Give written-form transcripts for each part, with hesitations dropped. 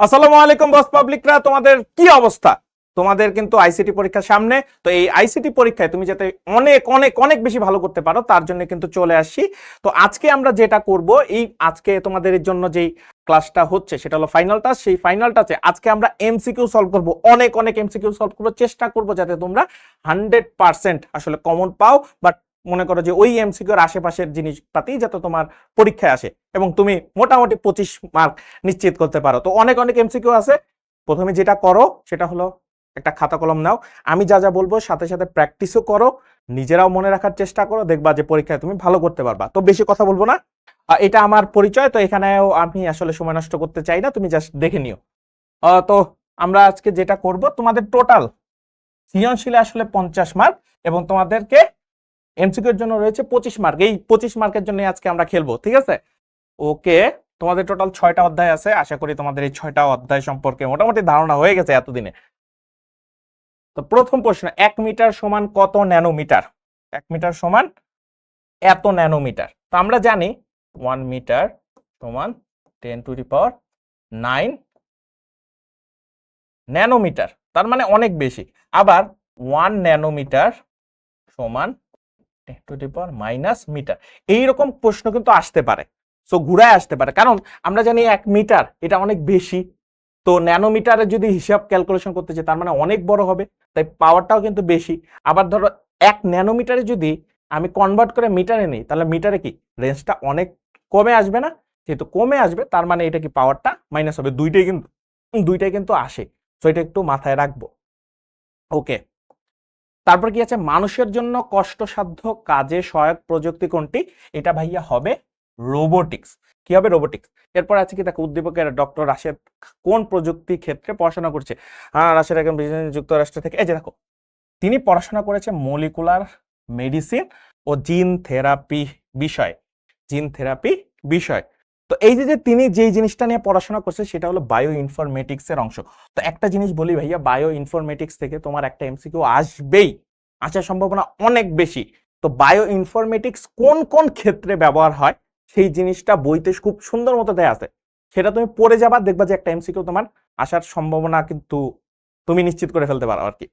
আসসালামু আলাইকুম বস পাবলিকরা, তোমাদের কি অবস্থা? তোমাদের কিন্তু আইসিটি পরীক্ষার সামনে। তো এই আইসিটি পরীক্ষায় তুমি যাতে অনেক অনেক অনেক বেশি ভালো করতে পারো তার জন্য কিন্তু চলে আসছি। তো আজকে আমরা যেটা করব, এই আজকে তোমাদের জন্য যেই ক্লাসটা হচ্ছে সেটা হলো ফাইনাল টাচ। সেই ফাইনাল টাচে আজকে আমরা এমসিকিউ সলভ করব, অনেক অনেক এমসিকিউ সলভ করব, চেষ্টা করব যাতে তোমরা 100% আসলে কমন পাও। বাট মনে করো যে ওই এমসিকিউর আশেপাশের জিনিসপাতি যাতে তোমার পরীক্ষায় আসে এবং তুমি মোটামুটি 25 মার্ক নিশ্চিত করতে পারো। তো অনেক অনেক এমসিকিউ আছে। প্রথমে যেটা করো সেটা হলো একটা খাতা কলম নাও, আমি যা যা বলবো সাথে সাথে প্র্যাকটিসও করো, নিজেরাও মনে রাখার চেষ্টা করো, দেখবা যে পরীক্ষায় তুমি ভালো করতে পারবা। তো বেশি কথা বলবো না, এটা আমার পরিচয়, তো এখানেও আমি আসলে সময় নষ্ট করতে চাই না, তুমি জাস্ট দেখে নিও। তো আমরা আজকে যেটা করব, তোমাদের টোটাল সৃজনশীলে আসলে 50 মার্ক এবং তোমাদেরকে এমসিকিউর জন্য রয়েছে 25 মার্ক। এই 25 মার্কের জন্য আজকে আমরা খেলবো, ঠিক আছে? ওকে, তোমাদের টোটাল 6টা অধ্যায় আছে। আশা করি তোমাদের এই 6টা অধ্যায় সম্পর্কে মোটামুটি ধারণা হয়ে গেছে এতদিনে। তো প্রথম প্রশ্ন, 1 মিটার সমান কত ন্যানোমিটার? 1 মিটার সমান এত ন্যানোমিটার। তো আমরা জানি 1 মিটার সমান 10⁹ ন্যানোমিটার, তার মানে অনেক বেশি। আবার 1 ন্যানোমিটার সমান 10⁻⁻মিটার। এইরকম প্রশ্ন কিন্তু আসতে পারে, সো ঘুরায় আসতে পারে, কারণ আমরা জানি 1 মিটার এটা অনেক বেশি। তো ন্যানোমিটারে যদি হিসাব ক্যালকুলেশন করতে চাই তার মানে অনেক বড় হবে, তাই পাওয়ারটাও কিন্তু বেশি। আবার ধরো 1 ন্যানোমিটারে যদি আমি কনভার্ট করে মিটারে নিই তাহলে মিটারে কি রেঞ্জটা অনেক কমে আসবে না? যেহেতু কমে আসবে তার মানে এটা কি পাওয়ারটা মাইনাস হবে। দুইটাই কিন্তু আসে, তো এটা একটু মাথায় রাখবো। ওকে, তারপর কি আছে, মানুষের জন্য কষ্টসাধ্য কাজে সহায়ক প্রযুক্তি কোনটি? এটা ভাইয়া হবে রোবোটিক্স। কি হবে? রোবোটিক্স। এরপর আছে কি দেখো, উদ্দীপকের ডক্টর রাশেদ কোন প্রযুক্তি ক্ষেত্রে পড়াশোনা করছে? রাশেদ একজন যুক্তরাষ্ট্র থেকে, এই যে দেখো, তিনি পড়াশোনা করেছে মলিকুলার মেডিসিন ও জিন থেরাপি বিষয়। জিন থেরাপি বিষয়। তো এই যে তিনি যেই জিনিসটা নিয়ে পড়াশোনা করছে সেটা হলো বায়ো ইনফরমেটিক্স এর অংশ। তো একটা জিনিস বলি ভাইয়া, বায়ো ইনফরমেটিক্স থেকে তোমার একটা এমসিকিউ আসবেই, আসার সম্ভাবনা অনেক বেশি। তো বায়ো ইনফরমেটিক্স কোন কোন ক্ষেত্রে ব্যবহার হয় সেই জিনিসটা বইতে খুব সুন্দর মতো দেয়া আছে, সেটা তুমি পড়ে যাবা, দেখবা যে একটা এমসিকিউ তোমার আসার সম্ভাবনা কিন্তু তুমি নিশ্চিত করে ফেলতে পারো আর কি।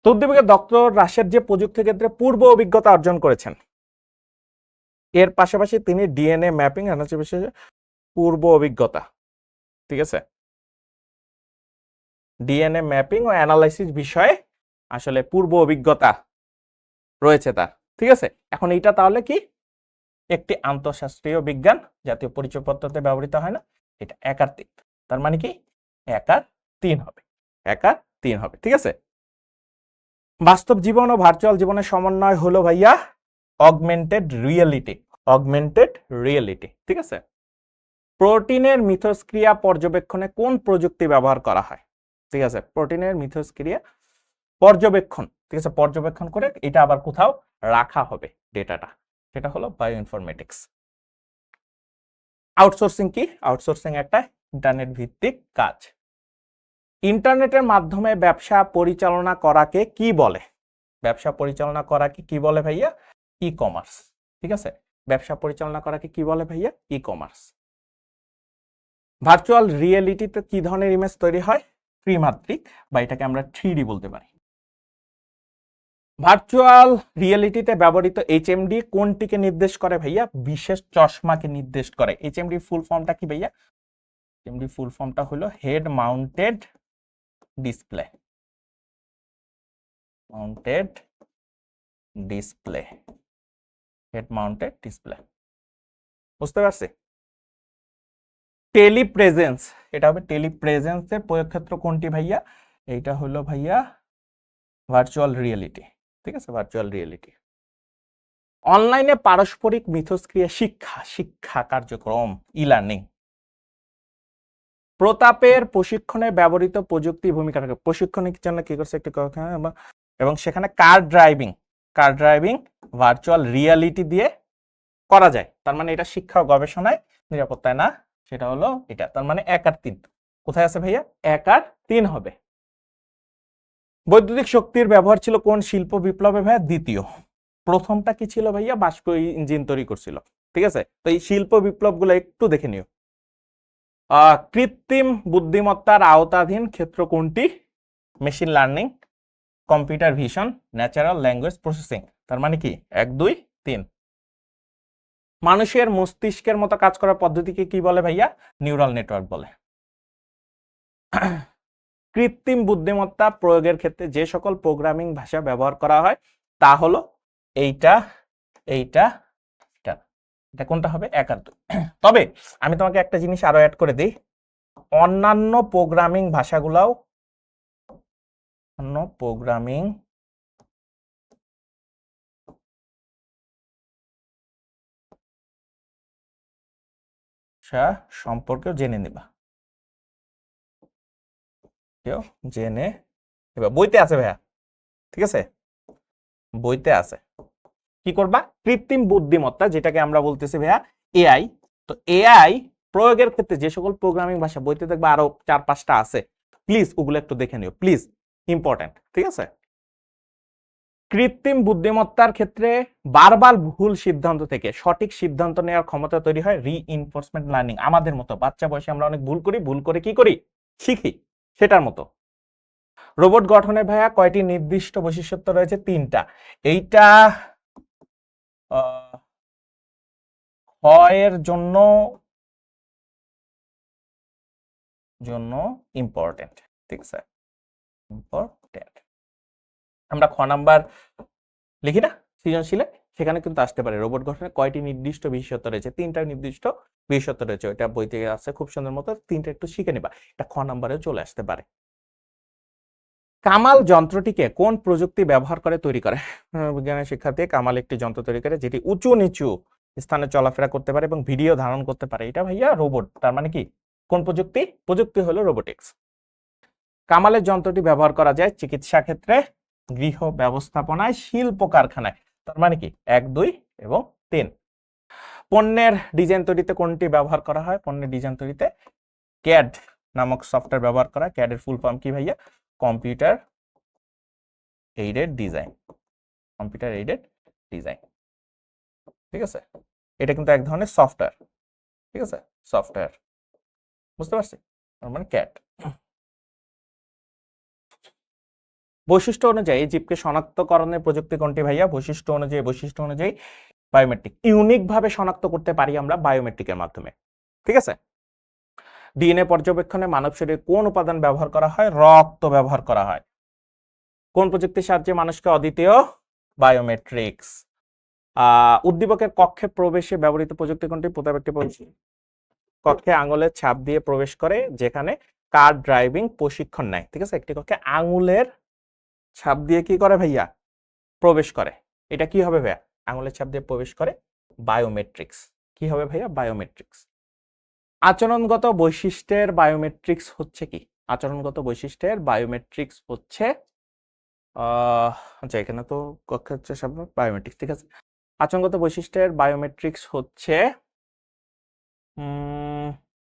তো উদ্দীপকের ডক্টর রাশেদ যে প্রযুক্তি ক্ষেত্রে পূর্ব অভিজ্ঞতা অর্জন করেছেন, এর পাশাপাশি তিনি ডিএনএ ম্যাপিং অ্যানালাইসিস পূর্ব অভিজ্ঞতা, ঠিক আছে, ডিএনএ ম্যাপিং ও অ্যানালাইসিস বিষয়ে আসলে পূর্ব অভিজ্ঞতা রয়েছে তার, ঠিক আছে। এখন এইটা তাহলে কি একটি আন্তঃশাস্ত্রীয় বিজ্ঞান, জাতীয় পরিচয়পত্রতে ব্যবহৃত হয় না, এটা 1 আর 3, তার মানে কি 1 আর 3 হবে, 1 আর 3 হবে, ঠিক আছে। বাস্তব জীবন ও ভার্চুয়াল জীবনের সমন্বয় হলো ভাইয়া অগমেন্টেড রিয়েলিটি, অগমেন্টেড রিয়েলিটি, ঠিক আছে। প্রোটিনের মিথস্ক্রিয়া পর্যবেক্ষণে কোন প্রযুক্তি ব্যবহার করা হয়? ঠিক আছে, প্রোটিনের মিথস্ক্রিয়া পর্যবেক্ষণ, ঠিক আছে, পর্যবেক্ষণ করে এটা আবার কোথাও রাখা হবে ডেটাটা, সেটা হলো বায়ো ইনফরমেটিক্স। আউটসোর্সিং কি? আউটসোর্সিং একটা ইন্টারনেট ভিত্তিক কাজ। ইন্টারনেটের মাধ্যমে ব্যবসা পরিচালনা করাকে কি বলে? ব্যবসা পরিচালনা করাকে কি বলে ভাইয়া? ই কমার্স, ঠিক আছে। ব্যবসা পরিচালনা করাকে কি বলে ভাইয়া? E commerce. ভার্চুয়াল রিয়েলিটিতে কি ধরনের ইমেজ তৈরি হয়? ত্রিমাত্রিক, বা এটাকে আমরা 3D বলতে পারি। ভার্চুয়াল রিয়েলিটিতে ব্যবহৃত এইচএমডি কোনটিকে নির্দেশ করে ভাইয়া? বিশেষ চশমাকে নির্দেশ করে। এইচএমডি ফুল ফর্মটা কি ভাইয়া? এইচএমডি ফুল ফর্মটা হলো head mounted display, mounted display, head mounted display, বুঝতে পারছি। টেলিপ্রেজেন্স, এটা হবে টেলিপ্রেজেন্সের প্রয়োগক্ষেত্র কোনটি ভাইয়া? এইটা হলো ভাইয়া ভার্চুয়াল রিয়েলিটি, ঠিক আছে, ভার্চুয়াল রিয়েলিটি। অনলাইনে পারস্পরিক মিথস্ক্রিয়া শিক্ষা, শিক্ষা কার্যক্রম, ই লার্নিং। প্রতাপের প্রশিক্ষণে ব্যবহৃত প্রযুক্তি ভূমিকা রাখে। প্রশিক্ষণের জন্য কি করছে একটি এবং সেখানে কার ড্রাইভিং, কার ড্রাইভিং ভার্চুয়াল রিয়ালিটি দিয়ে করা যায়, তার মানে এটা শিক্ষা ও গবেষণায় নিরাপত্তায় না, সেটা হলো এটা, তার মানে 1 আর 3 কোথায় আছে ভাইয়া? 1 আর 3 হবে। বৈদ্যুতিক শক্তির ব্যবহার ছিল কোন শিল্প বিপ্লবে ভাইয়া? দ্বিতীয়। প্রথমটা কি ছিল ভাইয়া? বাষ্প ইঞ্জিন তৈরি করছিল, ঠিক আছে। তো এই শিল্প বিপ্লব গুলো একটু দেখে নিও। কৃত্রিম বুদ্ধিমত্তার আওতাধীন ক্ষেত্র কোনটি? Machine learning, computer vision, natural language processing. তার মানে কি 1 2 3। মানুষের মস্তিষ্কের মতো কাজ করার পদ্ধতিকে কি বলে ভাইয়া? নিউরাল নেটওয়ার্ক বলে। কৃত্রিম বুদ্ধিমত্তা প্রয়োগের ক্ষেত্রে যে সকল প্রোগ্রামিং ভাষা ব্যবহার করা হয় তা হলো এইটা, এইটা, এটা। এটা কোনটা হবে? 1 আর 2। তবে আমি তোমাকে একটা জিনিস আরো অ্যাড করে দিই, অন্যান্য প্রোগ্রামিং ভাষাগুলাও, অন্য প্রোগ্রামিং সম্পর্কেও জেনে নিবা, কেউ জেনে নিবা। বইতে আছে ভাইয়া, ঠিক আছে, বইতে আছে। কি করবা? কৃত্রিম বুদ্ধিমত্তা, যেটাকে আমরা বলতেছি ভাইয়া এআই। তো এআই প্রয়োগের ক্ষেত্রে যে সকল প্রোগ্রামিং ভাষা, বইতে দেখবা আরো 4-5টা আছে, প্লিজ ওগুলো একটু দেখে নিও, প্লিজ, ইম্পর্টেন্ট, ঠিক আছে। কৃত্রিম বুদ্ধিমত্তার ক্ষেত্রে বারবার ভুল সিদ্ধান্ত থেকে সঠিক সিদ্ধান্ত নেওয়ার ক্ষমতা তৈরি হয় রিইনফোর্সমেন্ট লার্নিং। আমাদের মতো বাচ্চা বয়সে আমরা অনেক ভুল করি, ভুল করে কি করি? শিখি, সেটার মতো। রোবট গঠনে ভাইয়া কয়টি নির্দিষ্ট বৈশিষ্ট্য রয়েছে? 3টা। এইটা এর জন্য ইম্পর্টেন্ট, ঠিক আছে, ইম্পর্টেন্ট। আমরা খ নাম্বার লিখি না সৃজনশীলে, সেখানে কিন্তু আসতে পারে রোবট গঠনে কয়টি নির্দিষ্ট বিশেষত্ব রয়েছে? 3টা নির্দিষ্ট বিশেষত্ব রয়েছে, ওইটা বইতে আছে খুব সুন্দর মতো, 3টা একটু শিখে নিবা, এটা খ নাম্বারে চলে আসতে পারে। কামাল যন্ত্রটিকে কোন প্রযুক্তি ব্যবহার করে তৈরি করে? বিজ্ঞানের শিক্ষার্থী, কামাল একটি যন্ত্র তৈরি করে যেটি উঁচু নিচু স্থানে চলাফেরা করতে পারে এবং ভিডিও ধারণ করতে পারে। এটা ভাইয়া রোবট। তার মানে কি কোন প্রযুক্তি? প্রযুক্তি হলো রোবোটিক্স। কামালের যন্ত্রটি ব্যবহার করা যায় চিকিৎসা ক্ষেত্রে, গৃহ ব্যবস্থাপনায়, শিল্প কারখানায়। তার মানে কি 1 2 এবং 3। পণ্যের ডিজাইন তৈরিতে কোনটি ব্যবহার করা হয়? পণ্যের ডিজাইন তৈরিতে ক্যাড নামক সফটওয়্যার ব্যবহার করা। ক্যাড এর ফুল ফর্ম কি ভাইয়া? Computer aided design, computer aided design, ঠিক আছে। এটা কিন্তু এক ধরনের সফটওয়্যার, ঠিক আছে, সফটওয়্যার, বুঝতে পারছি, মানে ক্যাড। বৈশিষ্ট্য অনুযায়ী জীবকে শনাক্তকরণের প্রযুক্তি কোনটি ভাইয়া? বৈশিষ্ট্য অনুযায়ী বায়োমেট্রিক। ইউনিক ভাবে শনাক্ত করতে পারি আমরা বায়োমেট্রিকের মাধ্যমে, ঠিক আছে। ডিএনএ পর্যবেক্ষণে মানব শরীরে কোন উপাদান ব্যবহার করা হয়? রক্ত ব্যবহার করা হয়। কোন প্রযুক্তির সাহায্যে মানুষকে অদ্বিতীয়? বায়োমেট্রিক্স। উদ্দীপকের কক্ষে প্রবেশে ব্যবহৃত প্রযুক্তি কোনটি? প্রত্যেকটি কক্ষে আঙুলের ছাপ দিয়ে প্রবেশ করে, যেখানে কার ড্রাইভিং প্রশিক্ষণ নেয়, ঠিক আছে। একটি কক্ষে আঙুলের ছাপ দিয়ে কি করে ভাইয়া? প্রবেশ করে। এটা কি হবে ভাইয়া? আঙুলের ছাপ দিয়ে প্রবেশ করে, বায়োমেট্রিক্স। কি হবে ভাইয়া? বায়োমেট্রিক্স। আচরণগত বৈশিষ্ট্যের বায়োমেট্রিক্স হচ্ছে কি? আচরণগত বৈশিষ্ট্যের বায়োমেট্রিক্স হচ্ছে আচ্ছা, এখানে তো কক্ষে হচ্ছে সব বায়োমেট্রিক্স, ঠিক আছে। আচরণগত বৈশিষ্ট্যের বায়োমেট্রিক্স হচ্ছে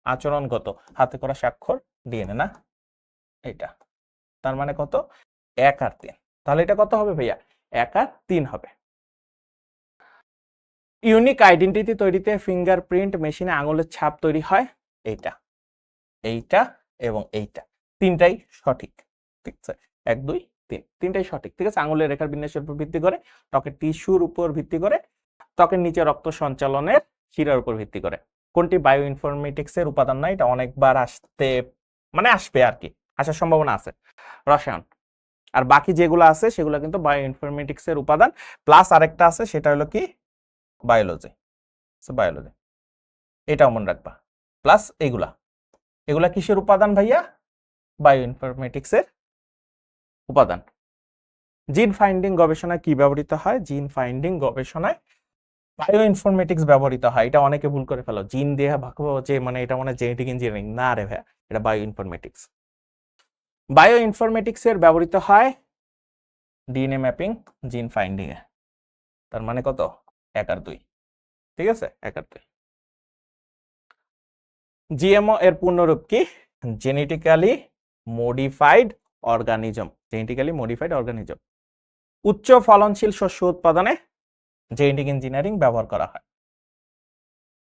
আচরণগত, হাতে করা স্বাক্ষর, ডিএনএ না, এটা। তার মানে কত? 1 আর 3। তাহলে এটা কত হবে ভাইয়া? 1 আর 3 হবে। ইউনিক আইডেন্টিটি তৈরিতে ফিঙ্গারপ্রিন্ট মেশিনে আঙুলের ছাপ তৈরি হয়, এইটা, এইটা এবং এইটা, 3টাই সঠিক, ঠিক আছে। 1 2 3, 3টাই সঠিক, ঠিক আছে। আঙুলের রেখার বিন্যাসের উপর ভিত্তি করে, ত্বকের টিস্যুর উপর ভিত্তি করে, ত্বকের নিচে রক্ত সঞ্চালনের শিরার উপর ভিত্তি করে। কোনটি বায়ো ইনফরমেটিক্স এর উপাদান না? এটা অনেকবার আসতে, মানে আসবে আর কি, আসার সম্ভাবনা আছে, রসায়ন। আর বাকি যেগুলো আছে সেগুলো কিন্তু বায়ো ইনফরমেটিক্স এর উপাদান, প্লাস আরেকটা আছে, সেটা হলো কি? বায়োলজি, বায়োলজি, এটাও মনে রাখবা। প্লাস এগুলা কিসের উপাদান ভাইয়া? বায়ো ইনফরমেটিক্স এর উপাদান। জিন ফাইন্ডিং গবেষণায় কি ব্যবহৃত হয়? জিন ফাইন্ডিং গবেষণায় বায়ো ইনফরমেটিক্স ব্যবহৃত হয়। এটা অনেকে ভুল করে ফেলো, জিন দিয়ে ভাবো যে মানে এটা মানে জেনেটিক ইঞ্জিনিয়ারিং, না রে ভাইয়া, এটা বায়ো ইনফরমেটিক্স। বায়ো ইনফরমেটিক্স এর ব্যবহৃত হয় ডিএনএ ম্যাপিং, জিন ফাইন্ডিং এ। তার মানে কত? 1 আর 2, ঠিক আছে, 1 আর 2। জিএমও এর পূর্ণরূপ কি? Genetically modified organism, genetically modified organism. উচ্চ ফলনশীল শস্য উৎপাদনে জেনেটিক ইঞ্জিনিয়ারিং ব্যবহার করা হয়।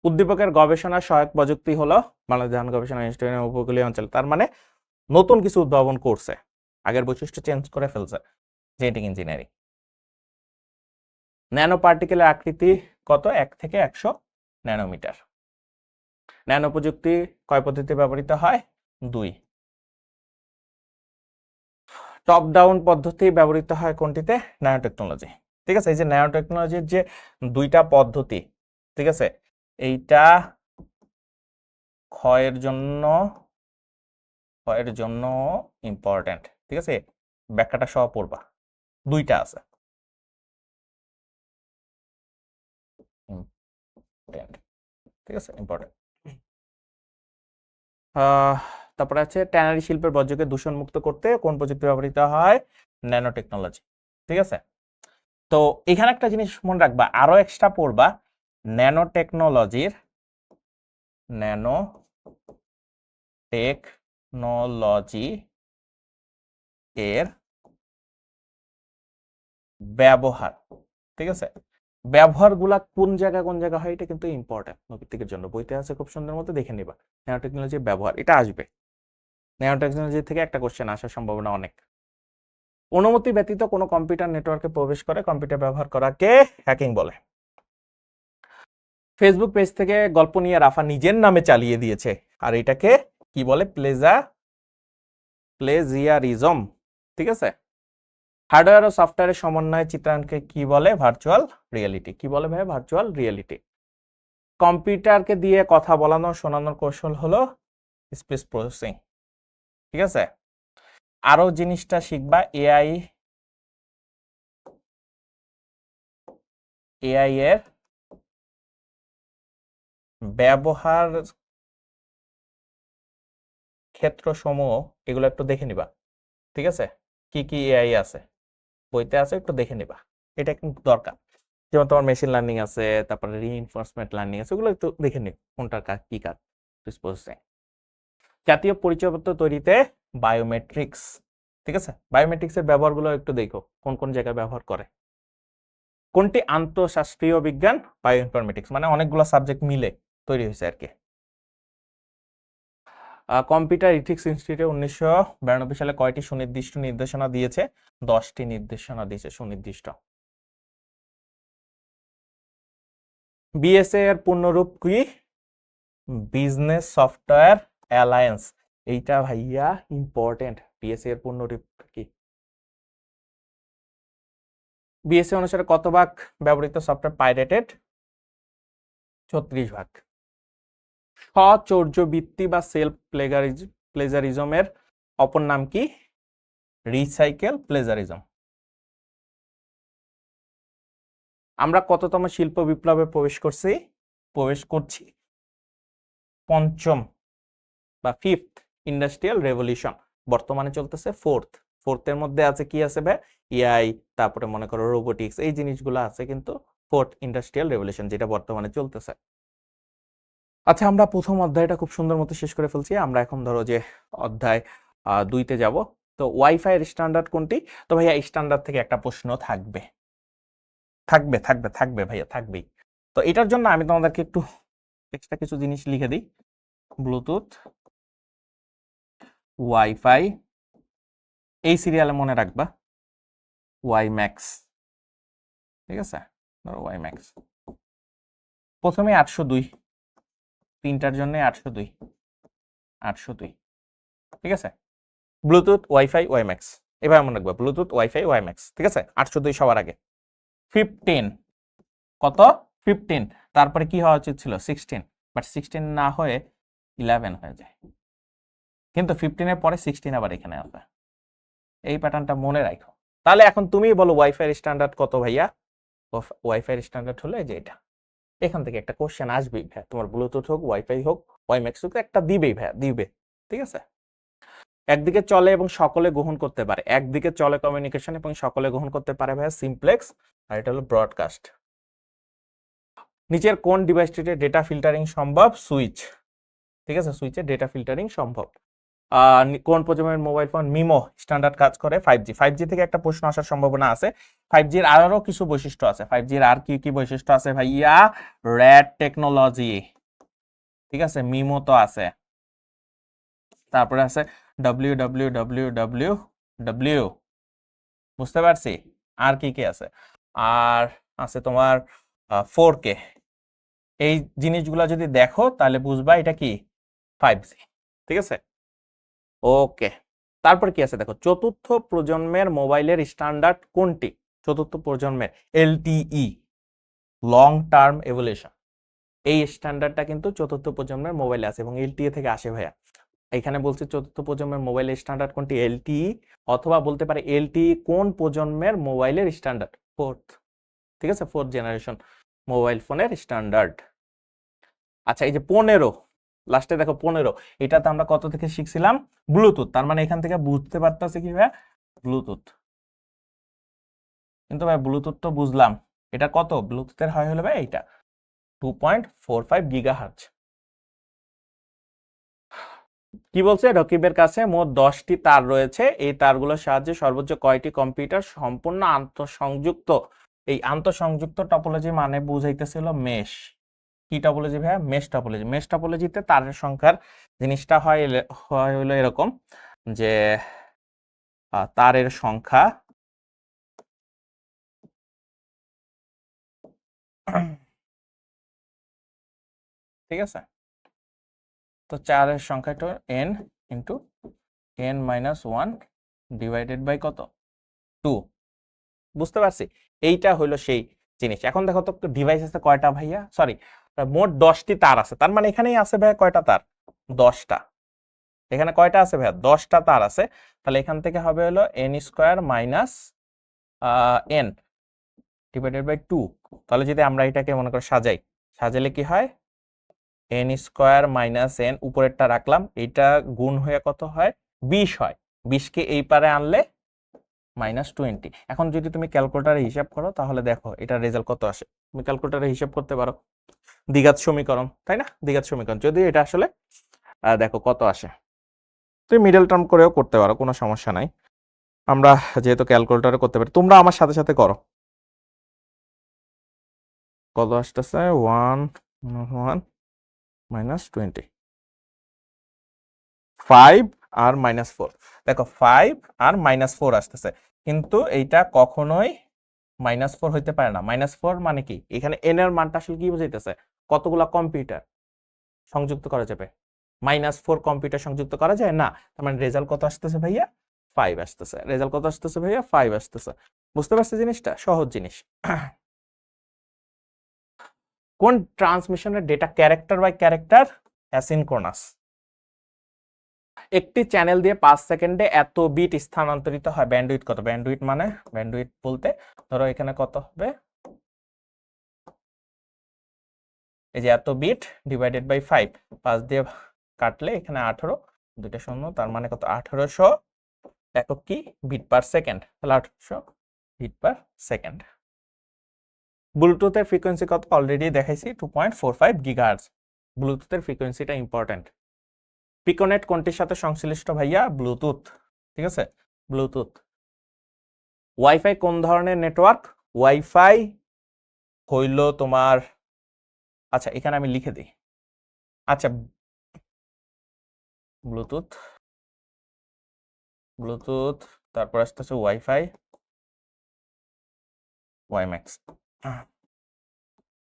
উদ্দীপকের গবেষণা সহায়ক প্রযুক্তি হলো বাংলাদেশ ধান গবেষণা ইনস্টিটিউটের উপকূলীয় অঞ্চল, তার মানে নতুন কিছু উদ্ভাবন করছে, আগের বৈশিষ্ট্য চেঞ্জ করে ফেলছে জেনেটিক ইঞ্জিনিয়ারিং। ন্যানো পার্টিকেলের আকৃতি কত? 1 থেকে 100 ন্যানোমিটার। ন্যানো প্রযুক্তি কয় পদ্ধতিতে ব্যবহৃত হয়? 2। টপ ডাউন পদ্ধতি ব্যবহৃত হয় কোনটিতে? Nano technology. ঠিক আছে, এই যে ন্যানো টেকনোলজির যে 2টা পদ্ধতি, ঠিক আছে, এইটা ক্ষয়ের জন্য ইম্পর্টেন্ট। ঠিক আছে, ব্যাখ্যাটা সহ পড়বা, 2টা আছে। ঠিক আছে, ইম্পর্টেন্ট। তারপরে আছে ট্যানারি শিল্পের বর্জ্যকে দূষণ মুক্ত করতে কোন প্রযুক্তি ব্যবহৃত হয়? Nano technology. ঠিক আছে, তো এখানে একটা জিনিস মনে রাখবা, আরো এক্সট্রা পড়বা, ন্যানো টেকনোলজি এর ব্যবহার। ঠিক আছে, ব্যবহারগুলা কোন জায়গা হয় এটা কিন্তু ইম্পর্টেন্ট নৈতিকের জন্য। বইতে আছে খুব সুন্দর মতো, দেখে নিবা। ন্যানো টেকনোলজির ব্যবহার, এটা আসবে। ন্যানো টেকনোলজি থেকে একটা কোশ্চেন আসার সম্ভাবনা অনেক। অনুমতি ব্যতীত কোনো কম্পিউটার নেটওয়ার্কে প্রবেশ করে কম্পিউটার ব্যবহার করাকে হ্যাকিং বলে। ফেসবুক পেজ থেকে গল্প নিয়ে রাফা নিজের নামে চালিয়ে দিয়েছে, আর এটাকে কি বলে? প্লেজিয়ারিজম। ঠিক আছে, হার্ডওয়্যার ও সফটওয়্যারের সমন্বয়ে চিত্রায়নকে কি বলে? Virtual reality. কি বলে ভাই? Virtual reality. কম্পিউটারকে দিয়ে কথা বলানো শোনানোর কৌশল হলো স্পিচ প্রসেসিং। ঠিক আছে, আরো জিনিসটা শিখবা, এআই এর ব্যবহার ক্ষেত্রসমূহ, এগুলো একটু দেখে নিবা। ঠিক আছে, কি কি এআই আছে বইতে আছে, একটু দেখে নিবা, এটা কিন্তু দরকার। যেমন তোমার মেশিন লার্নিং আছে, তারপরে রিইনফোর্সমেন্ট লার্নিং আছে, ওগুলো একটু দেখে নিও কোনটার কাজ, কি কাজ। জাতীয় পরিচয়পত্র তৈরিতে বায়োমেট্রিক্স। ঠিক আছে, বায়োমেট্রিক্স এর ব্যবহারগুলো একটু দেখো, কোন কোন জায়গায় ব্যবহার করে। কোনটি আন্তঃশাস্ত্রীয় বিজ্ঞান? বায়োইনফরমেটিক্স, মানে অনেকগুলো সাবজেক্ট মিলে তৈরি হয়েছে আর কি। কম্পিউটার ইথিক্স ইনস্টিটিউট 1992 সালে কয়টি সুনির্দিষ্ট নির্দেশনা দিয়েছে? 10টি নির্দেশনা দিয়েছে সুনির্দিষ্ট। বিএসএ এর পূর্ণরূপ কি? Business software alliance. এইটা ভাইয়া ইম্পর্টেন্ট, বিএসএ এর পূর্ণরূপ কি? বিএসএ অনুসারে কত ভাগ ব্যবহৃত সফটওয়্যার পাইরেটেড? 36 ভাগ। সচর্যবৃত্তি বা সেলফ প্লেজারিজমের অপর নাম কি? Recycle plagiarism. আমরা কততম শিল্প বিপ্লবে প্রবেশ করছি? 5ম বা 5th ইন্ডাস্ট্রিয়াল রেভলিউশন। বর্তমানে চলতেছে 4th এর মধ্যে আছে কি আছে ভাই? এআই, তারপরে মনে করো রোবোটিক্স, এই জিনিসগুলো আছে, কিন্তু 4th ইন্ডাস্ট্রিয়াল রেভলিউশন যেটা বর্তমানে চলতেছে। আচ্ছা, আমরা প্রথম অধ্যায়টা খুব সুন্দর মতো শেষ করে ফেলছি। আমরা এখন ধরো যে অধ্যায় 2তে যাব। তো ওয়াইফাই এর স্ট্যান্ডার্ড কোনটি? তো ভাইয়া স্ট্যান্ডার্ড থেকে একটা প্রশ্ন থাকবে ভাইয়া, থাকবেই। তো এটার জন্য আমি তোমাদেরকে একটু এক্সট্রা কিছু জিনিস লিখে দিই। ব্লুটুথ ওয়াইফাই, এই সিরিয়ালে মনে রাখবা ওয়াই ম্যাক্স। ঠিক আছে, ধরো ওয়াই ম্যাক্স। প্রথমে 802, 3টার জন্য 802। ঠিক আছে, ব্লুটুথ ওয়াইফাই ওয়াই ম্যাক্স, এভাবে মনে রাখবা, ব্লুটুথ ওয়াইফাই ওয়াই ম্যাক্স। ঠিক আছে, 802 সবার আগে। 15, কত? 15, তারপরে কি হওয়া উচিত ছিল? 16, বাট 16 না হয়ে 11 হয়ে যায়, কিন্তু 15 এর পরে 16 আবার এখানে আসবে। এই প্যাটার্নটা মনে রাখো। তাহলে এখন তুমি বলো ওয়াইফাই এর স্ট্যান্ডার্ড কত ভাইয়া? ওয়াইফাই এর স্ট্যান্ডার্ড হলো যে এটা। এখান থেকে একটা কোশ্চেন আসবেই ভাইয়া, তোমার ব্লুটুথ হোক, ওয়াইফাই হোক, ওয়াই ম্যাক্স হোক, একটা দিবেই ভাইয়া, দিবে। ঠিক আছে, একদিকে চলে এবং সকলে গ্রহণ করতে পারে, একদিকে চলে কমিউনিকেশন এবং সকলে গ্রহণ করতে পারে ভাইয়া সিমপ্লেক্স, আর এটা হলো ব্রডকাস্ট। নিচের কোন ডিভাইসটিতে ডেটা ফিল্টারিং সম্ভব? সুইচ। ঠিক আছে, সুইচে ডেটা ফিল্টারিং সম্ভব। কোন প্রজন্মের মোবাইল ফোন মিমো স্ট্যান্ডার্ড কাজ করে? 5G। 5G থেকে একটা প্রশ্ন আসার সম্ভাবনা আছে। 5G এর আরো কিছু বৈশিষ্ট্য আছে। 5G এর আর কি কি বৈশিষ্ট্য আছে ভাইয়া? র্যাড টেকনোলজি। ঠিক আছে, মিমো তো আছে, তারপরে আছে W W W W W, বুঝতে পারছি। আর কি কি আছে, আর আছে তোমার 4K। এই জিনিসগুলো যদি দেখো তাহলে বুঝবা এটা কি 5G, ঠিক আছে। ওকে, তারপর কি আছে দেখো, চতুর্থ প্রজন্মের মোবাইলের স্ট্যান্ডার্ড কোনটি? চতুর্থ প্রজন্মের LTE, লং টার্ম এভলিউশন, এই স্ট্যান্ডার্ডটা কিন্তু চতুর্থ প্রজন্মের মোবাইলে আছে এবং LTE থেকে আসে ভাইয়া। এখানে বলছে চতুর্থ প্রজন্মের মোবাইলের স্ট্যান্ডার্ড কোনটি, LTE, অথবা বলতে পারে LTE কোন প্রজন্মের মোবাইলের স্ট্যান্ডার্ড, ফোর্থ, ঠিক আছে, ফোর্থ জেনারেশন মোবাইল ফোনের স্ট্যান্ডার্ড। আচ্ছা, এই যে 15, লাস্টে দেখো 15, এটাতে আমরা কত থেকে শিখছিলাম, ব্লুটুথ। তার মানে এখান থেকে বুঝতে পারতেছে কি ভাই, ব্লুটুথ। কিন্তু ভাই ব্লুটুথ তো বুঝলাম, এটা কত, ব্লুটুথের হয় হলো ভাই এইটা 2.45 গিগাহার্টজ। কি বলছে, রকিবের কাছে মোট 10টি তার রয়েছে, এই তারগুলোর সাহায্যে সর্বোচ্চ কয়টি কম্পিউটার সম্পূর্ণ আন্তঃসংযুক্ত? এই আন্তঃসংযুক্ত টপোলজি মানে বুঝাইতেছিল মেশ। কি টপোলজি ভাইয়া, মেশ টপোলজি। মেশ টপোলজিতে তারের সংখ্যার জিনিসটা হয় হলো এরকম যে তারের সংখ্যা ঠিক আছে, তো চারের সংখ্যাটা n into n-1 divided by কত, 2, বুঝতে পারছি। এইটা হইলো সেই জিনিস। এখন দেখো তো ডিভাইস আছে কয়টা ভাইয়া, সরি, মোট 10টি তার আছে। তার মানে এখানেই আছে ভাইয়া কয়টা তার, 10টা। এখানে কয়টা আছে ভাইয়া, 10টা তার আছে। তাহলে এখান থেকে হবে হলো n² minus n divided by 2। তাহলে যদি আমরা এটাকে মনে করে সাজালে কি হয়, n² মাইনাস n, উপরেরটা রাখলাম, এইটা গুণ হয়ে কত হয়, 20 হয়। 20কে এই পারে আনলে -20। এখন যদি তুমি ক্যালকুলেটারে হিসাব করো তাহলে দেখো এটার রেজাল্ট কত আসে। তুমি ক্যালকুলেটারে হিসাব করতে পারো, দ্বিঘাত সমীকরণ, তাই না, দ্বিঘাত সমীকরণ। যদি এটা আসলে দেখো কত আসে, তুমি মিডল টার্ম করেও করতে পারো, কোনো সমস্যা নাই। আমরা যেহেতু ক্যালকুলেটারে করতে পারি, তোমরা আমার সাথে সাথে করো। কত আসতেছে, 1 -20, 5 আর -4। দেখো 5 আর -4 আসতেছে, কিন্তু এইটা কখনোই -4 হইতে পারে না। -4 মানে কি, এখানে n এর মানটা আসলে কি বোঝাইতেছে, কতগুলা কম্পিউটার সংযুক্ত করা যাবে, -4 কম্পিউটার সংযুক্ত করা যায় না। তার মানে রেজাল্ট কত আসতেছে ভাইয়া, 5 আসতেছে। রেজাল্ট কত আসতেছে ভাইয়া, 5 আসতেছে। বুঝতে পারছি জিনিসটা, সহজ জিনিস। কোন ট্রান্সমিশনের data character by character asynchronous? একটি চ্যানেল দিয়ে 5 সেকেন্ডে এত বিট স্থানান্তরিত হয়। ব্যান্ডউইথ কত, ব্যান্ডউইথ মানে, ব্যান্ডউইথ বলতে ধরো এখানে কত হবে, এই যে এত বিট ডিভাইডেড বাই 5, 5 দিয়ে কাটলে এখানে 18, দুইটা শূন্য, তার মানে কত, 1800 একক কি বিট পার সেকেন্ড। তাহলে 1800 বিট পার সেকেন্ড। ব্লুটুথের ফ্রিকোয়েন্সি কত, অলরেডি দেখাইছি 2.45 গিগাহার্টজ। ব্লুটুথের ফ্রিকোয়েন্সিটা ইম্পর্টেন্ট। পিকোনেট কোনটির সাথে সংশ্লিষ্ট ভাইয়া, ব্লুটুথ, ঠিক আছে, ব্লুটুথ। ওয়াইফাই কোন ধরনের নেটওয়ার্ক, ওয়াইফাই হইল তোমার, আচ্ছা এখানে আমি লিখে দিই, আচ্ছা ব্লুটুথ, ব্লুটুথ, তারপর আসতেছে ওয়াইফাই, ওয়াইম্যাক্স,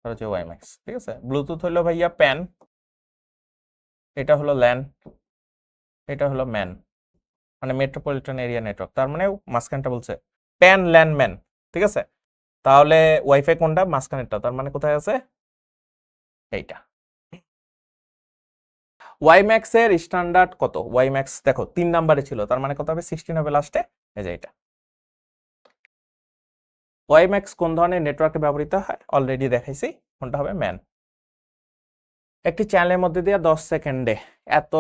হচ্ছে ওয়াইম্যাক্স, ঠিক আছে। ব্লুটুথ হলো ভাইয়া প্যান, এটা হলো ল্যান, এটা হলো ম্যান, মানে মেট্রোপলিটন এরিয়া নেটওয়ার্ক। তার মানে মাঝখানটা বলছে প্যান ল্যান ম্যান, ঠিক আছে। তাহলে ওয়াইফাই কোনটা, মাঝখানেরটা, তার মানে কোথায় আছে, এইটা। ওয়াইম্যাক্স এর স্ট্যান্ডার্ড কত, ওয়াইম্যাক্স দেখো 3 নম্বরে ছিল, তার মানে কত হবে, 16 হবে লাস্টে, এই যে এটা। ওয়াইম্যাক্স কোন ধরনের নেটওয়ার্কে ব্যবহৃত হয়, অলরেডি দেখাইছি, কোনটা হবে, ম্যান। একটি চ্যানেলের মধ্যে দিয়ে 10 সেকেন্ডে এত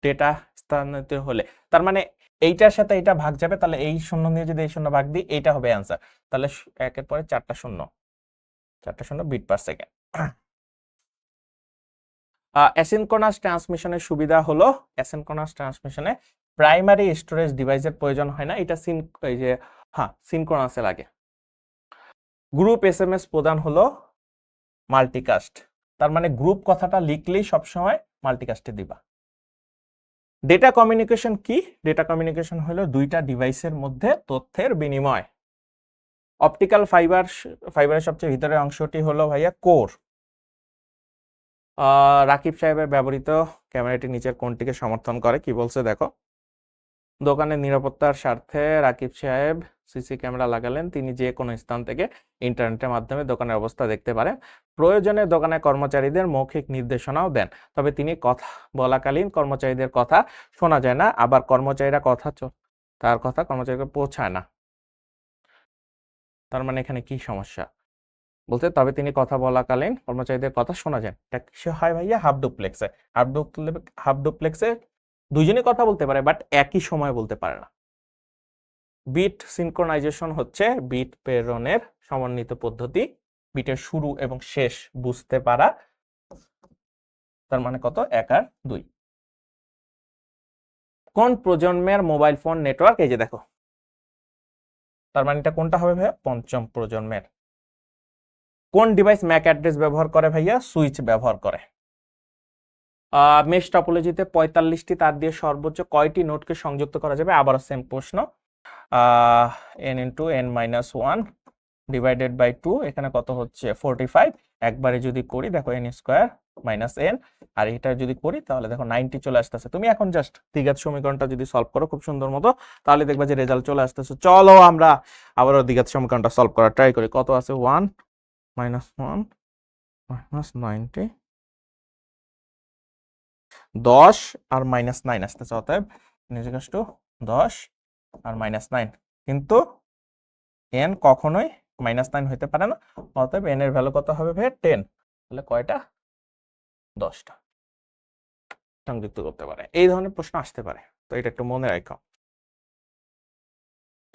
ডেটা স্থানান্তরিত হলে, তার মানে এইটার সাথে এটা ভাগ যাবে, তাহলে এই শূন্য দিয়ে যদি এই শূন্য ভাগ দিই, এইটা হবে অ্যান্সার। তাহলে একের পরে 4টা শূন্য, 4টা শূন্য বিট পার সেকেন্ড। অ্যাসিনক্রোনাস ট্রান্সমিশনের সুবিধা হলো, অ্যাসিনক্রোনাস ট্রান্সমিশনে প্রাইমারি স্টোরেজ ডিভাইসের প্রয়োজন হয় না, এটা এই যে হ্যাঁ সিনক্রোনাসে লাগে। গ্রুপ এসএমএস প্রদান হলো মাল্টিকাস্ট, তার মানে গ্রুপ কথাটা লিখলেই সবসময় মাল্টিকাস্টে দিবা। ডেটা কমিউনিকেশন কি? ডেটা কমিউনিকেশন হলো দুইটা ডিভাইসের মধ্যে তথ্যের বিনিময়। অপটিক্যাল ফাইবারের সবচেয়ে ভিতরের অংশটি হলো ভাইয়া কোর। রাকিব সাহেবের ব্যবহৃত ক্যামেরাটি নিচের কোনটিকে সমর্থন করে? কি বলছে দেখো। দোকানের নিরাপত্তার স্বার্থে রাকিব সাহেব সিসি ক্যামেরা লাগালেন। তিনি যে কোনো স্থান থেকে ইন্টারনেটের মাধ্যমে দোকানের অবস্থা দেখতে পারেন। প্রয়োজনে দোকানের কর্মচারীদের মৌখিক নির্দেশনাও দেন, তবে তিনি কথা বলাকালীন কর্মচারীদের কথা শোনা যায় না, আবার কর্মচারীরা তার কথা কর্মচারীকে পৌঁছায় না। তার মানে এখানে কি সমস্যা বলতে, তবে তিনি কথা বলাকালীন কর্মচারীদের কথা শোনা যায়। এটা কিসে হয় ভাইয়া? হাফ ডুপ্লেক্সে। হাফ ডুপ্লেক্সে দুইজনই কথা বলতে পারে, বাট একই সময় বলতে পারে না। বিট সিনক্রোনাইজেশন হচ্ছে বিট প্রেরণের সমন্বিত পদ্ধতি। বিটের শুরু এবং শেষ বুঝতে পারা। তার মানে কত? 1 আর 2। কোন প্রজন্মের মোবাইল ফোন নেটওয়ার্ক? এই যে দেখো, তার মানে এটা কোনটা হবে ভাইয়া? পঞ্চম প্রজন্মের। কোন ডিভাইস ম্যাক অ্যাড্রেস ব্যবহার করে ভাইয়া? সুইচ ব্যবহার করে। মেশ টপোলজিতে 45টি তার দিয়ে সর্বোচ্চ কয়টি নোডকে সংযুক্ত করা যাবে? আবারও সেম প্রশ্ন। n into n minus 1 divided by 2, এখানে কত হচ্ছে? 45। একবারে যদি করি দেখো n স্কোয়ার মাইনাস n, আর এটা যদি করি তাহলে দেখো 90 চলে আসতেছে। তুমি এখন জাস্ট দ্বিঘাত সমীকরণটা যদি সলভ করো খুব সুন্দর মতো, তাহলে দেখবা যে রেজাল্ট চলে আসতেছে। চলো আমরা আবারও দ্বিঘাত সমীকরণটা সলভ করার ট্রাই করি। কত আছে? 1 মাইনাস 1 মাইনাস 90, 10 আর মাইনাস 9 আসতেছে। অতএব n = 10 আর মাইনাস 9, কিন্তু n কখনোই মাইনাস 9 হইতে পারে না। অতএব n এর ভ্যালু কত হবে ভাই? 10। তাহলে কয়টা? 10টা সংযুক্ত করতে পারে। এই ধরনের প্রশ্ন আসতে পারে, তো এটা একটু মনে রাখো।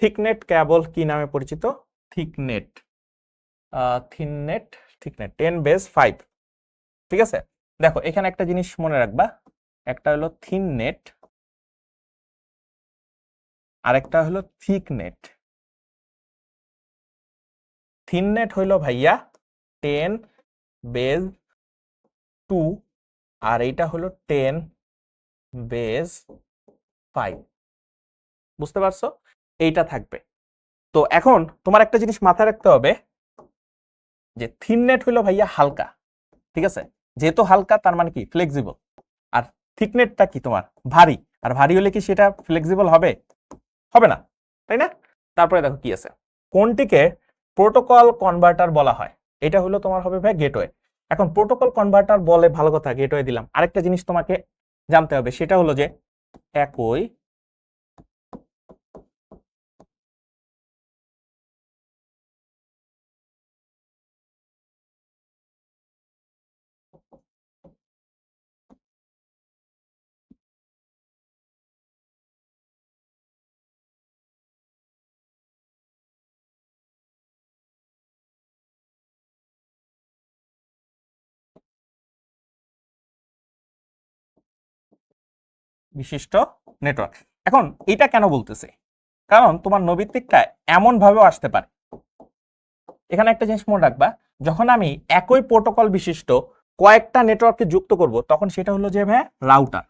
থিকনেট কেবল কি নামে পরিচিত? থিকনেট, থিকনেট 10 বেস 5। ঠিক আছে, দেখো এখানে একটা জিনিস মনে রাখবা, একটা হলো থিন নেট আর একটা হলো থিকনেট। থিন নেট হইলো ভাইয়া 10 বেস 2 আর এইটা হলো 10 বেস 5। বুঝতে পারছো? এইটা থাকবে। তো এখন তোমার একটা জিনিস মাথায় রাখতে হবে যে থিন নেট হইলো ভাইয়া হালকা। ঠিক আছে, যেহেতু হালকা তার মানে কি? ফ্লেক্সিবল। আর থিকনেটটা কি? তোমার ভারী। আর ভারী হলে কি সেটা ফ্লেক্সিবল হবে? হবে না, তাই না? তারপরে দেখো কি আছে, কোনটিকে প্রোটোকল কনভার্টার বলা হয়? এটা হলো তোমার হবে ভাই গেটওয়ে। এখন প্রোটোকল কনভার্টার বলে ভালো কথা, গেটওয়ে দিলাম। আরেকটা জিনিস তোমাকে জানতে হবে, সেটা হলো যে একই বিশিষ্ট নেটওয়ার্ক। এখন এটা কেন বলতেছে? কারণ তোমার নৈর্ব্যক্তিকটা এমন ভাবেও আসতে পারে। এখানে একটা জিনিস মনে রাখবা, যখন আমি একই প্রোটোকল বিশিষ্ট কয়েকটা নেটওয়ার্ককে যুক্ত করব, তখন সেটা হলো যে ভাই রাউটার।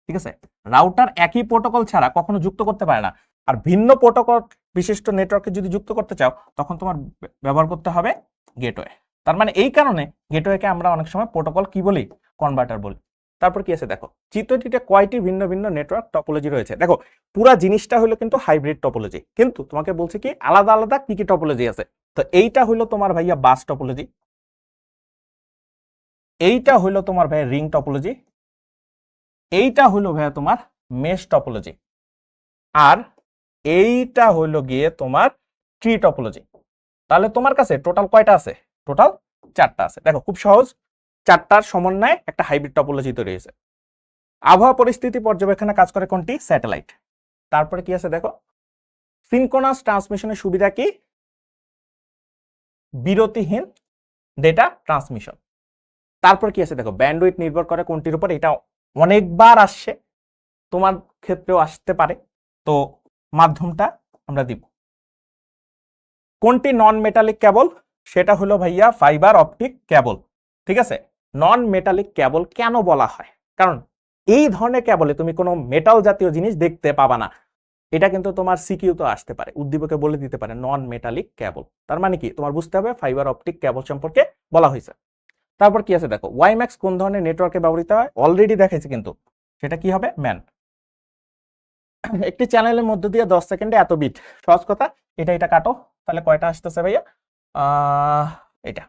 ঠিক আছে, রাউটার একই প্রোটোকল ছাড়া কখনো যুক্ত করতে পারে না। আর ভিন্ন প্রোটোকল বিশিষ্ট নেটওয়ার্কে যদি যুক্ত করতে চাও, তখন তোমার ব্যবহার করতে হবে গেটওয়ে। তার মানে এই কারণে গেটওয়েকে আমরা অনেক সময় প্রোটোকল কি বলি? কনভার্টার বলি। তারপর কি আছে দেখো, চিত্রটিতে কয়টি ভিন্ন ভিন্ন নেটওয়ার্ক টপোলজি রয়েছে? দেখো পুরা জিনিসটা হলো কিন্তু হাইব্রিড টপোলজি, কিন্তু তোমাকে বলছে কি আলাদা আলাদা কি কি টপোলজি আছে। তো এইটা হলো তোমার ভাইয়া বাস টপোলজি, এইটা হলো তোমার ভাইয়া রিং টপোলজি, এইটা হলো ভাইয়া তোমার মেশ টপোলজি, আর এইটা হলো গিয়ে তোমার ট্রি টপোলজি। তাহলে তোমার কাছে টোটাল কয়টা আছে? টোটাল 4টা আছে। দেখো খুব সহজ, 4টার সমন্বয়ে একটা হাইব্রিড টপোলজি তৈরি হয়েছে। আবহাওয়া পরিস্থিতি পর্যবেক্ষণে কাজ করে কোনটি? স্যাটেলাইট। তারপরে কি আছে দেখো, সিনক্রোনাস ট্রান্সমিশনের সুবিধা কি? বিরতিহীন ডেটা ট্রান্সমিশন। তারপর কি আছে দেখো, ব্যান্ডউইথ নির্ভর করে কোনটির উপর? এটা অনেকবার আসছে, তোমার ক্ষেত্রেও আসতে পারে, তো মাধ্যমটা আমরা দিব। কোনটি নন মেটালিক কেবল? সেটা হলো ভাইয়া ফাইবার অপটিক কেবল। ঠিক আছে, নন মেটালিক কেবল কেন বলা হয়? কারণ এই ধরনের কেবলে তুমি কোনো মেটাল জাতীয় জিনিস দেখতে পাবা না। এটা কিন্তু তোমার সিকিউ তো আসতে পারে, উদ্দীপকে বলে দিতে পারে নন মেটালিক কেবল। তার মানে কি তোমার বুঝতে হবে ফাইবার অপটিক কেবল সম্পর্কে বলা হয়েছে। তারপর কি আছে দেখো, ওয়াইম্যাক্স কোন ধরনের নেটওয়ার্কে ব্যবহৃত হয়, অলরেডি দেখাইছে কিন্তু সেটা কি হবে, ম্যান। একটি চ্যানেলের মধ্য দিয়ে 10 সেকেন্ডে এত বিট, সহজ কথা। এটা কাটো, তাহলে কয়টা আসতেছে ভাইয়া, এটা।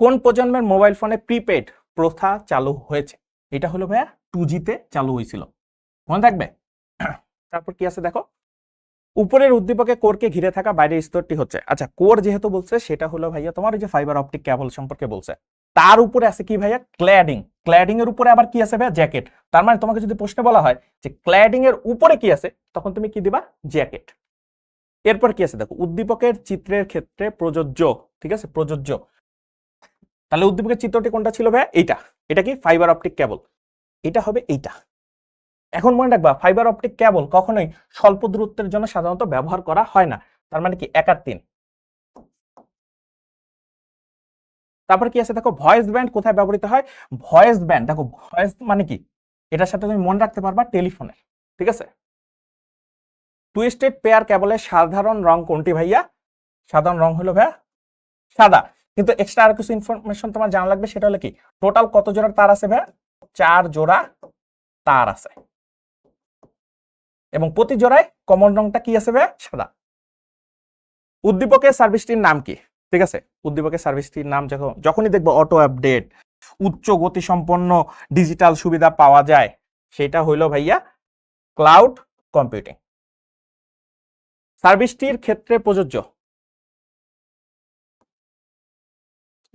কোন প্রজন্মের মোবাইল ফোনে প্রিপেড প্রথা চালু হয়েছে, এটা হলো ভাইয়া 2G তে চালু হয়েছিল, মনে থাকবে। তারপর কি আছে দেখো, উপরের উদ্দীপকে কোরকে ঘিরে থাকা বাইরের স্তরটি হচ্ছে, আচ্ছা কোর যেহেতু বলছে সেটা হলো ভাইয়া তোমার ওই যে ফাইবার অপটিক কেবল সম্পর্কে বলছে, তার উপরে আছে কি ভাইয়া, ক্ল্যাডিং। ক্ল্যাডিং এর উপরে আবার কি আছে ভাইয়া, জ্যাকেট। তার মানে তোমাকে যদি প্রশ্নে বলা হয় যে ক্ল্যাডিং এর উপরে কি আছে, তখন তুমি কি দিবা, জ্যাকেট। এরপর কি আছে দেখো, উদ্দীপকের চিত্রের ক্ষেত্রে প্রযোজ্য, ঠিক আছে, প্রযোজ্য। তাহলে উদ্দীপকের চিত্রটি কোনটা ছিল ভাইয়া, এইটা। এটা কি ফাইবার অপটিক কেবল, এটা হবে এইটা। এখন মনে রাখবা ফাইবার অপটিক কেবল কখনোই স্বল্প দূরত্বের জন্য সাধারণত ব্যবহার করা হয় না, তার মানে কি 1 আর 3। তারপর কি আছে দেখো, ভয়েস ব্যান্ড কোথায় ব্যবহৃত হয়, ভয়েস ব্যান্ড দেখো, ভয়েস মানে কি, এটার সাথে তুমি মনে রাখতে পারবা টেলিফোনের, ঠিক আছে। টুইস্টেড পেয়ার কেবলের সাধারণ রং কোনটি ভাইয়া, সাধারণ রং হলো ভাইয়া সাদা। কিন্তু এক্সট্রা আর কিছু ইনফরমেশন তোমার জানা লাগবে, সেটা হলো কি, টোটাল কত জোড়া তার আছে ভাইয়া, 4 জোড়া তার আছে, এবং প্রতি জোড়ায় কমন রংটা কি আছে ভাইয়া, সাদা। উদ্দীপকের সার্ভিসটির নাম কি, ঠিক আছে, উদ্দীপকের সার্ভিসটির নাম যখনই দেখবো অটো আপডেট, উচ্চ গতি সম্পন্ন ডিজিটাল সুবিধা পাওয়া যায়, সেটা হইলো ভাইয়া ক্লাউড কম্পিউটিং। সার্ভিসটির ক্ষেত্রে প্রযোজ্য,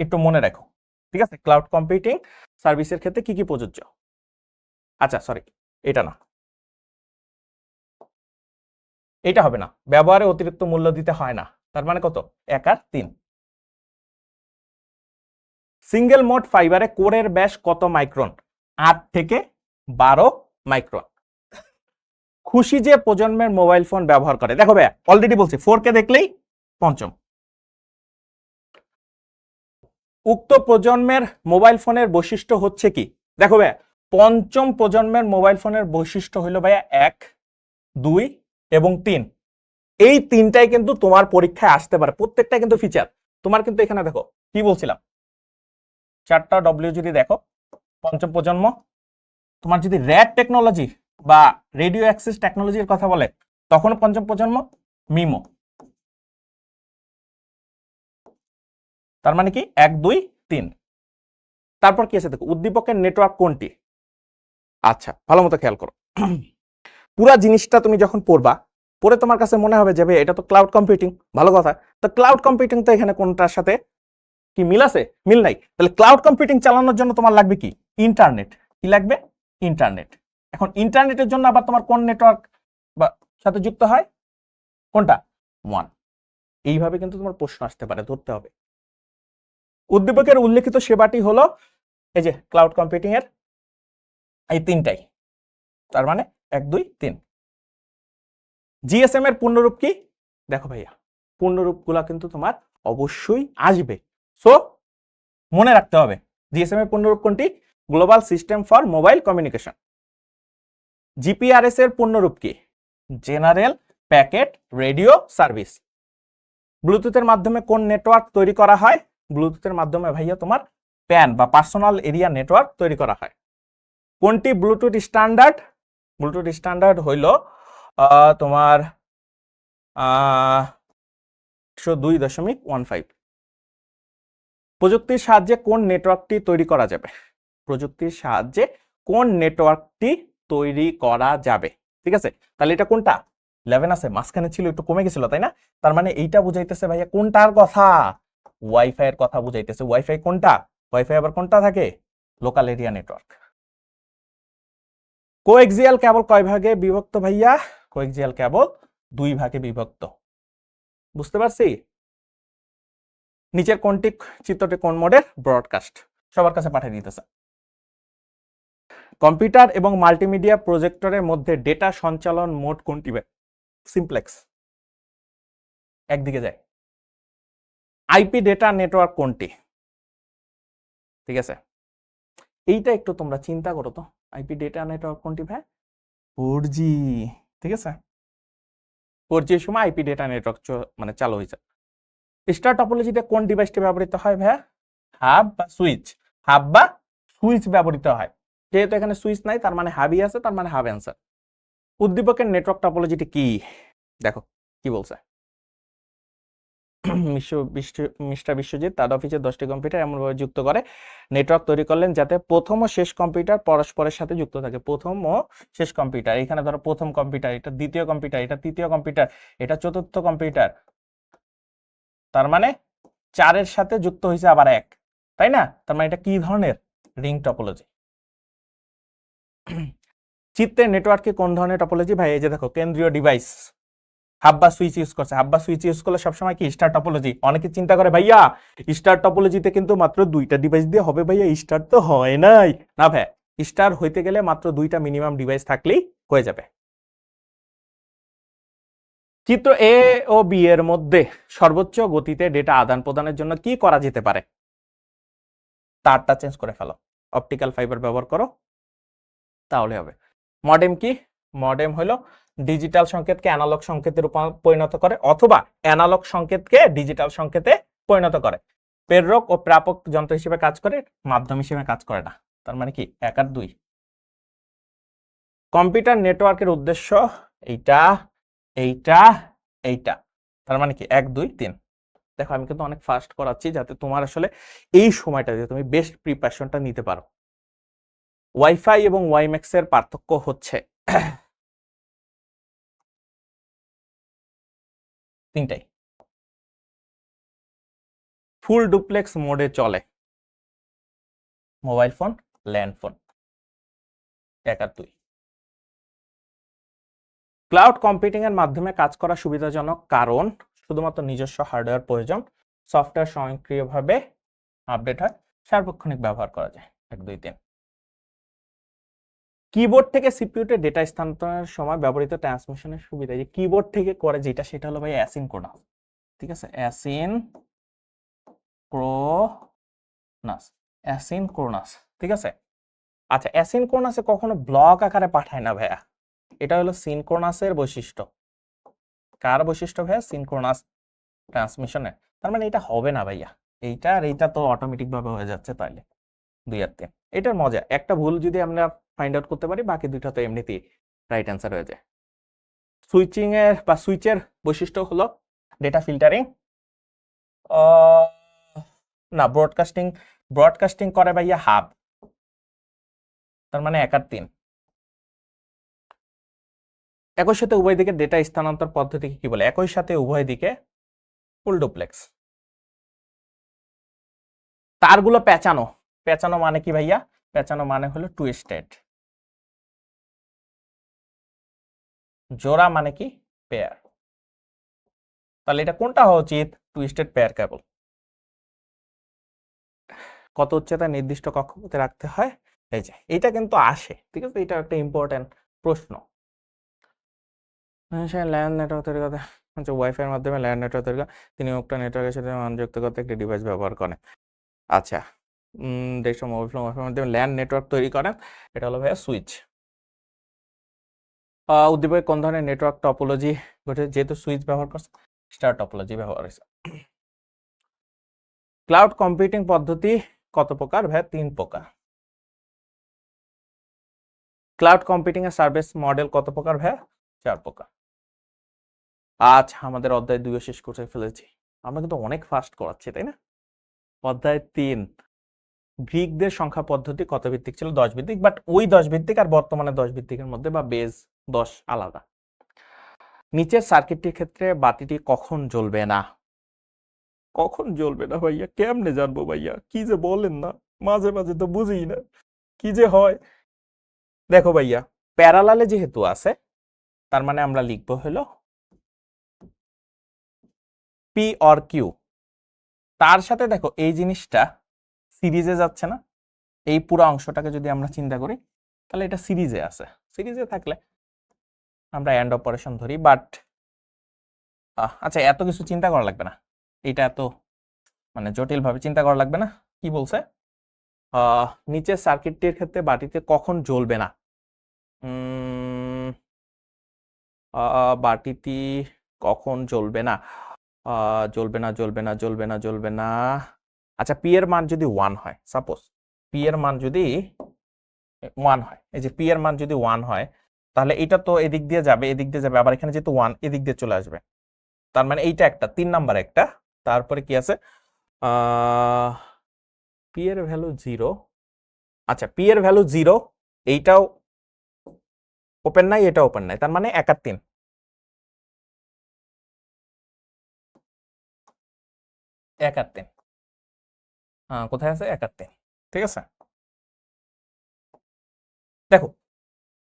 একটু মনে রাখো, ঠিক আছে, ক্লাউড কম্পিউটিং সার্ভিসের ক্ষেত্রে কি কি প্রযোজ্য। আচ্ছা সরি, এটা না, এটা হবে না, ব্যবহারে অতিরিক্ত মূল্য দিতে হয় না, তার মানে কত, 1 আর 3। সিঙ্গেল মোড ফাইবারে কোরের ব্যাস কত মাইক্রন, 8 থেকে 12 মাইক্রন। খুশি যে প্রজন্মের মোবাইল ফোন ব্যবহার করে, দেখো ভাইয়া অলরেডি বলছি 4K দেখলেই পঞ্চম। উক্ত প্রজন্মের মোবাইল ফোনের বৈশিষ্ট্য হচ্ছে কি, দেখো ভাইয়া পঞ্চম প্রজন্মের মোবাইল ফোনের বৈশিষ্ট্য হলো ভাইয়া 1, 2 এবং 3। এই তিনটাই কিন্তু তোমার পরীক্ষায় আসতে পারে, প্রত্যেকটা কিন্তু ফিচার তোমার কিন্তু এখানে দেখো কি বলছিলাম, 4টা ডব্লিউ যদি দেখো, পঞ্চম প্রজন্ম, তোমার যদি র্যাড টেকনোলজি বা রেডিও অ্যাক্সেস টেকনোলজির কথা বলে তখন পঞ্চম প্রজন্ম, মিমো। তার মানে কি 1, 2, 3। তারপর কি আছে দেখো, উদ্দীপকের নেটওয়ার্ক কোনটি, আচ্ছা ভালো মতো খেয়াল করো। পুরা জিনিসটা তুমি যখন পড়বা, পরে তোমার কাছে মনে হবে যে ভাই এটা তো ক্লাউড কম্পিউটিং, ভালো কথা। তো ক্লাউড কম্পিউটিং তো এখানে কোনটার সাথে কি মিল আছে, মিল নাই। তাহলে ক্লাউড কম্পিউটিং চালানোর জন্য তোমার লাগবে কি, ইন্টারনেট। কি লাগবে, ইন্টারনেট। এখন ইন্টারনেটের জন্য আবার তোমার কোন নেটওয়ার্ক বা সাথে যুক্ত হয়, কোনটা, 1। এইভাবে কিন্তু তোমার প্রশ্ন আসতে পারে, ধরতে হবে। উদ্দীপকের উল্লেখিত সেবাটি হলো এই যে ক্লাউড কম্পিউটিং এর এই তিনটাই, তার মানে 1, 2, 3। জিএসএম এর পূর্ণরূপ কি, দেখো ভাইয়া পূর্ণরূপ গুলা কিন্তু তোমার অবশ্যই আসবে, সো মনে রাখতে হবে জিএসএম এর পূর্ণরূপ কোনটি, global system for mobile communication. GPRS এর পূর্ণরূপ কি, জেনারেল প্যাকেট রেডিও সার্ভিস। ব্লুটুথের মাধ্যমে কোন নেটওয়ার্ক তৈরি করা হয়, ব্লুটুথের মাধ্যমে ভাইয়া তোমার প্যান বা পার্সোনাল এরিয়া নেটওয়ার্ক তৈরি করা হয়। কোনটি ব্লুটুথ স্ট্যান্ডার্ড, ব্লুটুথ স্ট্যান্ডার্ড হইল তোমার 102.15। প্রযুক্তির সাহায্যে কোন নেটওয়ার্কটি তৈরি করা যাবে, প্রযুক্তির সাহায্যে কোন নেটওয়ার্কটি তৈরি করা যাবে, ঠিক আছে। তাহলে এটা কোনটা, 11 আছে, মাঝখানে ছিল একটু কমে গেছিল তাই না, তার মানে এইটা বুঝাইতেছে ভাইয়া কোনটার কথা, ওয়াইফাই এর কথা বুঝাইতেছে। ওয়াইফাই কোনটা, ওয়াইফাই আবার কোনটা থাকে, local area network. Coaxial cable কয় ভাগে বিভক্ত ভাইয়া, কোএক্সিয়াল কেবল 2 ভাগে বিভক্ত, বুঝতে পারছি। নিচের কোনটি চিত্রটি কোন মোডের, ব্রডকাস্ট, সবার কাছে পাঠিয়ে দিতেছে। কম্পিউটার এবং মাল্টিমিডিয়া প্রজেক্টরের মধ্যে ডেটা সঞ্চালন মোড কোনটি, সিমপ্লেক্স, একদিকে যায়। আইপি ডেটা নেটওয়ার্ক কোনটি, ঠিক আছে। এইটা একটু তোমরা চিন্তা করো তো, আইপি ডেটা নেটওয়ার্ক কোনটি ভাই? 4G, ঠিক আছে। 4G এর সময় আইপি ডেটা নেটওয়ার্ক মানে চালু হয়েছে। স্টার টপোলজিতে কোন ডিভাইসটি ব্যবহৃত হয় ভাইয়া? হাব বা সুইচ? হাব বা সুইচ ব্যবহৃত হয়। যেহেতু এখানে সুইচ নাই, তার মানে হাবই আছে, তার মানে হাব অ্যান্সার। উদ্দীপকের নেটওয়ার্ক টপোলজিটি কি? দেখো কি বলছে। মিস্টার বিশ্বজিৎ তার অফিসে 10টি কম্পিউটার এমনভাবে যুক্ত করে নেটওয়ার্ক তৈরি করলেন যাতে প্রথম ও শেষ কম্পিউটার পরস্পরের সাথে যুক্ত থাকে। প্রথম ও শেষ কম্পিউটার, এখানে ধরো প্রথম কম্পিউটার, এটা দ্বিতীয় কম্পিউটার, এটা তৃতীয় কম্পিউটার, এটা চতুর্থ কম্পিউটার, তার মানে 4-এর সাথে যুক্ত হয়েছে আবার 1, তাই না? তার মানে এটা কি ধরনের? Ring topology. চিত্রের নেটওয়ার্কে কোন ধরনের টপোলজি ভাই? এই যে দেখো, কেন্দ্রীয় ডিভাইস, হাব বা সুইচ ইউজ করছে। হাব বা সুইচ ইউজ করলে সবসময় কি স্টার টপোলজি। অনেকে চিন্তা করে ভাইয়া স্টার টপোলজিতে কিন্তু মাত্র 2টা ডিভাইস দিয়ে হবে ভাইয়া, স্টার তো হয় নাই। না ভাই, স্টার হইতে গেলে মাত্র 2টা মিনিমাম ডিভাইস থাকলেই হয়ে যাবে। চিত্র এ ও বি এর মধ্যে সর্বোচ্চ গতিতে ডেটা আদান প্রদানের জন্য কি করা যেতে পারে? তারটা চেঞ্জ করে ফেলো, অপটিক্যাল ফাইবার ব্যবহার করো, তাহলে হবে। মডেম কি? মডেম হলো ডিজিটাল সংকেতকে অ্যানালগ সংকেতে পরিণত করে, অথবা অ্যানালগ সংকেতকে ডিজিটাল সংকেতে পরিণত করে। প্রেরক ও প্রাপক যন্ত্র হিসেবে কাজ করে, মাধ্যম হিসেবে কাজ করে না। তার মানে কি 1 আর 2। কম্পিউটার নেটওয়ার্কের উদ্দেশ্য এইটা, এইটা, এইটা। তার মানে কি 1 2 3। দেখো আমি কিন্তু অনেক ফাস্ট করাচ্ছি যাতে তোমার আসলে এই সময়টাতে তুমি বেস্ট প্রিপারেশনটা নিতে পারো। ওয়াইফাই এবং ওয়াইম্যাক্স এর পার্থক্য হচ্ছে তিনটাই। ফুল ডুপ্লেক্স মোডে চলে মোবাইল ফোন, ল্যান্ড ফোন। 1 আর 2। ক্লাউড কম্পিউটিং এর মাধ্যমে কাজ করা সুবিধাজনক কারণ শুধুমাত্র নিজস্ব হার্ডওয়্যার প্রয়োজন, সফটওয়্যার স্বয়ংক্রিয়ভাবে আপডেট হয়, সার্বক্ষণিক ব্যবহার করা যায়। 1 2 3। কিবোর্ড থেকে সিপিইউতে ডেটা স্থানান্তরের সময় ব্যবহৃত ট্রান্সমিশনের সুবিধা, যে কিবোর্ড থেকে করে যেটা, সেটা হলো ভাই অ্যাসিনক্রোনাস। ঠিক আছে, অ্যাসিনক্রোনাস। ঠিক আছে। আচ্ছা, অ্যাসিনক্রোনাসে কখনো ব্লক আকারে পাঠায় না ভাইয়া, এটা হলো সিনক্রোনাসের বৈশিষ্ট্য। কার বৈশিষ্ট্য ভাইয়া? সিনক্রোনাস ট্রান্সমিশনের। তার মানে এটা হবে না ভাইয়া, এইটা আর এইটা তো অটোমেটিক ভাবে হয়ে যাচ্ছে। তাইলে 2 আর 3। এটার মজা, একটা ভুল যদি আমরা ফাইন্ড আউট করতে পারি, বাকি দুইটা তো এমনিতেই রাইট অ্যান্সার হয়ে যায়। সুইচিং এর বা সুইচের বৈশিষ্ট্য হলো ডেটা ফিল্টারিং, না ব্রডকাস্টিং। ব্রডকাস্টিং করে ভাইয়া হাব। তার মানে 1 আর 3। একই সাথে উভয় দিকে ডেটা স্থানান্তর পদ্ধতিকে কি বলে? একই সাথে উভয় দিকে ফুল ডুপ্লেক্স। তারগুলো পেঁচানো। পেঁচানো মানে কি ভাইয়া? পেঁচানো মানে হলো টুইস্টেড। জোড়া মানে কি? পেয়ার। তাহলে এটা কোনটা হওয়া উচিত? Twisted pair cable. কত উচ্চতা নির্দিষ্ট কক্ষপথে রাখতে হয়? এই যে এটা কিন্তু আসে, ঠিক আছে, এটা একটা ইম্পর্টেন্ট প্রশ্ন। ল্যান্ড নেটওয়ার্ক তৈরি করতে, আচ্ছা ওয়াইফাই এর মাধ্যমে ল্যান্ড নেটওয়ার্ক তৈরি করে তিনি উক্ত নেটওয়ার্কের সাথে সংযুক্ত করতে একটি ডিভাইস ব্যবহার করেন। আচ্ছা, যেসব মোবাইল ফোন ওয়াইফাই এর মাধ্যমে ল্যান্ড নেটওয়ার্ক তৈরি করেন, এটা হলো ভাইয়া সুইচ। উদ্দীপকে কোন ধরনের নেটওয়ার্ক টপোলজি ঘটে? যেহেতু সুইচ ব্যবহার করছে, স্টার টপোলজি ব্যবহার হয়েছে। ক্লাউড কম্পিউটিং পদ্ধতি কত প্রকার ভাইয়া? 3 প্রকার। ক্লাউড কম্পিউটিং এর সার্ভিস মডেল কত প্রকার ভাইয়া? 4 প্রকার। আচ্ছা, আমাদের অধ্যায় 2 শেষ করে ফেলেছি। আমরা কিন্তু অনেক ফাস্ট করাচ্ছি, তাই না? অধ্যায় 3, গ্রিকদের সংখ্যা পদ্ধতি কত ভিত্তিক ছিল? 10 ভিত্তিক। বাট ওই 10 ভিত্তিক আর বর্তমানে 10 ভিত্তিকের মধ্যে বা বেজ 10 আলাদা। নিচের সার্কিটটির ক্ষেত্রে বাতিটি কখন জ্বলবে না? কখন জ্বলবে না ভাইয়া? কেমনে জানবো ভাইয়া? কি যে বলেন না, মাঝে মাঝে তো বুঝি না কি যে হয়। দেখো ভাইয়া, প্যারালালে যেহেতু আছে, তার মানে আমরা লিখবো হলো পি অর কিউ। তার সাথে দেখো এই জিনিসটা সিরিজে যাচ্ছে না, এই পুরো অংশটাকে যদি আমরা চিন্তা করি, তাহলে এটা সিরিজে আছে। সিরিজে থাকলে আমরা অ্যান্ড অপারেশন ধরি। বাট আচ্ছা, এত কিছু চিন্তা করা লাগবে না, এটা এত মানে জটিল ভাবে চিন্তা করা লাগবে না। কি বলছে? নিচের সার্কিটটির ক্ষেত্রে বাটিতে কখন জ্বলবে না? বাটিটি কখন জ্বলবে না? জ্বলবে না, জ্বলবে না, জ্বলবে না, জ্বলবে না। আচ্ছা, পি এর মান যদি 1 হয়, সাপোজ পি এর মান যদি 1 হয়, এই যে পি এর মান যদি 1 হয়, তাহলে এটা তো এদিক দিয়ে যাবে, এদিক দিয়ে যাবে, আবার এখানে যেহেতু 1 এদিক দিয়ে চলে আসবে, তার মানে এইটা একটা 3 নাম্বার একটা। তারপরে কি আছে? পি এর ভ্যালু 0। আচ্ছা, পি এর ভ্যালু 0, এইটাও ওপেন নাই, এটা ওপেন নাই, তার মানে 1 আর 3। কোথায় আছে? 1 আর 3। ঠিক আছে, দেখো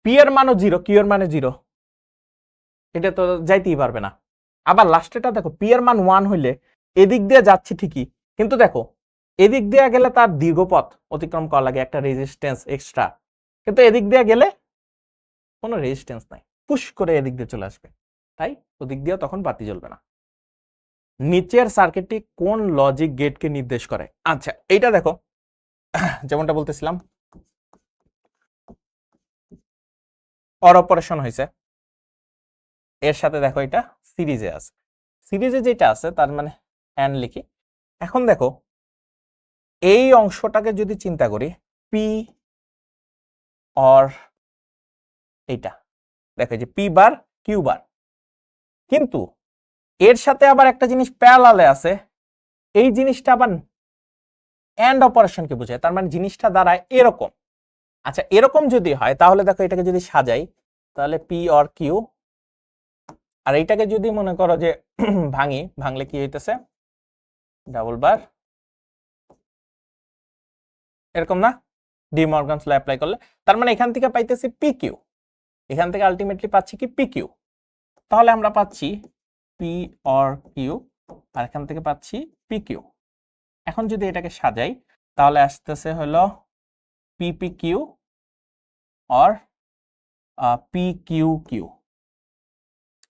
পি এর মানও 0, কিউ এর মানে 0, এটা তো যাইতেই পারবে না। আবার লাস্টেটা দেখো, পি এর মান 1 হইলে এদিক দিয়ে যাচ্ছে ঠিকই, কিন্তু দেখো এদিক দিয়ে গেলে তার দীর্ঘ পথ অতিক্রম করা লাগে, একটা রেজিস্ট্যান্স এক্সট্রা, কিন্তু এদিক দিয়ে গেলে কোনো রেজিস্ট্যান্স নাই, পুশ করে এদিক দিয়ে চলে আসবে, তাই ওদিক দিয়ে তখন বাতি জ্বলবে না। নিচের সার্কিটটি কোন লজিক গেটকে নির্দেশ করে? আচ্ছা, এইটা দেখো, যেমনটা বলতেছিলাম, অর অপারেশন হয়েছে, এর সাথে দেখো এটা সিরিজে আছে, সিরিজে যেটা আছে তার মানে অ্যান্ড লিখি। এখন দেখো এই অংশটাকে যদি চিন্তা করি, পি অর এইটা, দেখো যে পি বার কিউ বার, কিন্তু এর সাথে আবার একটা জিনিস প্যারালালে আছে, এই জিনিসটা আবার অ্যান্ড অপারেশনকে বোঝায়, তার মানে জিনিসটা দাঁড়ায় এরকম। আচ্ছা, এরকম যদি হয় তাহলে দেখো এটাকে যদি সাজাই, তাহলে পি অর কিউ, আর এইটাকে যদি মনে করো যে ভাঙলে কি হইতেছে? ডাবল বার, এরকম না? ডি মর্গানস ল অ্যাপ্লাই করলে, তার মানে এখান থেকে পাইতেছি পি কিউ, এখান থেকে আলটিমেটলি পাচ্ছি কি? P Q. তাহলে আমরা পাচ্ছি পি অর কিউ, আর এখান থেকে পাচ্ছি পি কিউ। এখন যদি এটাকে সাজাই তাহলে আসতেছে হলো P P Q or P Q Q.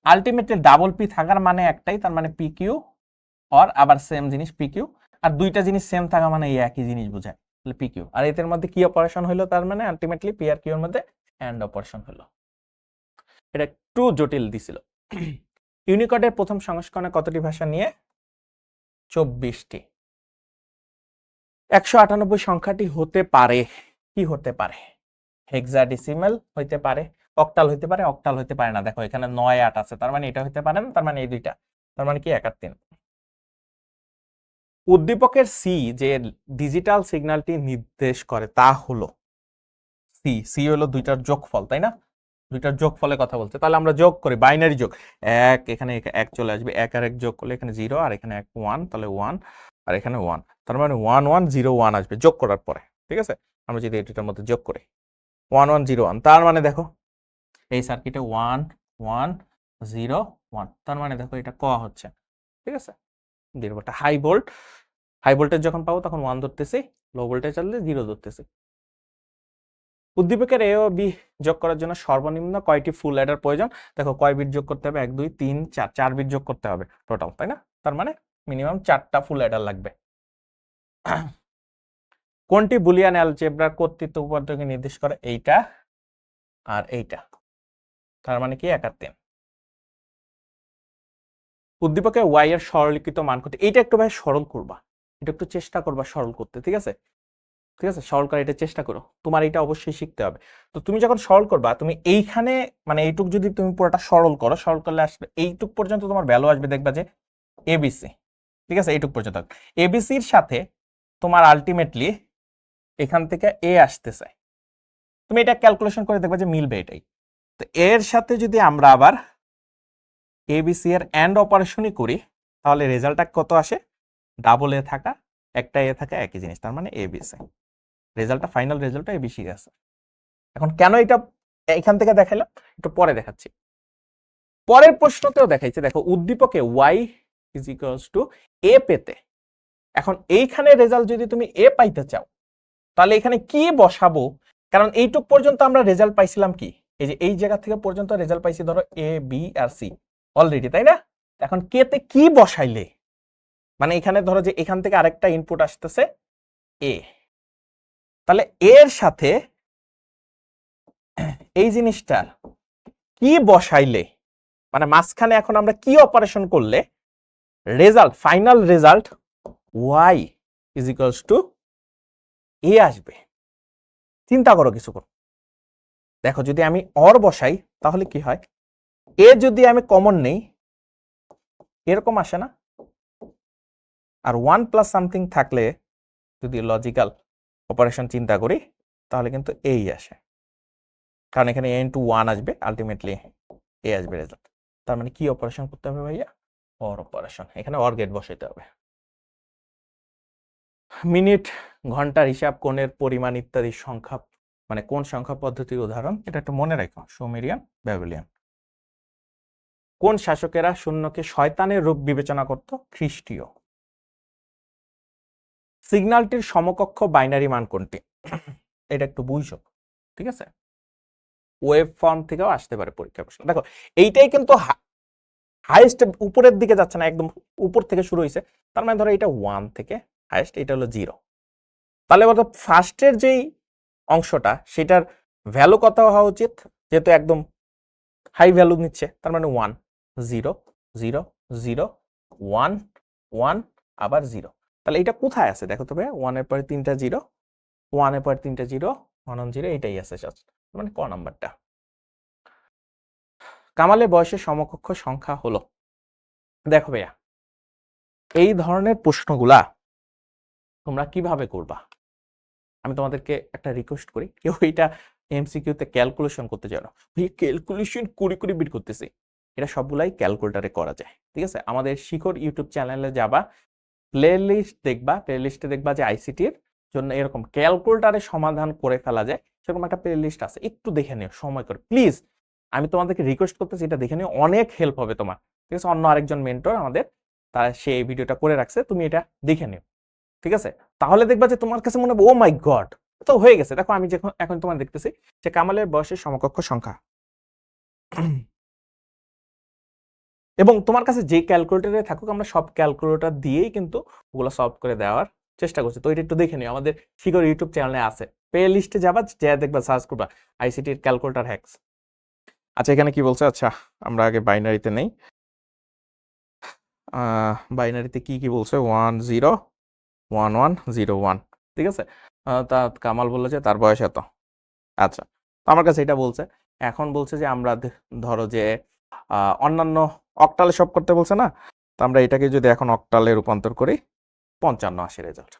Ultimately double P থাকার মানে একটাই, তার মানে পি কিউ, অর আবার সেম জিনিস পি কিউ, আর দুইটা জিনিস সেম থাকা মানে এই একই জিনিস বোঝায়, তাহলে পি কিউ। আর এদের মধ্যে কি অপারেশন হলো? তার মানে আলটিমেটলি পি আর কিউ এর মধ্যে অ্যান্ড অপারেশন হলো। এটা একটু জটিল দিছিল। ইউনিকোডের প্রথম সংস্করণে কতটি ভাষা নিয়ে? 24টি। 198 সংখ্যাটি হতে পারে, কি হতে পারে? হেক্সাডেসিমাল হইতে পারে, অক্টাল হইতে পারে, অক্টাল হইতে পারে না। দেখো এখানে 9 8 আছে, তার মানে এটা হইতে পারে না, তার মানে এই দুইটা, তার মানে কি 1 আর 3। উদ্দীপকের সি যে ডিজিটাল সিগন্যালটি নির্দেশ করে তা হলো, সি হলো দুইটার যোগফল, তাই না? দুইটার যোগফলের কথা বলছে, তাহলে আমরা যোগ করি, বাইনারি যোগ, এখানে 1 চলে আসবে, 1 আর 1 যোগ করলে এখানে 0, আর এখানে 1 তাহলে 1, আর এখানে 1, তার মানে 1 1 0 1 আসবে যোগ করার পরে। ঠিক আছে, আমরা যদি এটার মধ্যে যোগ করি 1 1 0 1, তার মানে দেখো এই সার্কিটে 1 1 0 1, তার মানে দেখো এটা ক হচ্ছে। ঠিক আছে, দীর্ঘটা হাই ভোল্টেজ যখন পাবো তখন 1 ধরতেছি, লো ভোল্টেজ চাললে 0 ধরতেছি। উদ্দীপকের এ ও বি যোগ করার জন্য সর্বনিম্ন কয়টি ফুল অ্যাডার প্রয়োজন? দেখো কয় বিট যোগ করতে হবে? 1 2 3 4, 4 বিট যোগ করতে হবে টোটাল, তাই না? তার মানে মিনিমাম 4টা ফুল অ্যাডার লাগবে। কোনটি বুলিয়ান অ্যালজেব্রার কর্তৃত্ব উপপাদ্যকে নির্দেশ করে? এইটা আর এইটা, তার মানে কি 1 আর 3। উদ্দীপকে ওয়াই এর সরলীকৃত মান করতে, এইটা একটু ভাই সরল করবা, এটা একটু চেষ্টা করবা সরল করতে, ঠিক আছে? ঠিক আছে, সরল করার এটা চেষ্টা করো, তোমার এটা অবশ্যই শিখতে হবে। তো তুমি যখন সরল করবা, তুমি এইখানে মানে এইটুক যদি তুমি পুরোটা সরল করো, সরল করলে আসবে এইটুক পর্যন্ত তোমার ভ্যালু আসবে, দেখবা যে এবিসি। ঠিক আছে, এইটুক পর্যন্ত এবিসির সাথে তোমার আলটিমেটলি এখান থেকে এ আসতেছে, তুমি এটা ক্যালকুলেশন করে দেখবা যে মিলবে এটাই। তো এর সাথে যদি আমরা আবার এবিসি এর এন্ড অপারেশনই করি, তাহলে রেজাল্টটা কত আসে? ডাবল এ থাকা একটা এ থাকা একই জিনিস, তার মানে এবিসি। রেজাল্টটা, ফাইনাল রেজাল্টটা এবিসি আছে। এখন কেন এটা এখান থেকে দেখাইলাম একটু পরে দেখাচ্ছি। পরের প্রশ্নতেও দেখাইছে, দেখো উদ্দীপকে y ইজ ইকুয়ালস টু এ পেতে, এখন এইখানে রেজাল্ট যদি তুমি এ পাইতে চাও তাহলে এখানে কি বসাবো? কারণ এইটুক পর্যন্ত আমরা রেজাল্ট পাইছিলাম কি, এই যে এই জায়গা থেকে পর্যন্ত রেজাল্ট পাইছি ধরো A B R C already, তাই না? এখন কে তে কি বসাইলে, মানে এখানে ধরো যে এখান থেকে আরেকটা ইনপুট আসতেছে এ, তাহলে এর সাথে এই জিনিসটার কি বসাইলে, মানে মাঝখানে এখন আমরা কি অপারেশন করলে result, final result y is equals to A আসবে। চিন্তা করো কিছুক্ষণ। দেখো যদি আমি অর বসাই তাহলে কি হয়, এ যদি আমি কমন নেই এরকম আসে না, আর 1 প্লাস সামথিং থাকলে যদি লজিক্যাল অপারেশন চিন্তা করি তাহলে কিন্তু এই আসে, কারণ এখানে a ইন্টু 1 আসবে, আলটিমেটলি এ আসবে রেজাল্ট। তার মানে কি অপারেশন করতে হবে ভাইয়া, অর অপারেশন। এখানে অর গেট বসাইতে হবে। মিনিট, ঘন্টার হিসাব, কোণের পরিমাণ ইত্যাদি সংখ্যা, মানে কোন সংখ্যা পদ্ধতির উদাহরণ, এটা একটু মনে রাখো। Sumerian, Babylonian. কোন শাসকেরা শূন্যকে শয়তানের রূপ বিবেচনা করত, খ্রিস্টীয়। সিগন্যালটির সমকক্ষ বাইনারি মান কোনটি, এটা একটু বুঝো, ঠিক আছে। ওয়েব ফর্ম থেকেও আসতে পারে পরীক্ষা প্রশ্ন। দেখো এইটাই কিন্তু হাইয়েস্ট উপরের দিকে যাচ্ছে না, একদম উপর থেকে শুরু হয়েছে, তার মানে ধরো এটা 1 থেকে হাইয়েস্ট, এটা হলো 0। তাহলে বলতো ফার্স্টের যেই অংশটা সেটার ভ্যালু কত হওয়া উচিত, যেহেতু একদম হাই ভ্যালু নিচ্ছে, তার মানে 1 0 0 0 1 1 আবার 0। তাহলে এটা কোথায় আছে দেখো তো ভাই, 1 এর পরে 3টা 0, 1 এর পরে 3টা 0, 1 1 0, এটাই আছে জাস্ট, মানে ক নাম্বারটা। কামালের বয়সের সমকক্ষ সংখ্যা হলো, দেখো ভাইয়া এই ধরনের প্রশ্নগুলা তোমরা কিভাবে করবা, আমি তোমাদেরকে একটা রিকোয়েস্ট করি, কেউ এটা এমসিকিউতে ক্যালকুলেশন করতে চাও না, ভাই ক্যালকুলেশন করে বের করতেছি, এটা সবগুলাই ক্যালকুলেটরে করা যায়, ঠিক আছে। আমাদের শিখর ইউটিউব চ্যানেলে যাবা, প্লে লিস্ট দেখবা, প্লে লিস্টে দেখবা যে আইসিটির জন্য এরকম ক্যালকুলেটরে সমাধান করে ফেলা যায়, সেরকম একটা প্লে লিস্ট আছে, একটু দেখে নিও সময় করে প্লিজ, আমি তোমাদেরকে রিকোয়েস্ট করতেছি, এটা দেখে নিও, অনেক হেল্প হবে তোমার, ঠিক আছে। অন্য আরেকজন মেন্টর আমাদের, তার সে এই ভিডিওটা করে রাখছে, তুমি এটা দেখে নিও, ঠিক আছে। তাহলে দেখবা যে তোমার কাছে মনে হবে ও মাই গড, তো হয়ে গেছে। দেখো আমি যখন এখন তোমার দেখতেছি যে কামালের বয়সের সমকক্ষ সংখ্যা, এবং তোমার কাছে যে ক্যালকুলেটরে থাকুক, আমরা সব ক্যালকুলেটর দিয়েই কিন্তু ওগুলো সলভ করে দেওয়ার চেষ্টা করছি। তো এটা একটু দেখে নিও, আমাদের শিখর ইউটিউব চ্যানেলে আছে, প্লে লিস্টে যাবা, যা দেখবা, সার্চ করবা আইসিটির ক্যালকুলেটর হ্যাকস। আচ্ছা এখানে কি বলছে, আচ্ছা আমরা আগে বাইনারিতে নেই, বাইনারিতে কি কি বলছে, 1 0 1 1 0 1, ঠিক আছে। তা কামাল বললো যে তার বয়স এত, আচ্ছা আমার কাছে এটা বলছে। এখন বলছে যে আমরা ধরো যে অন্যান্য অক্টালে সব করতে বলছে না, তো আমরা এটাকে যদি এখন অক্টালে রূপান্তর করি, 55 আসে রেজাল্ট,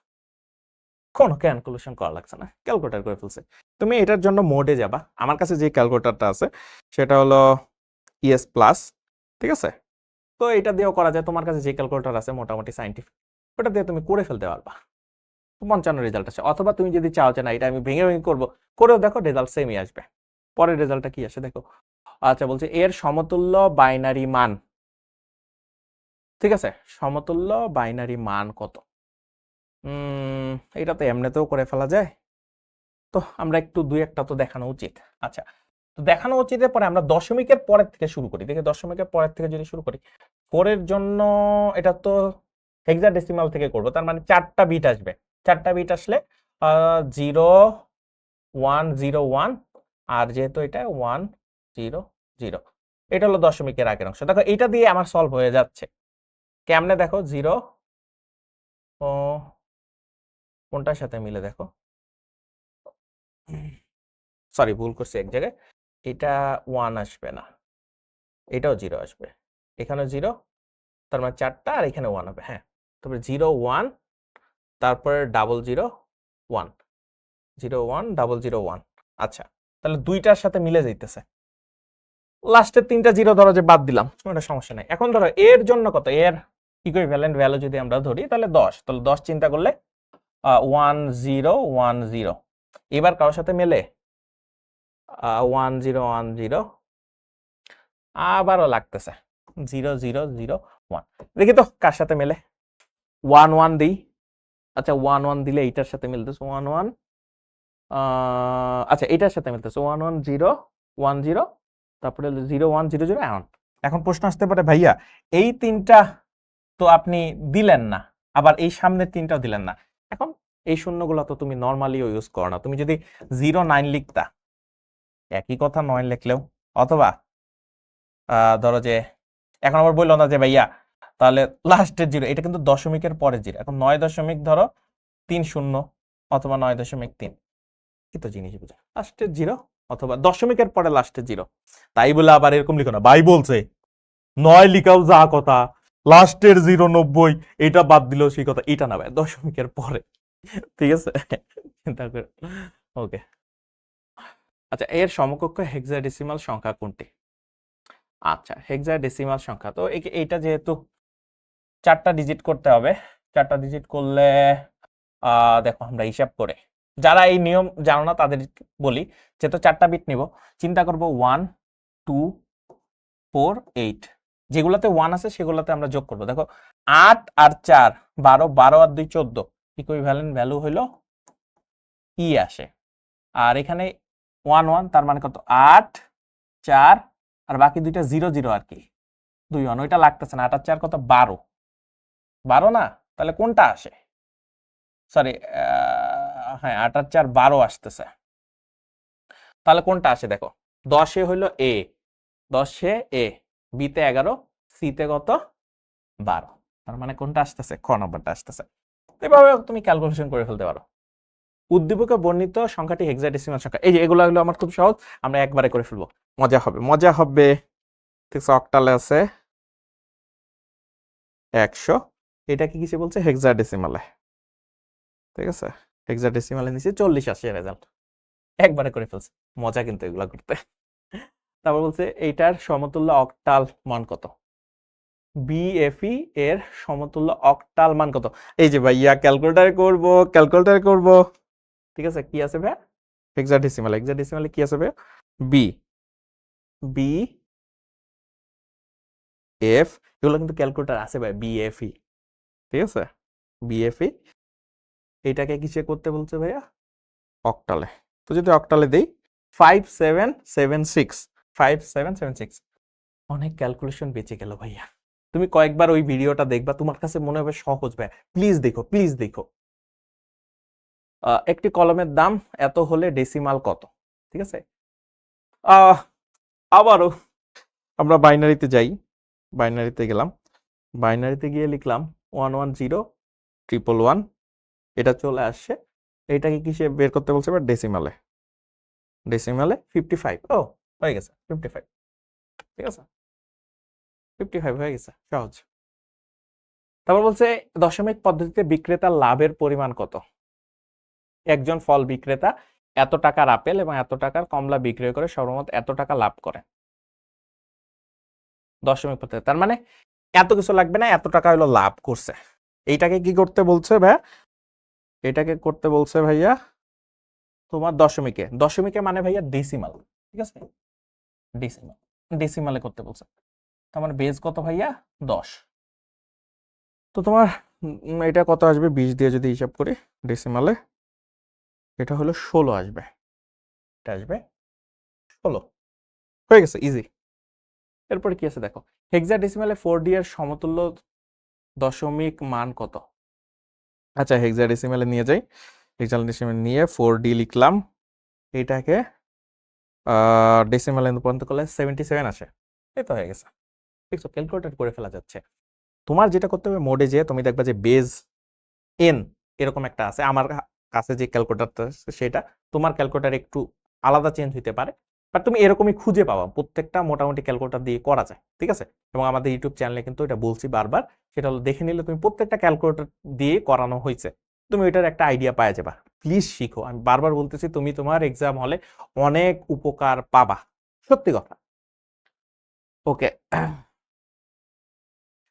কোনো ক্যালকুলেশন করা লাগছে না, ক্যালকুলেটর করে ফেলছে। তুমি এটার জন্য মোডে যাবা, আমার কাছে যে ক্যালকুলেটরটা আছে সেটা হলো ইএস প্লাস, ঠিক আছে। তো এটা দিয়েও করা যায়, তোমার কাছে যে ক্যালকুলেটর আছে মোটামুটি সাইন্টিফিক, ওটা দিয়ে তুমি করে ফেলতে পারবা, 55 রেজাল্ট আছে। অথবা তুমি যদি চাও যে না এটা আমি ভেঙে ভেঙে করবো, করেও দেখো রেজাল্ট সেমই আসবে। পরের রেজাল্টটা কি আসে দেখো, আচ্ছা বলছে এর সমতুল্য বাইনারি মান, ঠিক আছে, সমতুল্য বাইনারি মান কত, এটা তো এমনিতেও করে ফেলা যায়, তো আমরা একটু দুই একটা তো দেখানো উচিত। আচ্ছা তো দেখানো উচিত, পরে আমরা দশমিকের পরের থেকে শুরু করি, দেখি দশমিকের পরের থেকে যদি শুরু করি, 4 এর জন্য এটা তো হেক্সাডেসিমাল থেকে করব, তার মানে 4টা বিট আসবে, 4টা বিট আসলে 0 1 0 1, আর যেহেতু এটা 1 0 0, এটা হলো দশমিকের আগের অংশ। দেখো এটা দিয়ে আমার সলভ হয়ে যাচ্ছে, কেমনে দেখো 0 ও কোনটার সাথে মিলে, দেখো সরি ভুল করছি এক জায়গায়, এটা 1 আসবে না, এটাও 0 আসবে, এখানে 0, তার মানে 4টা, আর এখানে 1 হবে, হ্যাঁ। তারপরে 0 1, তারপরে 0 0 1 0 1 0 0 1, আচ্ছা তাহলে দুইটার সাথে মিলে যাইতেছে, লাস্টের 3টা 0 ধরো যে বাদ দিলাম, ওটা সমস্যা নাই। এখন ধরো এর জন্য কত, এর ইকুইভ্যালেন্ট ভ্যালু যদি আমরা ধরি তাহলে 10, তাহলে 10 চিন্তা করলে 1 0 1 0, এবার কারোর সাথে মেলে 1 0 1 0, আবারও লাগতেছে 0 0 0 1, দেখি তো কার সাথে মেলে, 1 1 দিই, আচ্ছা 1 1 দিলে এইটার সাথে মিলতেছে 1 1, আচ্ছা এটার সাথে মিলতেছে 1 1 0 1 0, তারপরে 0 1 0 0 1। এখন প্রশ্ন আসতে পারে ভাইয়া এই 3টা তো আপনি দিলেন না, আবার এই সামনের 3টাও দিলেন না, এখন এই শূন্যগুলো তো তুমি নর্মালিও ইউজ করো না। তুমি যদি 09 লিখতা একই কথা 9 লিখলেও, অথবা ধরো যে এখন আবার বললো না যে ভাইয়া তাহলে লাস্টের জিরো, এটা কিন্তু দশমিকের পরে জিরো, এখন 9 দশমিক ধরো 30 অথবা 9.3, কি তো জিনিস বুঝে লাস্টের জিরো অথবা দশমিকের পরে লাস্টের জিরো। তাই বলে আবার এরকম লিখো না, ভাই বলছে 9 লিখাও যা কথা, লাস্টের 0 90 এটা বাদ দিলেও সেই কথা, এটা না ভাই, দশমিকের পরে। ঠিক আছে, চিন্তা করে। ওকে, আচ্ছা এর সমকক্ষ হেক্সাডেসিমাল সংখ্যা কোনটি? আচ্ছা হেক্সাডেসিমাল সংখ্যা তো এইটা যেহেতু 4টা ডিজিট করতে হবে, 4টা ডিজিট করলে দেখো আমরা হিসাব করে, যারা এই নিয়ম জানো না তাদের বলি, যেহেতু 4টা বিট নিব, চিন্তা করব 1 2 4 8, যেগুলোতে 1 আছে সেগুলোতে আমরা যোগ করব। দেখো 8 আর 4 12, 12 আর 2 14, ইকুইভ্যালেন্ট ভ্যালু হলো ই আসে। আর এখানে 1 1, তার মানে কত 8 4 আর বাকি দুইটা 0 0 আর কি 2 1, ওইটা লাগতেছে না। 8 আর 4 কত 12, 12 না, তাহলে কোনটা আসে? সরি, হ্যাঁ 8 আর 4 12 আসতেছে, তাহলে কোনটা আসে দেখো, 10 এ হইলো এ, 10 এ এ, বিতে 11, সিতে কত 12, তার মানে কোনটা আসতেছে? খ নম্বরটা আসতেছে। এভাবে তুমি ক্যালকুলেশন করে ফেলতে পারো। উদ্দীপকে বর্ণিত সংখ্যাটি হেক্সাডেসিমাল সংখ্যা, এই যে এগুলো হলো আমার খুব সহজ, আমরা একবারে করে ফেলবো, মজা হবে মজা হবে। ঠিক আছে, অক্টালে আছে 100, এটা কি কিসে বলছে? হেক্সাডেসিমালে। ঠিক আছে, হেক্সাডেসিমালে নিচে 40 আসে রেজাল্ট, একবারে করে ফেলছে, মজা কিন্তু এগুলা করতে। তারপর বলছে এইটার সমতুল্য অক্টাল মান কত? বিএফই এর সমতুল্য অক্টাল মান কত? এই যে ভাইয়া ক্যালকুলেটর করব, ক্যালকুলেটর করব। ঠিক আছে, কি আছে ভাই? হেক্সাডেসিমাল, হেক্সাডেসিমালে কি আছে ভাই? বি বি এফ, এগুলো কিন্তু ক্যালকুলেটর আছে ভাই, বিএফই। ঠিক আছে, বিএফই, এটাকে কিসে করতে বলছে ভাইয়া? অক্টালে। তো যদি অক্টালে দেই 5776, 5776, অনেক ক্যালকুলেশন বেঁচে গেল ভাইয়া। তুমি কয়েকবার ওই ভিডিওটা দেখবা, তোমার কাছে মনে হবে সহজ ভাই, প্লিজ দেখো প্লিজ দেখো। একটি কলমের দাম এত হলে ডেসিমাল কত? ঠিক আছে, আবারও আমরা বাইনারিতে যাই, বাইনারিতে গেলাম, বাইনারিতে গিয়ে লিখলাম 110 111, এটা চলে আসছে, এটাকে কিসে বের করতে বলছে? এবার ডেসিমালে, ডেসিমালে 55, ও হয়ে গেছে 55। ঠিক আছে, 55 হয়ে গেছে, সহজ। তারপর বলছে দশমিক পদ্ধতিতে বিক্রেতার লাভের পরিমাণ কত? একজন ফল বিক্রেতা এত টাকার আপেল এবং এত টাকার কমলা বিক্রয় করে সর্বমোট এত টাকা লাভ করে। দশমিক পদ্ধতি, তার মানে এত কিছু লাগবে না, এত টাকা হলো লাভ করছে। এইটাকে কি করতে বলছে ভাইয়া? এটাকে করতে বলছে ভাইয়া তোমার দশমিকে, দশমিকে মানে ভাইয়া ডেসিমাল। ঠিক আছে, ডেসিমাল, ডেসিমালে করতে বলছে, তার মানে বেজ কত ভাইয়া? 10। তো তোমার এটা কত আসবে? 20 দিয়ে যদি হিসাব করি ডেসিমালে, এটা হলো 16 আসবে, এটা আসবে 16, হয়ে গেছে, ইজি। এরপরে কি আছে দেখো, হেক্সাডেসিমালে 4D এর সমতুল্য দশমিক মান কত? আচ্ছা হেক্সাডেসিমালে নিয়ে যাই, হেক্সাডেসিমালে নিয়ে 4D লিখলাম, এটাকে ডেসিমালে রূপান্তর করলে 77 আসে, এই তো হয়ে গেছে। দেখছো, ক্যালকুলেটর করে ফেলা যাচ্ছে। তোমার যেটা করতে হবে, মোডে যে তুমি দেখবা যে বেজ এন এরকম একটা আছে, আমার কাছে যে ক্যালকুলেটরটা আছে সেটা, তোমার ক্যালকুলেটর একটু আলাদা চেঞ্জ হইতে পারে, বাট তুমি এরকমই খুঁজে পাবা, প্রত্যেকটা মোটামুটি ক্যালকুলেটর দিয়ে করা যায়। ঠিক আছে, এবং আমাদের ইউটিউব চ্যানেলে কিন্তু এটা বলছি বারবার, সেটা হলো দেখে নিলে তুমি প্রত্যেকটা ক্যালকুলেটর দিয়ে করানো হয়েছে, তুমি ওইটার একটা আইডিয়া পাওয়া যাবা। প্লিজ শিখো, আমি বারবার বলতেছি, তুমি তোমার এক্সাম হলে অনেক উপকার পাবা, সত্যি কথা। ওকে,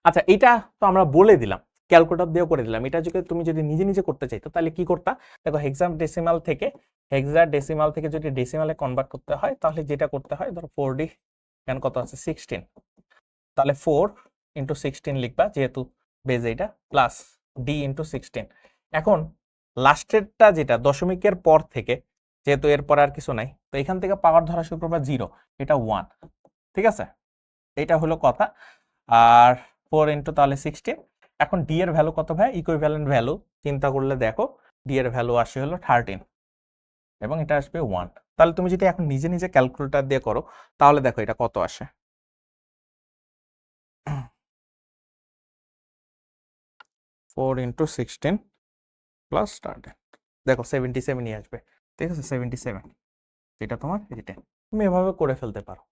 আচ্ছা এটা তো আমরা বলে দিলাম, ক্যালকুলেটর দিয়েও করে দিলাম। এটা যদি তুমি যদি নিজে নিজে করতে চাইতো তাহলে কি করতা? দেখো হেক্সাডেসিমাল থেকে যদি ডেসিমালে কনভার্ট করতে হয়, তাহলে যেটা করতে হয়, ধরো 4D এখানে কত আছে 16, তাহলে 4 × 16 লিখবা, যেহেতু বেজ এইটা, প্লাস ডি × 16। এখন লাস্টেরটা যেটা দশমিকের পর থেকে, যেহেতু এরপর আর কিছু নাই, তো এখান থেকে পাওয়ার ধরা শুরু করবা 0, এটা 1। ঠিক আছে, এটা হলো কথা। আর 4 × তাহলে 16। এখন ডি এর ভ্যালু কত ভাই? ইকুইভ্যালেন্ট ভ্যালু চিন্তা করলে দেখো ডি এর ভ্যালু আসে হলো 13 এবং এটা আসবে 1। তাহলে তুমি যদি এখন নিজে নিজে ক্যালকুলেটর দিয়ে করো তাহলে দেখো এটা কত আসে। 4 × 16 প্লাস 13, দেখো 77ই আসবে। ঠিক আছে, 77, এটা তোমার এটা তুমি এভাবে করে ফেলতে পারো,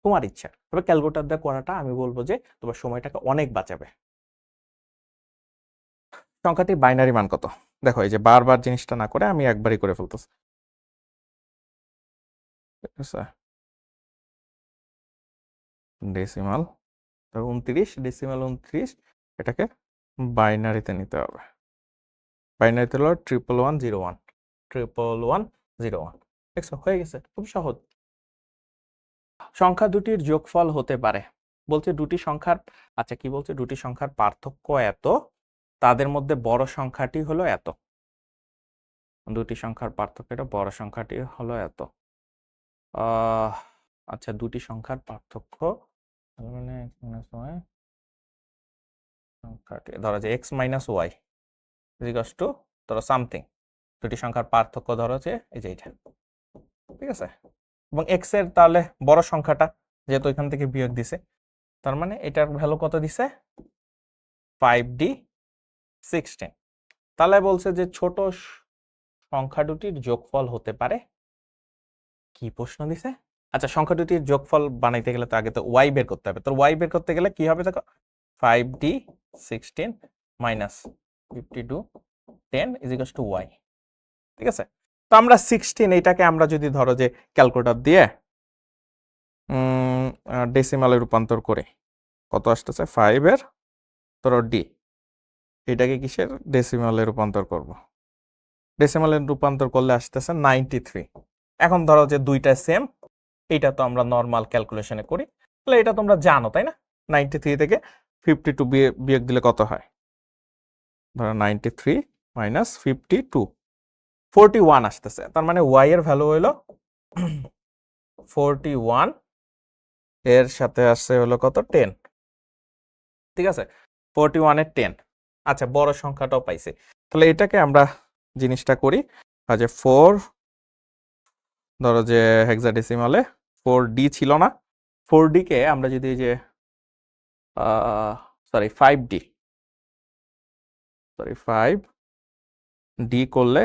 তোমার ইচ্ছা। তবে ক্যালকুলেটর দিয়ে করাটা আমি বলবো যে তোমার সময়টাকে অনেক বাঁচাবে। সংখ্যাটির বাইনারি মান কত? দেখো এই যে বারবার জিনিসটা না করে আমি একবারই করে ফেলতেছি। ঠিক আছে, ডেসিমাল 29, ডেসিমাল 29, এটাকে বাইনারিতে নিতে হবে। বাইনারিতে হলো 11101, 11101। দেখছো হয়ে গেছে, খুব সহজ। সংখ্যা দুটির যোগফল হতে পারে, বলছে দুটি সংখ্যার, আচ্ছা কি বলছে, দুটি সংখ্যার পার্থক্য এত, তাদের মধ্যে বড় সংখ্যাটি হলো এত। দুটি সংখ্যার পার্থক্য, এটা বড় সংখ্যাটি হলো এত। আচ্ছা দুটি সংখ্যার পার্থক্য মানে সংখ্যাটি ধরো যে X minus Y equals to ধরো সামথিং, দুটি সংখ্যার পার্থক্য ধরো যে এই যে এইটা। ঠিক আছে, এবং এক্স এর তাহলে বড় সংখ্যাটা যেহেতু এখান থেকে বিয়োগ দিছে, তার মানে এটার ভ্যালু কত দিছে 5D16। তাহলে বলছে যে ছোট সংখ্যা দুটির যোগফল হতে পারে, কি প্রশ্ন দিছে? আচ্ছা সংখ্যা দুটির যোগফল বানাইতে গেলে তো আগে তো ওয়াই বের করতে হবে। তো ওয়াই বের করতে গেলে কি হবে দেখো, 5D16 minus 5210 is two Y. ঠিক আছে, তো আমরা 16 এইটাকে আমরা যদি ধরো যে ক্যালকুলেটর দিয়ে ডেসিমালে রূপান্তর করে কত আসতেছে 5 এর ধরো ডি, এটাকে কিসের ডেসিমালে রূপান্তর করব, ডেসিমালে রূপান্তর করলে আসতেছে 93। এখন ধরো যে দুইটা সেম, এইটা তো আমরা নর্মাল ক্যালকুলেশনে করি, তাহলে এটা তোমরা জানো তাই না, 93 থেকে 52 বিয়োগ দিলে কত হয়, ধরো 93 মাইনাস 52 41 আসতেছে। তার মানে ওয়াই এর ভ্যালু হইলো 41, এর সাথে আসছে হলো কত 10। ঠিক আছে, 41 এর 10। আচ্ছা বড় সংখ্যাটাও পাইছে, তাহলে এটাকে আমরা জিনিসটা করি যে 4 ধরো যে হেক্সাডেসিমালে 4D ছিল না, 4D কে আমরা যদি যে 5D করলে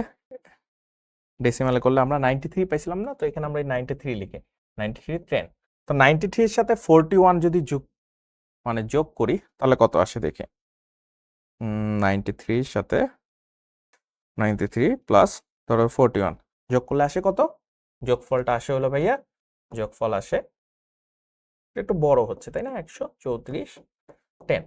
ডেসিমালে করলে আমরা 93 পাইছিলাম না, তো এখানে আমরা 93 লিখে 93 10। তো 93 এর সাথে 41 যদি যোগ করি তাহলে কত আসে দেখে, 93 এর সাথে 93 প্লাস ধরো 41 যোগ করলে আসে কত, যোগফলটা আসে হলো ভাইয়া, যোগফল আসে একটু বড় হচ্ছে তাই না, 134 10।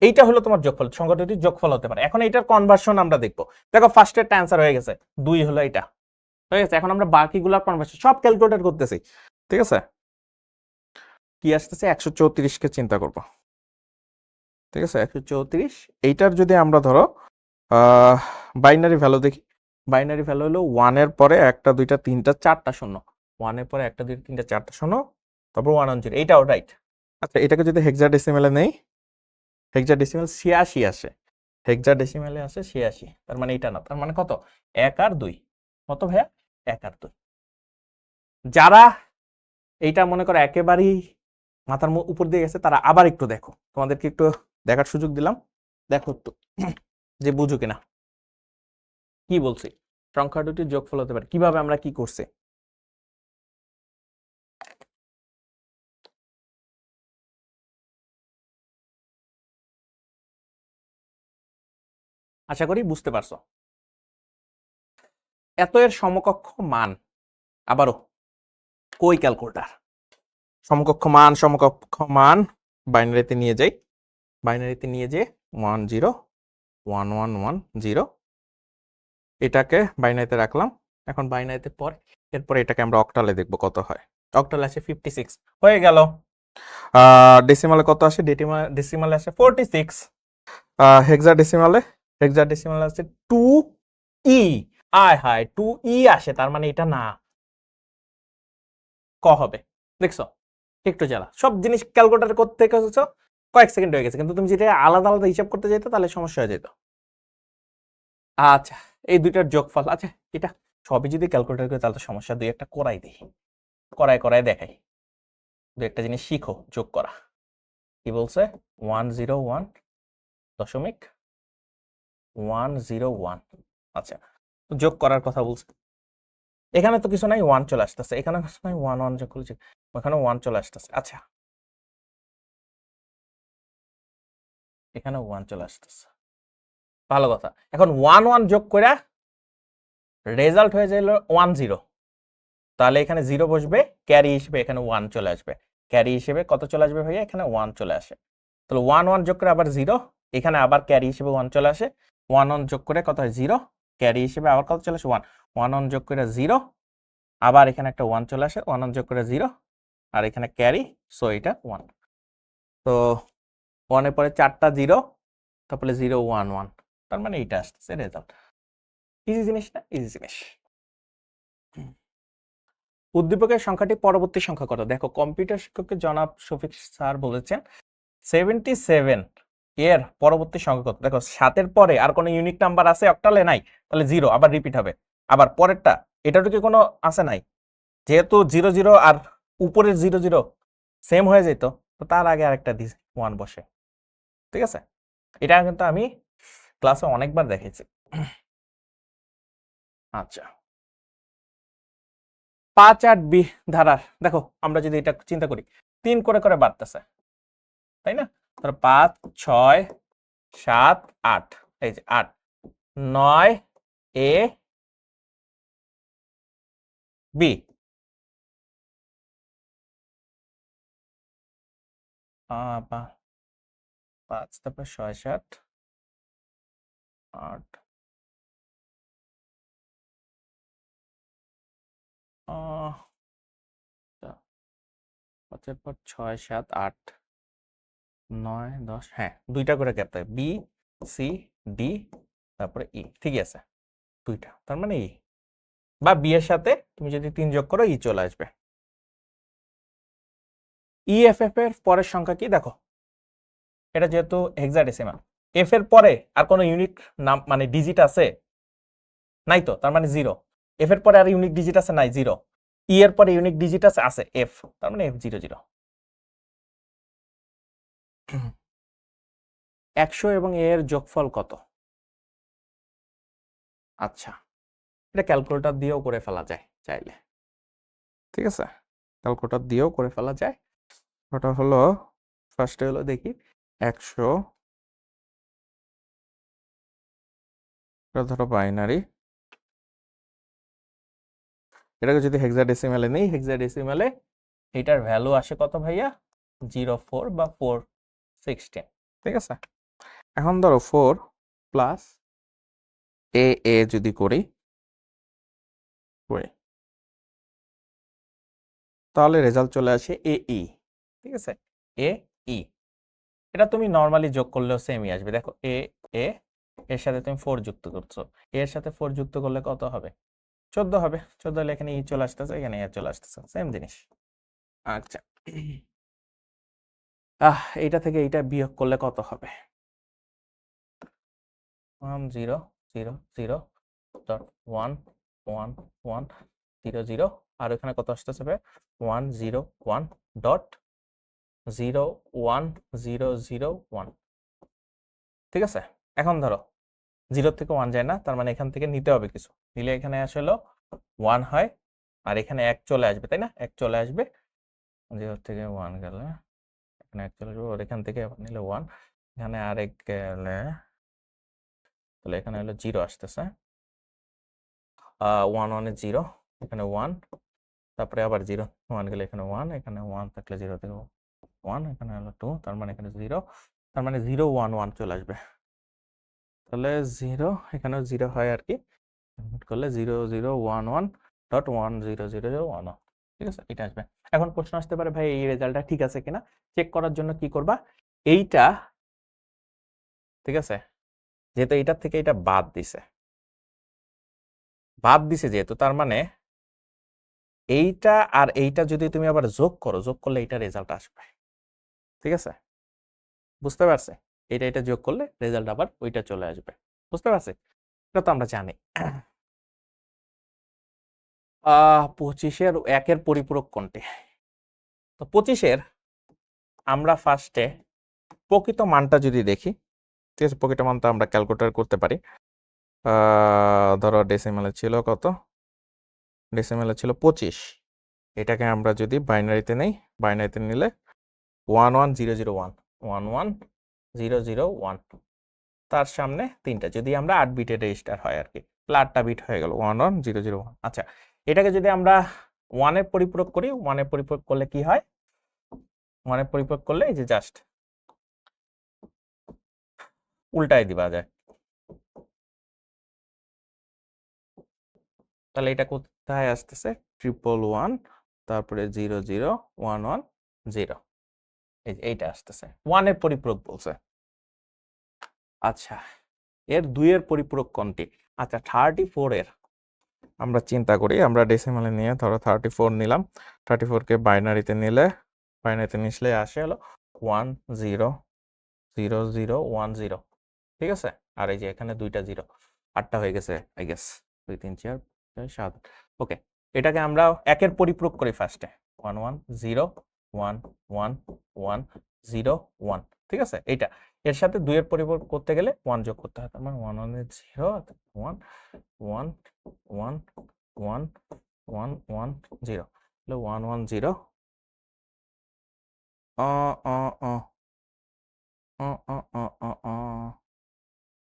এইটা হলো তোমার যোগফল, সংখ্যা দুটির যোগফল হতে পারে। এখন এইটার কনভার্সন আমরা দেখবো। দেখো ফার্স্টের অ্যান্সার হয়ে গেছে 2 হলো এটা হয়ে গেছে। এখন আমরা বাকিগুলো কনভার্সন সব ক্যালকুলেটর করতেছি। ঠিক আছে, কি আসতেছে 134 কে চিন্তা করব। ঠিক আছে 134, এইটার যদি আমরা ধরো বাইনারি ভ্যালু দেখি, বাইনারি ভ্যালু হলো 1 এর পরে 1 2 3 4টা শূন্য, 1 এর পরে 1 2 3 4টা শূন্য, তারপর 110, এইটাও রাইট। আচ্ছা এটাকে যদি হেক্সাডেসিমালে নেই, হেক্সাডেসিমাল 86 আসে, হেক্সাডেসিমালে আসে 86, তার মানে এটা না, তার মানে কত 1 আর 2, কত ভাইয়া 1 আর 2। যারা এইটা মনে করো একেবারেই মাথার উপর দিয়ে গেছে তারা আবার একটু দেখো, তোমাদেরকে একটু দেখার সুযোগ দিলাম, দেখো একটু যে বুঝো কিনা। কি বলছি, সংখ্যা দুটির যোগফল হতে পারে, কিভাবে আমরা কি করছি, আশা করি বুঝতে পারছো। এত এর সমকক্ষ মান, আবারও কই ক্যালকুলেটর, সমকক্ষ মান বাইনারিতে নিয়ে যাই, বাইনারিতে নিয়ে যে 1 0 1 1 1 0, এটাকে বাইনারিতে রাখলাম। এখন বাইনারিতে পর এরপর এটাকে আমরা অক্টালে দেখব কত হয়, অক্টালে আসে 56 হয়ে গেল। ডেসিমালে কত আসে, ডেসিমালে আসে 46, হেক্সাডেসিমালে আসে 2E, আয় হায় 2E আসে, তার মানে এটা না, ক হবে। দেখছো একটু জ্বালা, সব জিনিস ক্যালকুলেটর করতে কয়েক সেকেন্ড হয়ে গেছে, কিন্তু তুমি যদি আলাদা আলাদা হিসাব করতে যেত তাহলে সমস্যা হয়ে যেত। আচ্ছা এই দুইটার যোগফল। আচ্ছা এটা সবই যদি ক্যালকুলেটর করে তাহলে তো সমস্যা, দুই একটা করাই দিই, করায় দেখাই। দু একটা জিনিস শিখো যোগ করা। কি বলছে? 101.101। আচ্ছা যোগ করার কথা বলছে। এখানে তো কিছু নাই, 1 চলে আসতেছে। এখানে কিছু নাই, 1 1 যোগ করলে ওখানে 1 চলে আসতেছে। আচ্ছা এখানে 1 চলে আসতেছে, ভালো কথা। এখন 1 1 যোগ করে রেজাল্ট হয়ে যাইল 1 0, তাহলে এখানে 0 বসবে, ক্যারি হিসেবে এখানে 1 চলে আসবে। ক্যারি হিসেবে কত চলে আসবে ভাইয়া? এখানে 1 চলে আসে। তাহলে 1 1 যোগ করে আবার 0, এখানে আবার ক্যারি হিসেবে 1 চলে আসে। 1 1 যোগ করে কত হয়? 0, ক্যারি হিসেবে আবার কত চলে আসে? 1 1 1 যোগ করে 0, আবার এখানে একটা 1 চলে আসে। 1 1 যোগ করে 0, আর এখানে ক্যারি, সো এটা 1। তো 1 এর পরে 4টা 0, তারপরে 0 1 1, তার মানে এইটা আসতেছে রেজাল্ট। ইজি জিনিস না? ইজি জিনিস। উদ্দীপকের সংখ্যাটি পরবর্তী সংখ্যা কত? দেখো কম্পিউটার শিক্ষকের জনাব শফিক স্যার বলেছেন 77 এর পরবর্তী সংখ্যা কত? দেখো 7 পরে আর কোনো ইউনিক নাম্বার আছে অক্টালে? নাই, তাহলে 0 আবার রিপিট হবে। আবার পরেরটা এটারও কি কোনো আছে? নাই, যেহেতু 0 0 আর উপরের 0 0 সেম হয়ে যেত, তো তার আগে আরেকটা 1 বসে। ঠিক আছে, এটা কিন্তু আমি ক্লাসে অনেকবার দেখেছি। আচ্ছা 5 8 বি ধারার দেখো আমরা যদি এটা চিন্তা করি 3 করে করে বাড়তেছে, তাই না? তাহলে 5 6 7 8, এই যে 8 9 এ বি, 5 তারপরে 6 7 8, 5 পর 6 7 8 9 10, হ্যাঁ দুইটা করে গ্যাপ থাকে, বি সি ডি তারপরে ই। ঠিকই আছে, দুইটা, তার মানে ই বা বি এর সাথে তুমি যদি 3 যোগ করো ই চলে আসবে। ই এফ এফ এর পরের সংখ্যা কি? দেখো এটা যেহেতু হেক্সাডেসিমাল, এফ এর পরে আর কোনো ইউনিক নাম মানে ডিজিট আছে? নাই তো, তার মানে 0। এফ এর পরে আর ইউনিক ডিজিট আছে? নাই, 0। ই এর পরে ইউনিক ডিজিট আছে? আছে, এফ, তার মানে এফ 0 0। 100 এবং এ এর যোগফল কত? আচ্ছা এটা ক্যালকুলেটর দিয়েও করে ফেলা যায় চাইলে। ঠিক আছে, ক্যালকুলেটর দিয়েও করে ফেলা যায়। ওটা হলো ফার্স্টে হলো দেখি 100, ধরো বাইনারি, এটাকে যদি হেক্সাডেসিমালে নেই, হেক্সাডেসিমালে এটার ভ্যালু আসে কত ভাইয়া? 04 বা 416। ঠিক আছে, এখন ধরো 4 প্লাস এ এ যদি করি তাহলে রেজাল্ট চলে আসে এ ই। ঠিক আছে, এ ই, এটা তুমি নর্মালি যোগ করলেও সেমই আসবে। দেখো এ এ এর সাথে তুমি 4 যুক্ত করছো, এর সাথে 4 যুক্ত করলে কত হবে? 14 হবে। 14 হলে এখানে ই চলে আসতেছে, এখানে এ চলে আসতেছে, সেম জিনিস। আচ্ছা এইটা থেকে এইটা বিয়োগ করলে কত হবে? 1 0 0 0 ডট 1 1 1 0 0, আর এখানে কত আসতেছে? 1 0 1 ডট 0 1 0 0 1। ঠিক আছে, এখন ধরো 0 থেকে 1 যায় না, তার মানে এখান থেকে নিতে হবে কিছু, নিলে এখানে আসলে 1 হয়, আর এখানে 1 চলে আসবে, তাই না? 1 চলে আসবে, 0 থেকে 1 গেলে এখানে 1 চলে আসবে, আর এখান থেকে নিলে 1, এখানে আরেক গেলে, তাহলে এখানে হলো 0 আসতেছে, 1 1 এ 0, এখানে 1, তারপরে আবার 0 1 গেলে এখানে 1, এখানে 1 থাকলে 0 থেকে 1, এখানে হলো 2, তার মানে এখানে 0, তার মানে 0 1 1 চলে আসবে। তাহলে 0 এখানেও 0 হয় আর কি, করলে 0 0 1 1 ডট 1 0 0 0 1 1। ঠিক আছে, এটা আসবে। এখন প্রশ্ন আসতে পারে ভাই এই রেজাল্টটা ঠিক আছে কিনা চেক করার জন্য কি করবা? এইটা, ঠিক আছে, যেহেতু এইটার থেকে এটা বাদ দিছে, যেহেতু, তার মানে এইটা আর এইটা যদি তুমি আবার যোগ করো, যোগ করলে এইটা রেজাল্ট আসবে। ঠিক আছে, বুঝতে পারছে? এটা যোগ করলে রেজাল্ট আবার ওইটা চলে আসবে। বুঝতে পারছে? এটা তো আমরা জানি। 25-এর 1-এর পরিপূরক কোনটি? তো 25-এর আমরা ফার্স্টে প্রকৃত মানটা যদি দেখি, ঠিক আছে, প্রকৃত মানটা আমরা ক্যালকুলেটর করতে পারি। ধরো ডেসিমালে ছিল কত? ডেসিমালে ছিল 25। এটাকে আমরা যদি বাইনারিতে নেই, বাইনারিতে নিলে 11001, 11001, তার সামনে 3টা, যদি আমরা 8 বিটের রেজিস্টার হয় আর কি, 8টা বিট হয়ে গেল 11001। আচ্ছা, এটাকে যদি আমরা 1-এর পরিপূরক করি, 1-এর পরিপূরক করলে কি হয়? 1-এর পরিপূরক করলে এই যে জাস্ট উল্টায় দিবা যায়। তাহলে এটা কোথায় আসতেছে? 111, তারপরে 00110, এইটা আসতেছে 1-এর পরিপূরক বলছে। আচ্ছা, এর 2-এর পরিপূরক কোনটি? আচ্ছা, 34-এর আমরা চিন্তা করি, আমরা ডেসিমালে নিয়ে ধরো 34 নিলাম, 34কে বাইনারিতে নিলে, বাইনারিতে নিলে আসে হলো 100010, ঠিক আছে। আর এই যে এখানে 2টা 0, 8টা হয়ে গেছে আই গেস, 2 3 4 5 6 7। ওকে, এটাকে আমরা 1-এর পরিপূরক করি ফার্স্টে, 11011101, ঠিক আছে। এইটা এর সাথে 2-এর পরিপূরক করতে গেলে 1 যোগ করতে হয়, তার মানে 11 0 1 1 1 1 1 1 0, 110 অ অ অ অ অ অ অ অ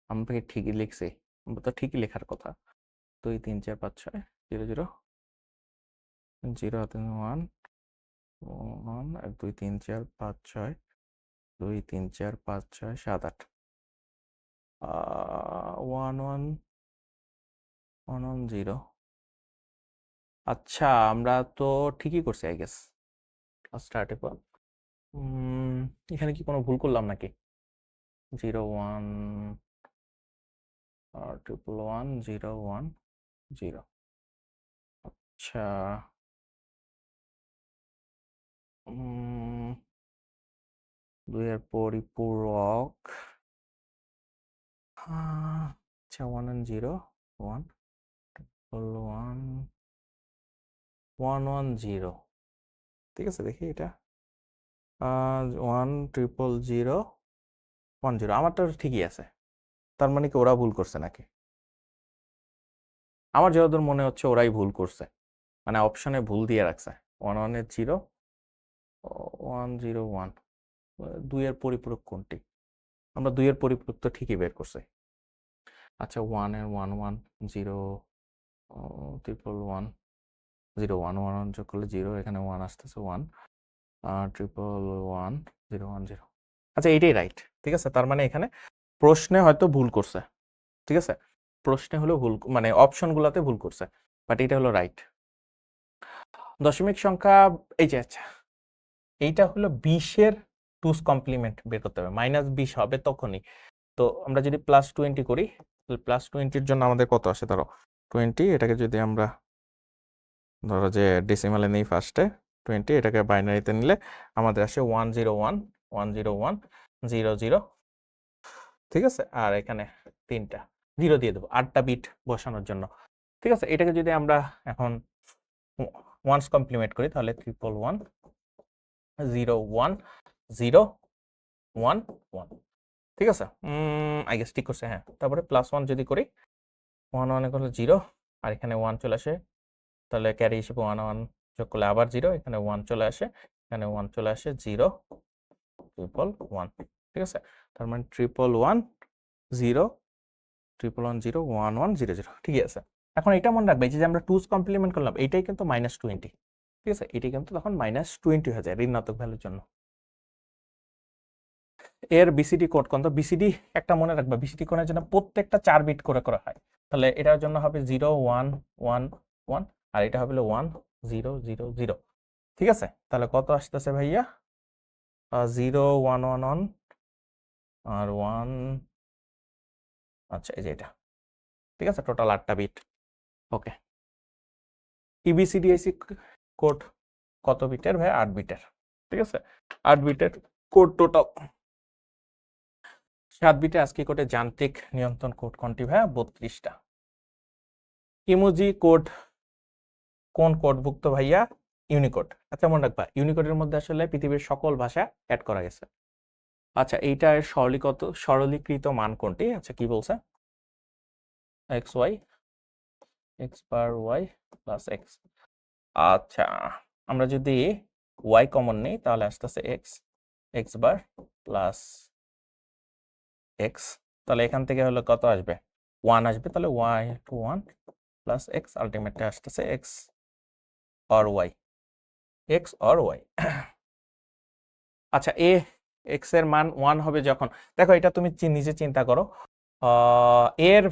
আমরা তো ঠিকই লিখছি, আমরা তো ঠিকই লেখার কথা। 2 3 4 5 6 0 0 0 1 1 2 3 4 5 6 2 3 4 5 6 7 8 1 1 1 1 0। আচ্ছা, আমরা তো ঠিকই করছি আই গেস। স্টার্টে এখানে কি কোনো ভুল করলাম নাকি? 0 1 111 0 1 0। আচ্ছা, 2-এর পরিপূরক, আচ্ছা 1 1 0 1 1 1 1 0, ঠিক আছে। দেখি এটা 1 0 1 0, আমারটা ঠিকই আছে। তার মানে কি ওরা ভুল করছে নাকি? আমার যতদূর মনে হচ্ছে ওরাই ভুল করছে, মানে অপশনে ভুল দিয়ে রাখছে। 1 1 0 1 0 1, 2-এর পরিপূরক কোনটি? আমরা 2-এর পরিপূরক তো ঠিকই বের করছি। আচ্ছা, 1-এর 1 1 0 1 0 1 1 1 যোগ করলে 0, এখানে 1 আসতেছে 1 1 0 1 0। আচ্ছা, এইটাই রাইট, ঠিক আছে। তার মানে এখানে প্রশ্নে হয়তো ভুল করছে, ঠিক আছে, প্রশ্নে হলো ভুল, মানে অপশনগুলোতে ভুল করছে, বাট এটা হলো রাইট। দশমিক সংখ্যা, এই যে আচ্ছা, এইটা হলো 20-এর 2's কমপ্লিমেন্ট বের করতে হবে, -20 হবে তখনই। তো আমরা যদি +20 করি, +20-র জন্য আমাদের কত আসে? ধরো 20, এটাকে যদি আমরা ধরো যে ডেসিমালে নেই ফার্স্টে 20, এটাকে বাইনারিতে নিলে আমাদের আসে 101 101 0 0, ঠিক আছে। আর এখানে 3টা 0 দিয়ে দেবো 8টা বিট বসানোর জন্য, ঠিক আছে। এটাকে যদি আমরা এখন ওয়ান্স কমপ্লিমেন্ট করি, তাহলে 111 0 1 0 1 1, ঠিক আছে। আই গেস ঠিক করছে, হ্যাঁ। তারপরে +1 যদি করি, 1 1 করলে 0, আর এখানে 1 চলে আসে, তাহলে ক্যারি হিসেবে 1 1 যোগ করলে আবার 0, এখানে 1 চলে আসে, এখানে 1 চলে আসে, 0 1 1, ঠিক আছে। তার মানে 1 0 1 0 1 1 0 0, ঠিকই আছে। এখন এটা মনে রাখবে যে আমরা 2's কমপ্লিমেন্ট করলাম, এটাই কিন্তু -20, ঠিক আছে। এটাই কিন্তু তখন -20 হয়ে যায় ঋণাত্মক ভ্যালুর জন্য। এর বিসিডি কোড কত? বিসিডি একটা মনে রাখবা, বিসিডি কোডের জন্য প্রত্যেকটা 4 বিট করে করা হয়। তাহলে এটার জন্য হবে 0 1 1 1, আর এটা হবে 1 0 0 0, ঠিক আছে। তাহলে কত আসতেছে ভাইয়া? 0 1 1 1 আর 1, আচ্ছা এই যে এটা, ঠিক আছে। টোটাল 8টা বিট। ওকে, ইবিসিডিআইসি কোড কত বিটের ভাই? 8 বিটের, ঠিক আছে। 8 বিটের কোড টোটাল। 7 বিটে ASCII কোডে যান্ত্রিক নিয়ন্ত্রণ কোড কোনটি ভাইয়া? 32টা। ইমোজি কোড কোন কোডভুক্ত ভাইয়া? ইউনিকোড। আচ্ছা মনে রাখবা, ইউনিকোডের মধ্যে আসলে পৃথিবীর সকল ভাষা অ্যাড করা গেছে। আচ্ছা এইটার সরলীকৃত মান কোনটি? আচ্ছা কি বলছে? X Y X bar Y plus X. আচ্ছা আমরা যদি ওয়াই কমন নেই তাহলে আসতেছে X X bar plus X, তাহলে এখান থেকে হলো কত আসবে? 1 আসবে, তাহলে Y to 1 plus X, ultimately আসতেছে X or Y, X or Y. আচ্ছা এক্স এর মান 1 হবে যখন, দেখো এটা তুমি নিজে চিন্তা করো, এর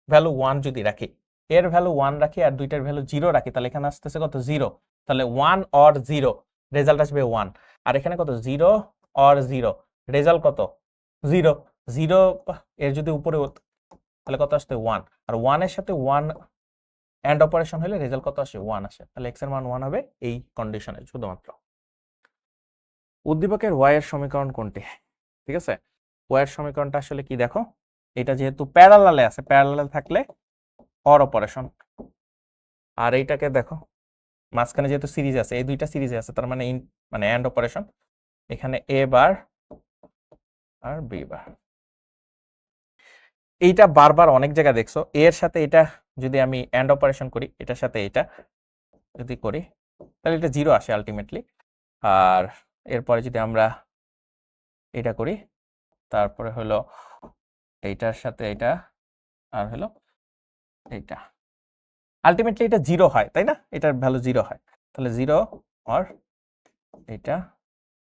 ভ্যালু 1 যদি রাখি, এর ভ্যালু 1 রাখি আর দুইটার ভ্যালু 0 রাখি, তাহলে এখানে আসতেছে কত? 0। তাহলে 1 অর 0, রেজাল্ট আসবে 1। আর এখানে কত? 0 অর 0, রেজাল্ট কত? 0। 0 এর যদি উপরে তাহলে কত আসবে? 1। আর 1 এর সাথে 1 এন্ড অপারেশন হলে রেজাল্ট কত আসে? 1 আসে। তাহলে এক্স এর মান 1 হবে এই কন্ডিশনে শুধুমাত্র। উদ্দীপকের ওয়াই এর সমীকরণ কোনটি? ঠিক আছে, ওয়াই এর সমীকরণটা আসলে কি দেখো, এটা যেহেতু প্যারালালে আছে, প্যারালালে থাকলে অর অপারেশন, আর এইটাকে দেখো মাঝখানে যেহেতু সিরিজ আছে, এই দুইটা সিরিজে আছে, তার মানে মানে এন্ড অপারেশন, এখানে এ বার আর বি বার। এইটা বারবার অনেক জায়গায় দেখছো, এর সাথে এটা যদি আমি এন্ড অপারেশন করি, এটার সাথে এটা যদি করি তাহলে এটা 0 আসে আলটিমেটলি। আর এরপরে যদি আমরা এটা করি, তারপরে হলো এইটার সাথে এটা, আর হলো এইটা, আলটিমেটলি এটা 0 হয়, তাই না? এটার ভ্যালু 0 হয়, তাহলে 0 আর এটা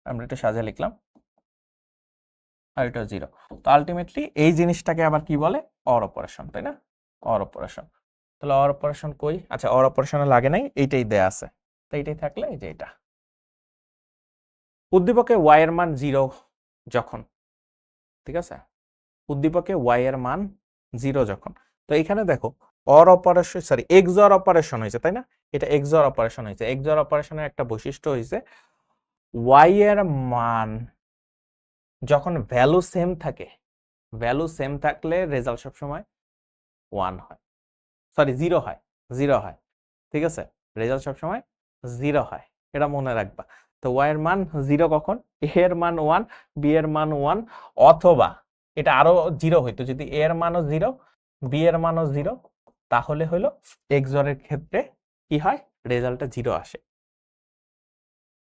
আমরা একটু সাজিয়ে লিখলাম, আর এটা 0। তো আলটিমেটলি এই জিনিসটাকে আবার কি বলে? অর অপারেশন, তাই না? Or operation. তাহলে অর অপারেশন কই? আচ্ছা অর অপারেশনে লাগে নাই, এইটাই দেয়া আছে, তো এইটাই থাকলে এই যে এটা। উদ্দীপকে ওয়াই এর মান 0 যখন, ঠিক আছে, উদ্দীপকে ওয়াই এর মান 0 যখন, তো এখানে দেখো অর অপারেশন, সরি এক্সঅর অপারেশন হয়েছে, তাই না? এটা এক্সঅর অপারেশন হয়েছে। এক্সঅর অপারেশনের একটা বৈশিষ্ট্য হয়েছে, ওয়াই এর মান যখন ভ্যালু সেম থাকে, ভ্যালু সেম থাকলে রেজাল্ট সবসময় 1 হয়, সরি 0 হয়, 0 হয়, ঠিক আছে, রেজাল্ট সবসময় 0 হয়, এটা মনে রাখবা। তো ওয়াই এর মান 0 কখন? এ এর মান 1, বি এর মান 1, অথবা এটা আরো 0 হইতো যদি এ এর মানও 0, বি এর মানও 0, তাহলে হলো এক্সঅর এর ক্ষেত্রে কি হয়? রেজাল্টটা 0 আসে।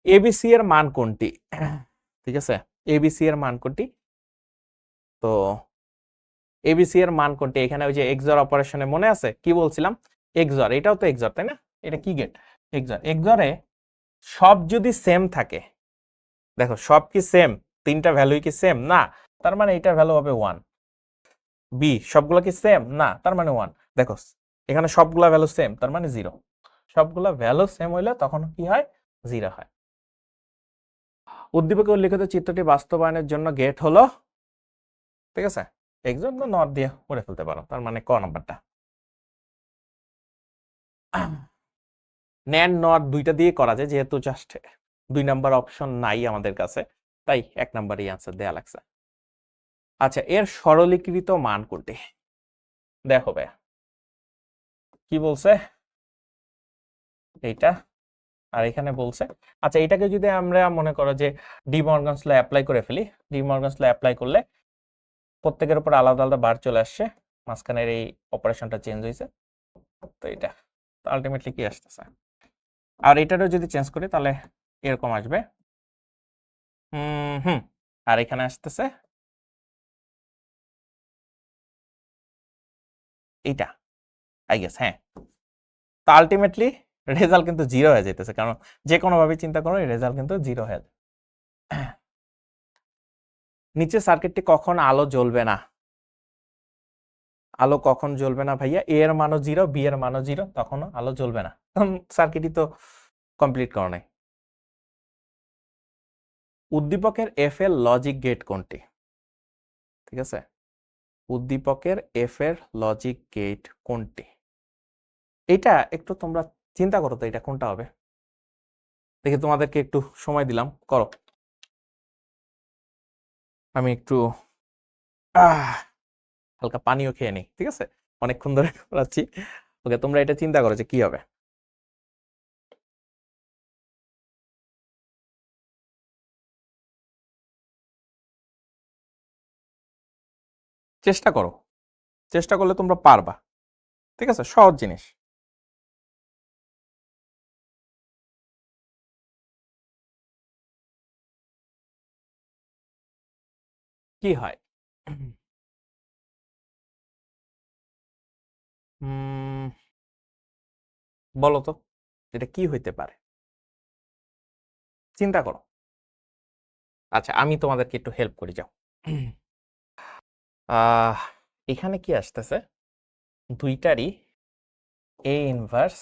এবিসি এর মান কোনটি? ঠিক আছে, এবিসি এর মান কোনটি? তো এবিসি এর মান কোনটি? এখানে ওই যে এক্সঅর অপারেশনে মনে আছে কি বলছিলাম? এক্সঅর, এটাও তো এক্সঅর, তাই না? এটা কি গেট? এক্সঅর। এক্সঅরে সব যদি সেম থাকে, দেখো সব কি সেম? তিনটা ভ্যালুই কি সেম? না, তার মানে এটার ভ্যালু হবে 1। বি সবগুলো কি সেম? না, তার মানে 1। দেখো এখানে সবগুলা ভ্যালু সেম, তার মানে 0। সবগুলা ভ্যালু সেম হইলে তখন কি হয়? 0 হয়। উদ্দীপকে উল্লিখিত চিত্রটি বাস্তবায়নের জন্য গেট হলো, ঠিক আছে, এক্সঅর বা নট দিয়ে করে ফেলতে পারো, তার মানে ক নাম্বারটা। ন্যান্ড নট দুইটা দিয়ে করা যায়, যেহেতু জাস্ট 2 নাম্বার অপশন নাই আমাদের কাছে, তাই 1 নাম্বারই আনসার দেয়া লাগছে। আচ্ছা এর সরলীকৃত মান কোনটি? দেখো ভাইয়া কি বলছে, এইটা, আর এখানে বলছে, আচ্ছা এটাকে যদি আমরা মনে করো যে ডি মর্গানস ল অ্যাপ্লাই করে ফেলি, ডি মর্গানস ল অ্যাপ্লাই করলে প্রত্যেকের উপর আলাদা আলাদা বার চলে আসছে, মাঝখানের এই অপারেশনটা চেঞ্জ হয়েছে, তো এটা আলটিমেটলি কি আসতেছে, আর এটারও যদি চেঞ্জ করি তাহলে এরকম আসবে, হুম, আর এখানে আসতেছে এইটা, আই গেস, হ্যাঁ। তো আলটিমেটলি রেজাল্ট কিন্তু 0 হয়ে যাইতেছে, কারণ যে কোনো ভাবে চিন্তা করো এই রেজাল্ট কিন্তু 0 হয়ে যায়। নিচে সার্কিটটি কখন আলো জ্বলবে না? আলো কখন জ্বলবে না ভাইয়া? এ এর মানও 0, বি এর মানও 0, তখনও আলো জ্বলবে না, তখন সার্কিটই তো কমপ্লিট করা নাই। উদ্দীপকের এফ এর লজিক গেট কোনটি? ঠিক আছে, উদ্দীপকের এফ এর লজিক গেট কোনটি? এটা একটু তোমরা চিন্তা করো তো, এটা কোনটা হবে? দেখি তোমাদেরকে একটু সময় দিলাম, করো, আমি একটু হালকা পানিও খেয়ে নিই, ঠিক আছে? অনেকক্ষণ ধরে করাচ্ছি। ওকে, তোমরা এটা চিন্তা করো যে কি হবে। চেষ্টা করো, চেষ্টা করলে তোমরা পারবা, ঠিক আছে? সহজ জিনিস। কি হয়? বলো তো এটা কি হইতে পারে, চিন্তা করো। আচ্ছা, আমি তোমাদেরকে একটু হেল্প করি, যাও। আহ এখানে কি আসতেছে? দুইটারই এ ইনভার্স,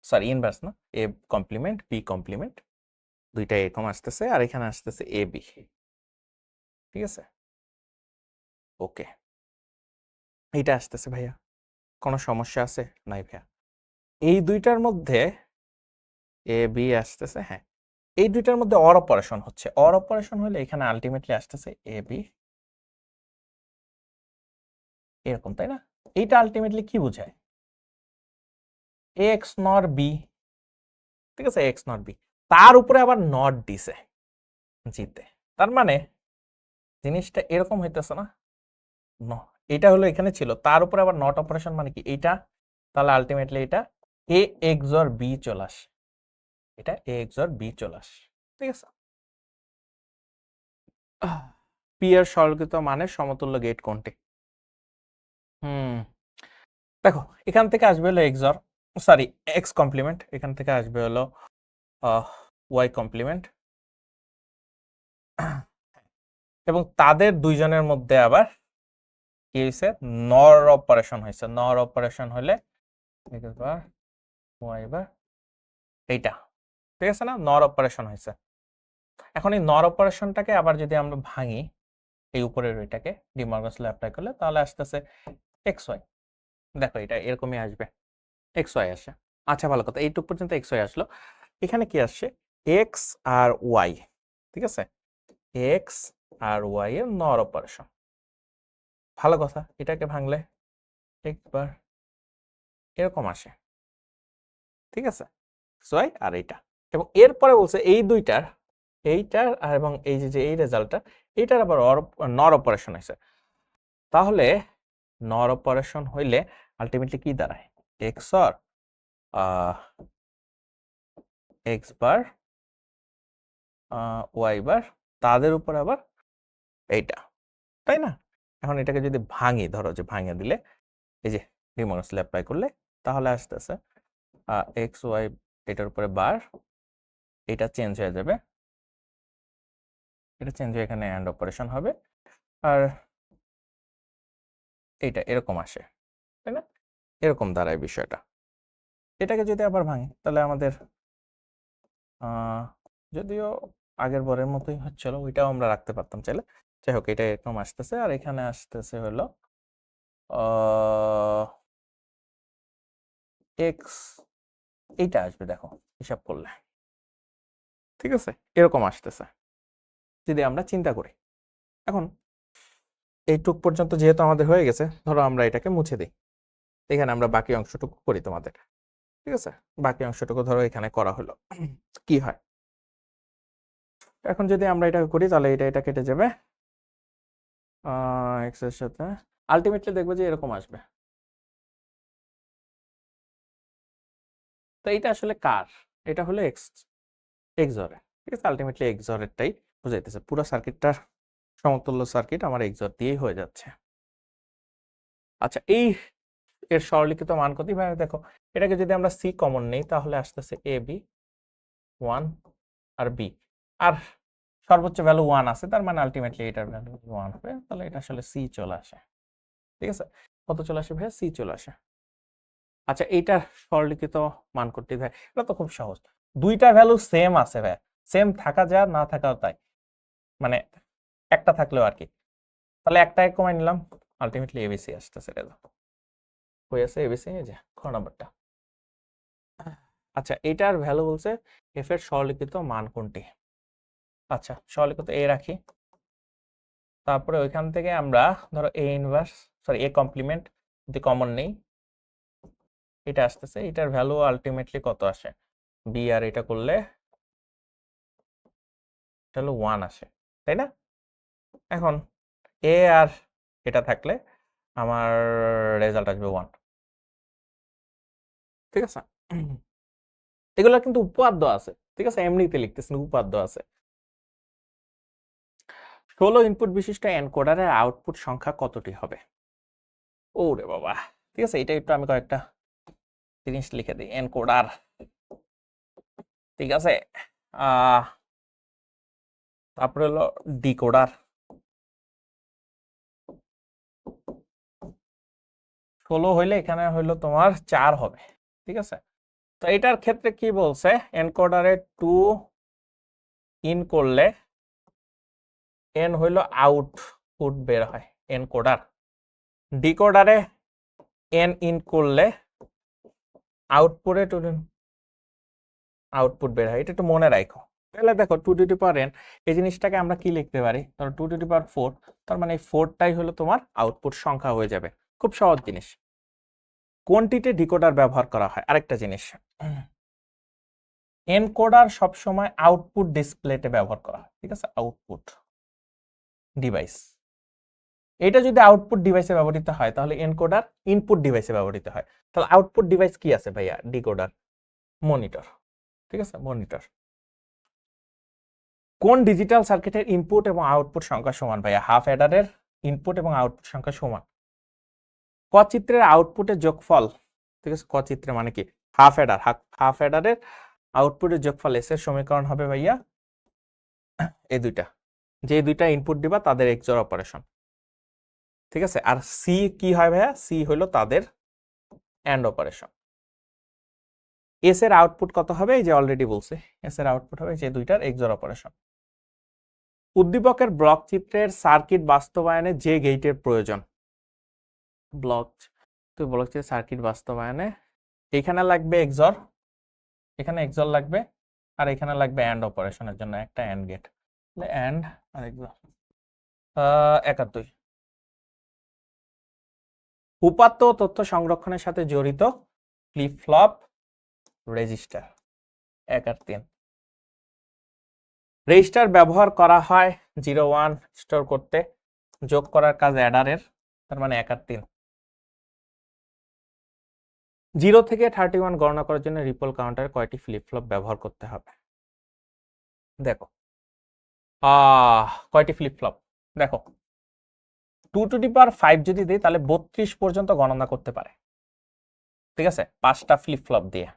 সরি ইনভার্স না, এ কমপ্লিমেন্ট বি কমপ্লিমেন্ট, দুইটা এরকম আসতেছে, আর এখানে আসতেছে এ বি, ঠিক আছে? ওকে, এইটা আসতেছে ভাইয়া, কোনো সমস্যা আছে? নাই ভাইয়া। এই দুইটার মধ্যে এ বি আসতেছে, হ্যাঁ, এই দুইটার মধ্যে অর অপারেশন হচ্ছে। অর অপারেশন হলে এখানে আলটিমেটলি আসতেছে এ বি, এরকম, তাই না? এইটা আলটিমেটলি কি বোঝায়? এক্স নর বি, ঠিক আছে? এক্স নট বি, তার উপরে আবার নট দিছে জিতে, তার মানে জিনিসটা এরকম হইতেছে না? এটা হলো এখানে ছিল, তার উপরে আবার নট অপারেশন, মানে কি এইটা? তাহলে আলটিমেটলি এটা এ এক্স অর বি চলে আসে, এটা এ এক্স অর বি চলে আসে, ঠিক আছে? পি এর সরলকৃত মানের সমতুল্য গেট কোনটি? হুম, দেখো এখান থেকে আসবে হলো X or, sorry X complement, এখান থেকে আসবে হলো ওয়াই কমপ্লিমেন্ট, এবং তাদের দুইজনের মধ্যে আবার কি হয়েছে? নর অপারেশন হয়েছে। নর অপারেশন হলে এইটা, ঠিক আছে না? নর অপারেশন হয়েছে। এখন এই নর অপারেশনটাকে আবার যদি আমরা ভাঙি, এই উপরের ওইটাকে ডিমর্গানস ল অ্যাপ্লাই করলে, তাহলে আসতেছে এক্স ওয়াই। দেখো এটা এরকমই আসবে, এক্স ওয়াই আসে। আচ্ছা ভালো কথা, এইটুক পর্যন্ত এক্স ওয়াই আসলো। এখানে কি আসছে? এক্স আর ওয়াই, ঠিক আছে? এক্স আর ওয়াই এর নর অপারেশন, ভালো কথা। এটাকে ভাঙলে একবার এরকম আসে, ঠিক আছে? ওয়াই আর এইটা, এবং এরপরে বলছে এই দুইটার, এইটার আর এবং এই যে এই রেজাল্টটা, এইটার আবার নর অপারেশন হয়েছে। তাহলে নর অপারেশন হইলে আলটিমেটলি কি দাঁড়ায়? X or X bar Y bar, তাদের উপর আবার এইটা, তাই না? এখন এটাকে যদি ভাঙি, ধরো যে ভাঙিয়ে দিলে, এই যে ডিমর্গানস ল অ্যাপ্লাই করলে, তাহলে আসতেছে এক্স ওয়াই, এটার উপরে বার, এটা চেঞ্জ হয়ে যাবে, এটা চেঞ্জ হয়ে এখানে অ্যান্ড অপারেশন হবে, আর এইটা এরকম আসে, তাই না? এরকম দাঁড়ায় বিষয়টা। এটাকে যদি আবার ভাঙি, তাহলে আমাদের যদিও আগের বারের মতোই হচ্ছিল, ওইটাও আমরা রাখতে পারতাম চাইলে। যাই হোক, এটা এরকম আসতেছে, আর এখানে আসতেছে হলো এক্স, এইটা আসবে, দেখো হিসাব করলে, ঠিক আছে? এরকম আসতেছে যদি আমরা চিন্তা করি। এখন এইটুক পর্যন্ত যেহেতু আমাদের হয়ে গেছে, ধরো আমরা এটাকে মুছে দিই, এখানে আমরা বাকি অংশটুকু করি তোমাদের, ঠিক আছে? বাকি অংশটুকু ধরো এখানে করা হলো, কি হয়? এখন যদি আমরা এটা করি, তাহলে এটা কেটে যাবে এক্স এর সাথে, আলটিমেটলি দেখবো যে এরকম আসবে। তো এটা আসলে কার? এটা হলো এক্স এক্সরের, ঠিক আছে? আলটিমেটলি এক্সরেরটাই বুঝাইতেছে, পুরো সার্কিটটার সমতুল্য সার্কিট আমার এক্সর দিয়েই হয়ে যাচ্ছে। আচ্ছা, এই এর সরলীকৃত মান কত? ভাবে দেখো, এটাকে যদি আমরা সি কমন নেই, তাহলে আসতেছে এ বি 1 আর বি, আর সর্বোচ্চ ভ্যালু 1 আছে, তার মানে আলটিমেটলি এটার ভ্যালু 1 হবে, তাহলে এটা আসলে সি চলে আসে, ঠিক আছে? কত চলে আসে ভাইয়া? সি চলে আসে। আচ্ছা, এইটার সরলীকৃত মান করতে ভাই, এটা তো খুব সহজ, দুইটা ভ্যালু সেম আছে ভাই, সেম থাকা যায় না থাকাও তাই, মানে একটা থাকলেও আর কি, তাহলে একটাকে কমাই নিলাম, আলটিমেটলি এবিসি আসতেছে, হয়ে আছে এবিসি, এই যে খ নাম্বারটা। আচ্ছা, এটার ভ্যালু বলছে এফ এর সরলীকৃত মান কোনটি? আচ্ছা, সরলীকৃত এ রাখি, তারপরে ওইখান থেকে আমরা ধরো A inverse sorry A complement যদি কমন নেই, এটা আসতেছে, এটার ভ্যালু আলটিমেটলি কত আসে, বি আর এটা করলে এটা হলো 1 আসে, তাই না? এখন এ আর এটা থাকলে আমার রেজাল্ট আসবে 1, ঠিক আছে? এগুলো কিন্তু উপপাদ্য আছে, ঠিক আছে, এমনিতে লিখতেছেন, উপপাদ্য আছে। 16 ইনপুট বিশিষ্ট এনকোডারের আউটপুট সংখ্যা কতটি হবে? ওরে বাবা, ঠিক আছে, এটা একটু আমি কয়েকটা জিনিস লিখে দিই। এনকোডার, ঠিক আছে, তারপরে হলো ডিকোডার। 16 হইলে এখানে হইলো তোমার 4 হবে, ঠিক আছে? তো এটার ক্ষেত্রে কি বলছে, এনকোডারে 2 ইন করলে এন হইলো আউটপুট বের হয় এনকোডার, ডিকোডারে এন ইন করলে আউটপুটে আউটপুট বের হয়, এটা একটু মনে রাখো। তাহলে দেখো 2 টু দি পাওয়ার n, এই জিনিসটাকে আমরা কি লিখতে পারি, ধরো 2 টু দি পাওয়ার 4, তার মানে এই 4টাই হলো তোমার আউটপুট সংখ্যা হয়ে যাবে। খুব সহজ জিনিস। কোনটিতে ডিকোডার ব্যবহার করা হয়, আরেকটা জিনিস, এনকোডার সবসময় আউটপুট ডিসপ্লেতে ব্যবহার করা হয়, ঠিক আছে, আউটপুট ডিভাইস। এটা যদি আউটপুট ডিভাইসে ব্যবহৃত হয় তাহলে এনকোডার ইনপুট ডিভাইসে ব্যবহৃত হয়। তাহলে আউটপুট ডিভাইস কি আছে ভাইয়া, ডিকোডার, মনিটর, ঠিক আছে, মনিটর। কোন ডিজিটাল সার্কিটের ইনপুট এবং আউটপুট সংখ্যা সমান ভাইয়া, হাফ অ্যাডারের ইনপুট এবং আউটপুট সংখ্যা সমান। ক চিত্রের আউটপুটের যোগফল, ঠিক আছে, ক চিত্রে মানে কি, হাফ অ্যাডার, হাফ অ্যাডারের আউটপুটের যোগফল এস এর সমীকরণ হবে ভাইয়া এই দুইটা, যে দুইটা ইনপুট দিবা তাদের এক্সঅর অপারেশন, ঠিক আছে। আর সি কি হয় ভাইয়া, সি হলো তাদের অ্যান্ড অপারেশন। এস এর আউটপুট কত হবে, এই যে অলরেডি বলছে, এস এর আউটপুট হবে যে দুইটার এক্সঅর অপারেশন। উদ্দীপকের ব্লক চিত্রের সার্কিট বাস্তবায়নে যে গেটের প্রয়োজন, ব্লক চিত্রের সার্কিট বাস্তবায়নে এখানে লাগবে এক্সঅর, এখানে এক্সঅর লাগবে, আর এখানে লাগবে অ্যান্ড অপারেশনের জন্য একটা অ্যান্ড গেট, অ্যান্ড আর এক্সঅর। 71 উপাত্ত তথ্য সংরক্ষণের সাথে জড়িত ফ্লিপ ফ্লপ রেজিস্টার, 1 আর 3। রেজিস্টার ব্যবহার করা হয় 01 স্টোর করতে, যোগ করার কাজ অ্যাডারের, তার মানে 1 আর 3। 0 থেকে 31 গণনা করার জন্য রিপল কাউন্টারে কয়টি ফ্লিপ ফ্লপ ব্যবহার করতে হবে? দেখো কয়টি ফ্লিপ ফ্লপ, দেখো 2 টু দি পাওয়ার 5 যদি দেই তাহলে 32 পর্যন্ত গণনা করতে পারে, ঠিক আছে, 5টা ফ্লিপ ফ্লপ দিয়ে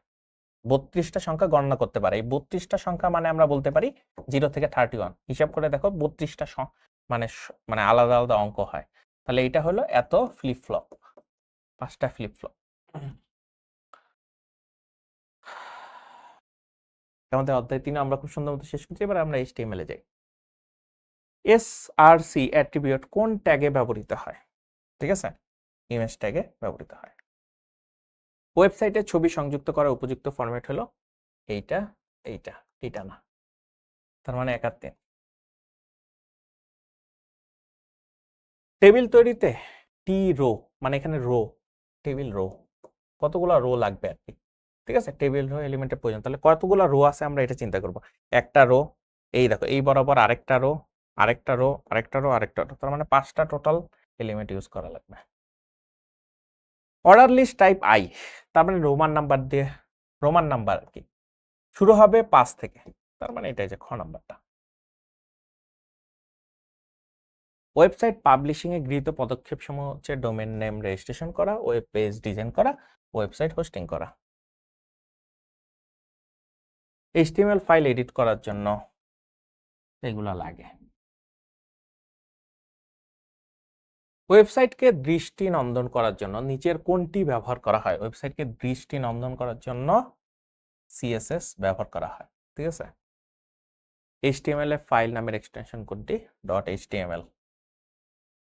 32টা সংখ্যা গণনা করতে পারে। এই 32টা সংখ্যা মানে আমরা বলতে পারি 0 থেকে 31, হিসাব করে দেখো 32টা মানে মানে আলাদা আলাদা অঙ্ক হয়, তাহলে এটা হলো এত ফ্লিপ ফ্লপ, 5টা ফ্লিপ ফ্লপ। আমাদের অধ্যায় 3 আমরা খুব সুন্দর মতো শেষ করছি, এবার আমরা HTML এ যাই। SRC অ্যাট্রিবিউট কোন ট্যাগে ব্যবহৃত হয়, ঠিক আছে, ইমেজ ট্যাগে ব্যবহৃত হয়। ওয়েবসাইটে ছবি সংযুক্ত করার উপযুক্ত ফরম্যাট হলো এইটা, এইটা, এটা না, তার মানে 1 আর 3। টেবিল তৈরিতে টি রো মানে এখানে রো, টেবিল রো, কতগুলো রো লাগবে আর কি, ঠিক আছে, টেবিল রো এলিমেন্টের প্রয়োজন, তাহলে কতগুলো রো আছে আমরা এটা চিন্তা করব। একটা রো, এই দেখো এই বরাবর আরেকটা রো, আরেকটা রো, আরেকটা রো, আরেকটা রো, তার মানে 5টা টোটাল এলিমেন্ট ইউজ করা লাগবে। অর্ডার লিস্ট টাইপ আই, তার মানে রোমান নাম্বার দিয়ে, রোমান নাম্বার আর কি, শুরু হবে 5 থেকে, তার মানে এটাই যে খ নাম্বারটা। ওয়েবসাইট পাবলিশিং এ গৃহীত পদক্ষেপ সমূহ হচ্ছে ডোমেন নেম রেজিস্ট্রেশন করা, ওয়েব পেজ ডিজাইন করা, ওয়েবসাইট হোস্টিং করা। HTML ফাইল এডিট করার জন্য এগুলা লাগে। ওয়েবসাইটকে দৃষ্টি নন্দন করার জন্য নিচের কোনটি ব্যবহার করা হয়, ওয়েবসাইটকে দৃষ্টি নন্দন করার জন্য CSS ব্যবহার করা হয়, ঠিক আছে। HTML এর ফাইল নামের এক্সটেনশন কোনটি, .html।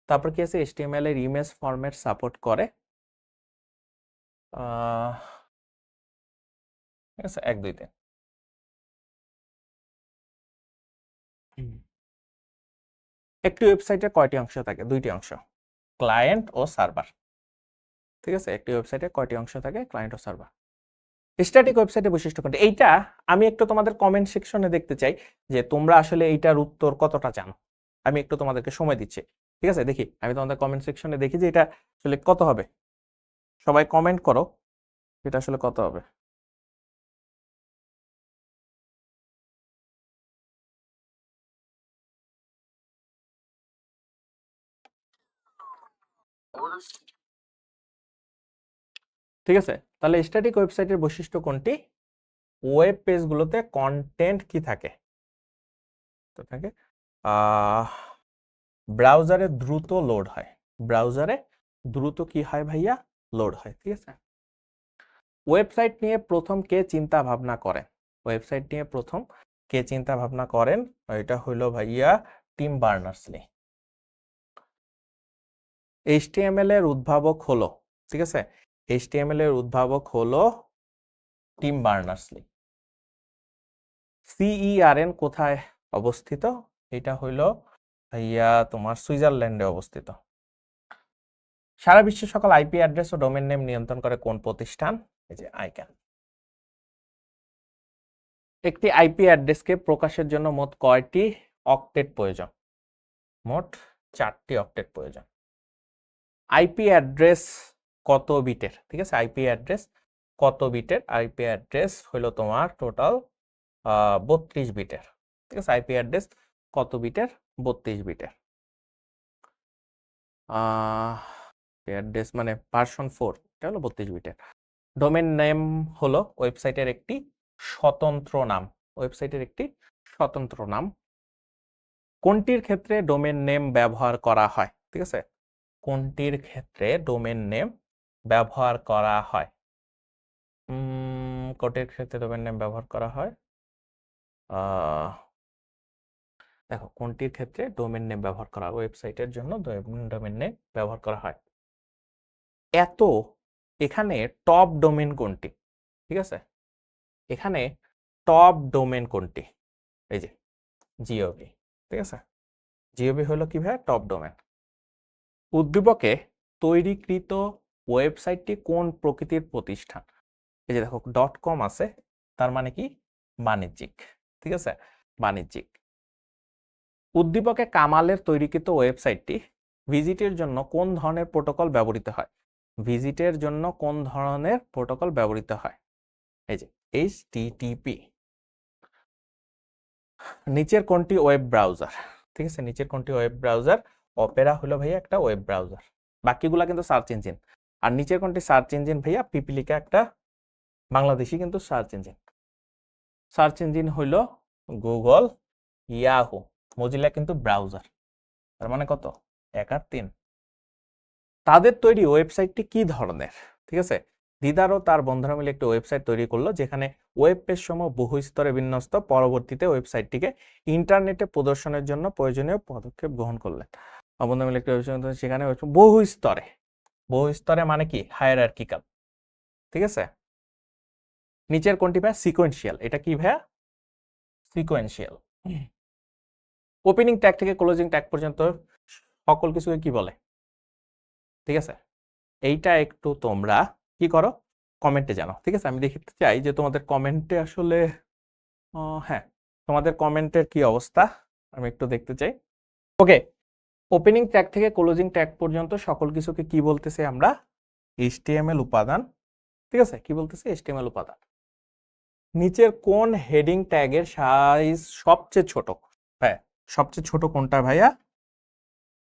তারপর কি আছে, HTML এর ইমেজ ফরম্যাট সাপোর্ট করে, ঠিক আছে, 1 2 3। একটি ওয়েবসাইটে কয়টি অংশ থাকে? দুইটি অংশ, ক্লায়েন্ট ও সার্ভার। ঠিক আছে, একটি ওয়েবসাইটে কয়টি অংশ থাকে? ক্লায়েন্ট ও সার্ভার। স্ট্যাটিক ওয়েবসাইটের বৈশিষ্ট্য কোনটি? এইটা আমি একটু তোমাদের কমেন্ট সেকশনে দেখতে চাই যে তোমরা আসলে এইটার উত্তর কতটা জানো। আমি একটু তোমাদেরকে সময় দিচ্ছি। ঠিক আছে, দেখি আমি তোমাদের কমেন্ট সেকশনে দেখি যে এটা আসলে কত হবে। সবাই কমেন্ট করো এটা আসলে কত হবে। ঠিক আছে, তাহলে স্ট্যাটিক ওয়েবসাইটের বৈশিষ্ট্য কোনটি? ওয়েব পেজগুলোতে কন্টেন্ট কি থাকে? তো থাকে ব্রাউজারে দ্রুত লোড হয়। ব্রাউজারে দ্রুত কি হয় ভাইয়া? লোড হয়। ঠিক আছে, ওয়েবসাইট নিয়ে প্রথম কে চিন্তা ভাবনা করেন? ওয়েবসাইট নিয়ে প্রথম কে চিন্তা ভাবনা করেন? এটা হইলো ভাইয়া টিম বার্নার্স-লি। HTML এর উদ্ভাবক হলো, ঠিক আছে, HTML এর উদ্ভাবক হলো টিম বার্নার্স-লি। CERN কোথায় অবস্থিত? এটা হইলো ভাইয়া তোমার সুইজারল্যান্ডে অবস্থিত। সারা বিশ্বে সকল আইপি অ্যাড্রেস ও ডোমেন নেম নিয়ন্ত্রণ করে কোন প্রতিষ্ঠান? এই যে আইক্যান। একটি আইপি অ্যাড্রেসকে প্রকাশের জন্য মোট কয়টি অক্টেট প্রয়োজন? মোট 4টি অক্টেট প্রয়োজন। আইপি অ্যাড্রেস কত বিটের? ঠিক আছে, আইপি অ্যাড্রেস কত বিটের? আইপি অ্যাড্রেস হলো তোমার টোটাল 32 বিটের। ঠিক আছে, আইপি অ্যাড্রেস কত বিটের? 32 বিটের। অ্যাড্রেস মানে ভার্সন 4, এটা হলো 32 বিটের। ডোমেন নেম হলো ওয়েবসাইটের একটি স্বতন্ত্র নাম। ওয়েবসাইটের একটি স্বতন্ত্র নাম। কোনটির ক্ষেত্রে ডোমেন নেম ব্যবহার করা হয়? ঠিক আছে, কোনটির ক্ষেত্রে ডোমেন নেম ব্যবহার করা হয়? কোনটির ক্ষেত্রে ডোমেন নেম ব্যবহার করা হয়? দেখো কোনটির ক্ষেত্রে ডোমেন নেম ব্যবহার করা হয়? ওয়েবসাইটের জন্য ডোমেন নেম ব্যবহার করা হয়। এত এখানে টপ ডোমেন কোনটি? ঠিক আছে, এখানে টপ ডোমেন কোনটি? এই যে জিওভি। ঠিক আছে, জিওভি হলো কি ভাই? Top domain. উদ্দীপকে তৈরিকৃত ওয়েবসাইটটি কোন প্রকৃতির প্রতিষ্ঠান? এই যে দেখো .com আছে, তার মানে কি? বাণিজ্যিক। ঠিক আছে, বাণিজ্যিক। উদ্দীপকে কামালের তৈরিকৃত ওয়েবসাইটটি ভিজিটের জন্য কোন ধরনের প্রোটোকল ব্যবহৃত হয়? ভিজিটের জন্য কোন ধরনের প্রোটোকল ব্যবহৃত হয়? এই যে HTTP। নিচের কোনটি ওয়েব ব্রাউজার? ঠিক আছে, নিচের কোনটি ওয়েব ব্রাউজার? অপেরা হলো ভাইয়া একটা ওয়েব ব্রাউজার, বাকিগুলা কিন্তু সার্চ ইঞ্জিন। আর নিচের কোনটি সার্চ ইঞ্জিন ভাইয়া? পিপিলিকা একটা বাংলাদেশি কিন্তু সার্চ ইঞ্জিন। সার্চ ইঞ্জিন হইল গুগল, ইয়াহু, মজিলা কিন্তু ব্রাউজার। তার মানে কত? 1 আর 3। তাদের তৈরি ওয়েবসাইটটি কি ধরনের? ঠিক আছে, দিদার ও তার বন্ধুরা মিলে একটি ওয়েবসাইট তৈরি করলো যেখানে ওয়েব পেজ সমূহ বহু স্তরে বিন্যস্ত। পরবর্তীতে ওয়েবসাইটটিকে ইন্টারনেটে প্রদর্শনের জন্য প্রয়োজনীয় পদক্ষেপ গ্রহণ করলেন। বন্ধুরা মিলে একটি ওয়েবসাইট, সেখানে বহু স্তরে, বহু স্তরে মানে কি? হায়ারার্কিক্যাল। ঠিক আছে, নিচের কোনটি ভাইয়া? সিকোয়েন্সিয়াল। এটা কি ভাইয়া? সিকোয়েন্সিয়াল। ওপেনিং ট্যাগ থেকে ক্লোজিং ট্যাগ পর্যন্ত সকল কিছুকে কি বলে? ঠিক আছে, এইটা একটু তোমরা কি করো? কমেন্টে জানো। ঠিক আছে, আমি দেখতে চাই যে তোমাদের কমেন্টে আসলে হ্যাঁ, তোমাদের কমেন্টের কি অবস্থা আমি একটু দেখতে চাই। ওকে, ওপেনিং ট্যাগ থেকে ক্লোজিং ট্যাগ পর্যন্ত সকল কিছুকে কি বলতেছে আমরা? HTML উপাদান। ঠিক আছে, কি বলতেছে? HTML উপাদান। নিচের কোন হেডিং ট্যাগের সাইজ সবচেয়ে ছোট? হ্যাঁ, সবচেয়ে ছোট কোনটা ভাইয়া?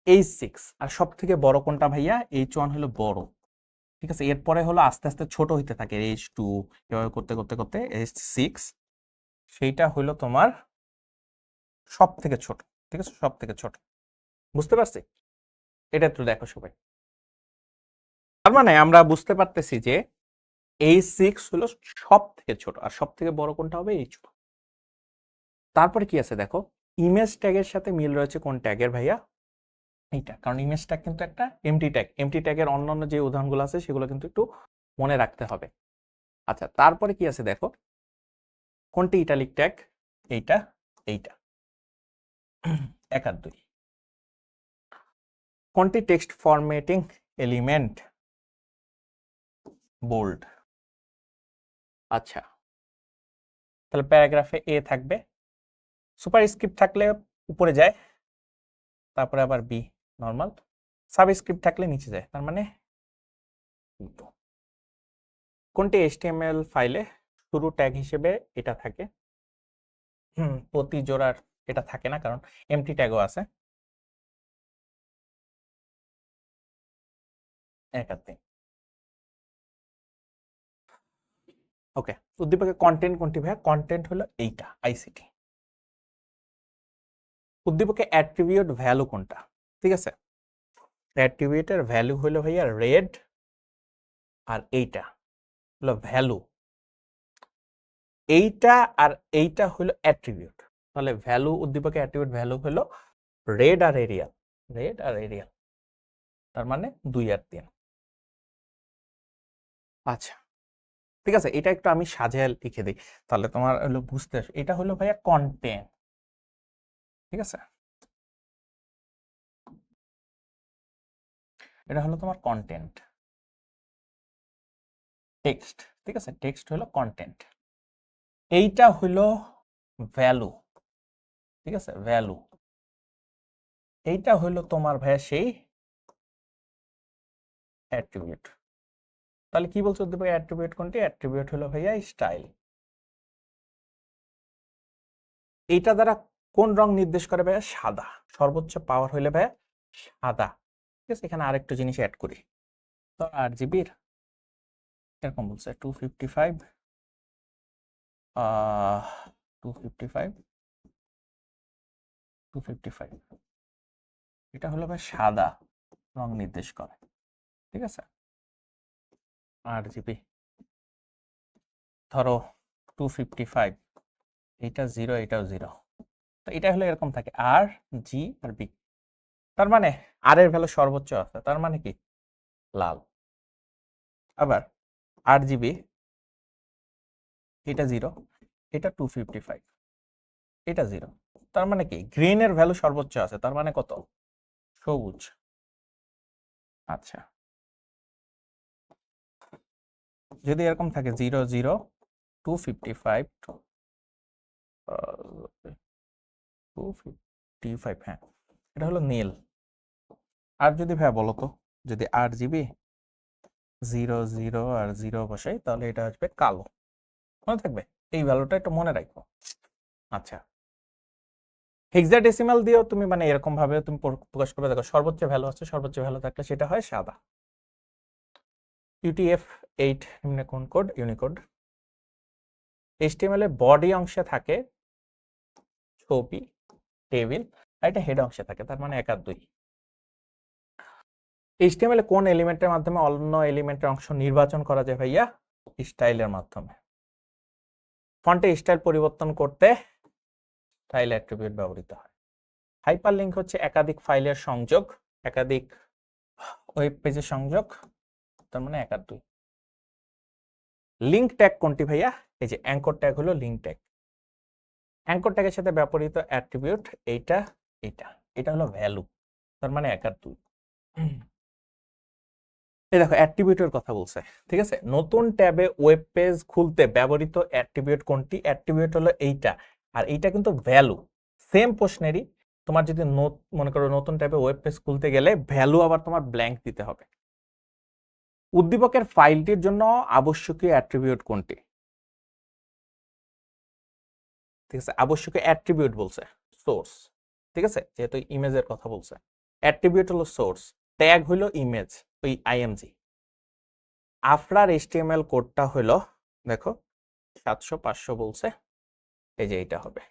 H6। আর সব থেকে বড় কোনটা ভাইয়া? H1 হলো বড়। ঠিক আছে, এরপরে হলো আস্তে আস্তে ছোট হইতে থাকে H2, এভাবে করতে করতে করতে H6, সেইটা হইলো তোমার সব থেকে ছোট। ঠিক আছে, সব থেকে ছোট। বুঝতে পারছি? এটা একটু দেখো সবাই। তার মানে আমরা বুঝতে পারতেছি যে H6 হলো সব থেকে ছোট, আর সব থেকে বড় কোনটা হবে? H2। তারপরে কি আছে দেখো, ইমেজ ট্যাগের সাথে মিল রয়েছে কোন ট্যাগের ভাইয়া? এইটা, কারণ ইমেজ ট্যাগ কিন্তু একটা এমটি ট্যাগ। এমটি ট্যাগের অন্যান্য যে উদাহরণগুলো আছে সেগুলো কিন্তু একটু মনে রাখতে হবে। আচ্ছা, তারপরে কি আছে দেখো, কোনটি ইটালিক ট্যাগ? এইটা, এইটা 1 আর 2। কোনটি টেক্সট ফরম্যাটিং এলিমেন্ট? বোল্ড। আচ্ছা, তাহলে প্যারাগ্রাফে এ থাকবে, সুপারস্ক্রিপ্ট থাকলে উপরে যায়, তারপরে আবার বি নর্মাল, সাবস্ক্রিপ্ট থাকলে নিচে যায়, তার মানে কোনটি HTML ফাইলে শুরু ট্যাগ হিসেবে এটা থাকে? প্রতি জোড়ার এটা থাকে না, কারণ এমটি ট্যাগও আছে। একাতে ওকে। উদ্দীপকের কন্টেন্ট কোনটি ভাইয়া? কন্টেন্ট হলো এইটা, আইসিটি। উদ্দীপকে অ্যাট্রিবিউট ভ্যালু কোনটা? ঠিক আছে, অ্যাট্রিবিউটের ভ্যালু হলো ভাইয়া রেড, আর এইটা হলো ভ্যালু, এইটা আর এইটা হলো অ্যাট্রিবিউট। তাহলে ভ্যালু, উদ্দীপকে অ্যাট্রিবিউট ভ্যালু হলো রেড আর এরিয়াল, রেড আর এরিয়াল, তার মানে 2 আর 3। আচ্ছা ঠিক আছে, এটা একটু আমি সাজিয়ে লিখে দিই, তাহলে তোমার হলো বুঝতে আসবে। এটা হলো ভাইয়া কন্টেন্ট, ঠিক আছে, এটা হলো তোমার কন্টেন্ট, টেক্সট, ঠিক আছে, টেক্সট হলো কন্টেন্ট। এইটা হলো ভ্যালু, ঠিক আছে, ভ্যালু। এইটা হলো তোমার ভাইয়া সেই অ্যাট্রিবিউট। তাহলে কি বলছো উদ্দীপক অ্যাট্রিবিউট কোনটি? অ্যাট্রিবিউট হলো ভাইয়া স্টাইল। এইটা দ্বারা কোন রং নির্দেশ করে ভাইয়া? সাদা। সর্বোচ্চ পাওয়ার হইলে ভাইয়া সাদা। ঠিক আছে, এখানে আরেকটু জিনিস অ্যাড করি। তো RGBর এরকম বলছে 255 255 255, এটা হলো ভাই সাদা রং নির্দেশ করে, ঠিক আছে। RGB ধরো 255, এটা 0, এটাও 0, তো এটা হলো এরকম থাকে আর জি আর বি, তার মানে আর এর ভ্যালু সর্বোচ্চ আছে, তার মানে কি লাল। আবার RGB এটা 0, এটা 255, এটা 0, তার মানে কি গ্রিন এর ভ্যালু সর্বোচ্চ আছে, তার মানে কত? সবুজ। আচ্ছা, যদি এরকম থাকে 0 0 255 255, হ্যাঁ এটা হলো নীল। আর যদি ভাই বলো তো, যদি RGB 0 0 আর 0 বসাই, তাহলে এটা আসবে কালো। মনে থাকবে, এই ভ্যালুটা একটু মনে রাখো। আচ্ছা, হেক্সাডেসিমাল দিয়েও তুমি মানে এরকম ভাবে তুমি প্রকাশ করবে। দেখো সর্বোচ্চ ভ্যালু আছে, সর্বোচ্চ ভ্যালু থাকলে সেটা হয় সাদা। UTF-8 নিম্নে কোন কোড? ইউনিকোড। HTML এর বডি অংশে থাকে ছবি, টেবিল, আর এটা হেড অংশে থাকে, তার মানে 1 আর 2। HTML এ কোন এলিমেন্টের মাধ্যমে অন্য এলিমেন্টের অংশ নির্বাচন করা যায় ভাইয়া? স্টাইলের মাধ্যমে। ফন্টে স্টাইল পরিবর্তন করতে স্টাইল অ্যাট্রিবিউট ব্যবহৃত হয়। হাইপারলিংক হচ্ছে একাধিক ফাইলের সংযোগ, একাধিক ওয়েব পেজের সংযোগ, তার মানে 1 আর 2। লিঙ্ক ট্যাগ কোনটি ভাইয়া? এই যে অ্যাঙ্কর ট্যাগ হলো লিঙ্ক ট্যাগ। অ্যাঙ্কর ট্যাগের সাথে ব্যবহৃত অ্যাট্রিবিউট এইটা, এটা, এটা হলো ভ্যালু, তার মানে 1 আর 2। এই দেখো অ্যাট্রিবিউটের কথা বলছে, ঠিক আছে। নতুন ট্যাবে ওয়েব পেজ খুলতে ব্যবহৃত অ্যাট্রিবিউট কোনটি? অ্যাট্রিবিউট হলো এইটা, আর এইটা কিন্তু ভ্যালু। সেম প্রশ্নেরই, তোমার যদি মনে করো নতুন ট্যাবে ওয়েব পেজ খুলতে গেলে ভ্যালু আবার তোমার ব্ল্যাঙ্ক দিতে হবে। উদ্দীপকের ফাইলটির জন্য আবশ্যকীয় অ্যাট্রিবিউট কোনটি? ঠিক আছে, আবশ্যকীয় অ্যাট্রিবিউট বলছে সোর্স, ঠিক আছে, যেহেতু ইমেজের কথা বলছে। অ্যাট্রিবিউট হলো সোর্স, ট্যাগ হলো ইমেজ, ওই IMG। আফরার HTML কোডটা হলো, দেখো 700 500 বলছে, এই যে এটা হবে।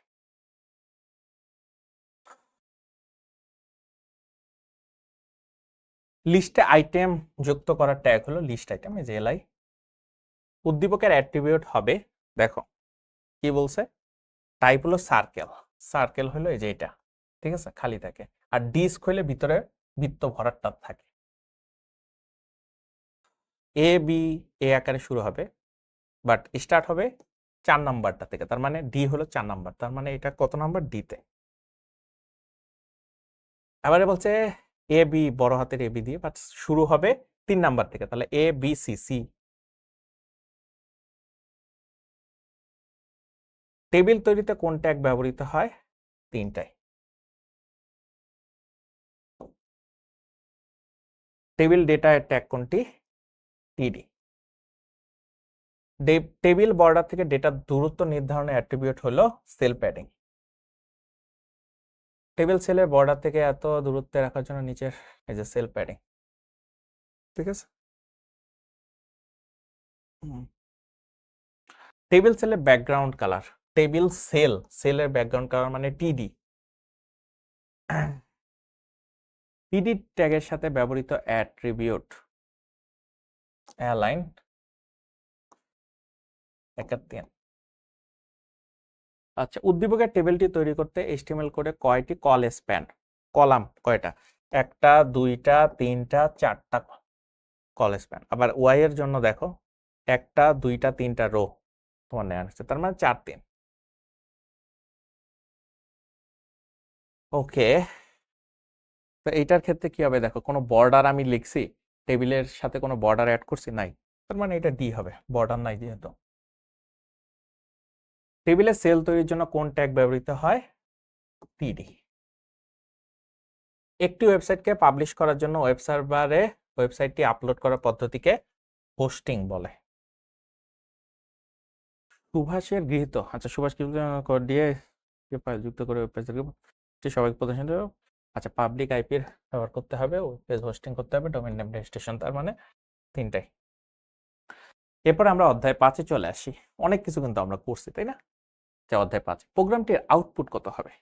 লিস্টে আইটেম যুক্ত করার ট্যাগ হলো লিস্ট আইটেম, এই যে LI। উদ্দীপকের অ্যাট্রিবিউট হবে, দেখো কি বলছে, টাইপ হলো সার্কেল, সার্কেল হলো এই যে এটা, ঠিক আছে, খালি থাকে। আর ডিস্ক হলে ভিতরে বৃত্ত ভরার টাপ থাকে। A আকারে শুরু হবে, বাট স্টার্ট হবে 4 নাম্বারটা থেকে, তার মানে ডি হলো 4 নাম্বার, তার মানে এটা কত নাম্বার? ডিতে। এবারে বলছে এ বি বড় হাতের এ বি দিয়ে, বাট শুরু হবে 3 নাম্বার থেকে, তাহলে A B C C. Table তৈরিতে কোন ট্যাগ ব্যবহৃত হয়? তিনটাই। টেবিল ডেটা এর ট্যাগ কোনটি? টিডি। টেবিল বর্ডার থেকে ডেটার দূরত্ব নির্ধারণের অ্যাট্রিবিউট হলো সেল প্যাডিং। টেবিল সেলের বর্ডার থেকে এত দূরত্বে রাখার জন্য নিচের এই যে সেল প্যাডিং, ঠিক আছে। টেবিল সেলের ব্যাকগ্রাউন্ড কালার, টেবিল সেলের ব্যাকগ্রাউন্ড কালার মানে টিডি। টিডি ট্যাগের সাথে ব্যবহৃত অ্যাট্রিবিউট অ্যালাইন, একাত্তিয়ান। আচ্ছা, উদ্দীপকের টেবিলটি তৈরি করতে এইচটিএমএল কোডে কয়টি কল স্প্যান, কলাম কয়টা? একটা, দুইটা, তিনটা, চারটা কল স্প্যান। আবার ওয়াই এর জন্য দেখো, একটা, দুইটা, তিনটা রো তোমার নেওয়া হচ্ছে, তার মানে 4 3। ওকে, তো এইটার ক্ষেত্রে কি হবে দেখো, কোনো বর্ডার আমি লিখছি, টেবিলের সাথে কোনো বর্ডার অ্যাড করছি নাই, তার মানে এটা ডি হবে, বর্ডার নাই যেহেতু। টেবিলে সেল তৈরির জন্য কোন ট্যাগ ব্যবহৃত হয়? টিডি। একটি ওয়েবসাইটকে পাবলিশ করার জন্য ওয়েব সার্ভারে ওয়েবসাইটটি আপলোড করার পদ্ধতিকে হোস্টিং বলে। সুভাষের গৃহীত, আচ্ছা সুভাষ কোড দিয়ে ফাইল যুক্ত করে ওয়েব পেজে সবাইকে প্রদর্শন। আচ্ছা, পাবলিক আইপির ব্যবহার করতে হবে, ওয়েব পেজ হোস্টিং করতে হবে, ডোমেইন নেম রেজিস্ট্রেশন, তার মানে তিনটাই। এরপর আমরা অধ্যায় 5-এ চলে আসি। অনেক কিছু কিন্তু আমরা করছি, তাই না? যে অধ্যায় 5 প্রোগ্রামটির আউটপুট কত হবে?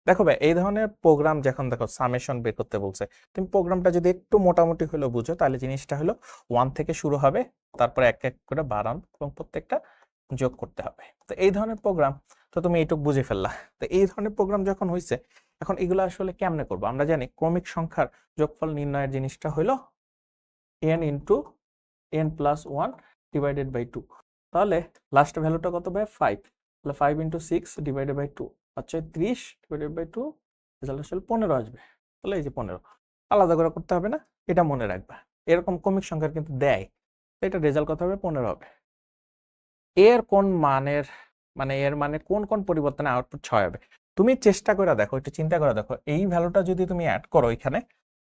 দেখো ভাই, এই ধরনের প্রোগ্রাম যখন দেখো সামেশন বের করতে বলছে, তুমি প্রোগ্রামটা যদি একটু মোটামুটি হলেও বুঝো, তাহলে জিনিসটা হলো 1 থেকে শুরু হবে, তারপরে এক এক করে বাড়ান এবং প্রত্যেকটা যোগ করতে হবে। তো এই ধরনের প্রোগ্রাম তো তুমি এইটুকু বুঝে ফেললা। তো এই ধরনের প্রোগ্রাম যখন হয়েছে, এখন এগুলো আসলে কেমনে করবো? আমরা জানি ক্রমিক সংখ্যার যোগফল নির্ণয়ের জিনিসটা হলো n into n plus 1 divided by 2। তাহলে লাস্ট ভ্যালুটা কত হবে? 5। তাহলে 5 ইন্টু 6 ডিভাইডেড বাই 2 হচ্ছে 30 ডিভাইডেড বাই 2, রেজাল্ট আসলে 15 আসবে। তাহলে এই যে 15, আলাদা করে করতে হবে না, এটা মনে রাখবা। এরকম ক্রমিক সংখ্যার কিন্তু দেয়, এটা রেজাল্ট কত হবে? 15 হবে। এর কোন মানের, মানে এর মানে কোন কোন পরিবর্তনে আউটপুট 6 হবে? তুমি চেষ্টা করে দেখো, একটু চিন্তা করে দেখো, এই ভ্যালুটা যদি তুমি অ্যাড করো এখানে,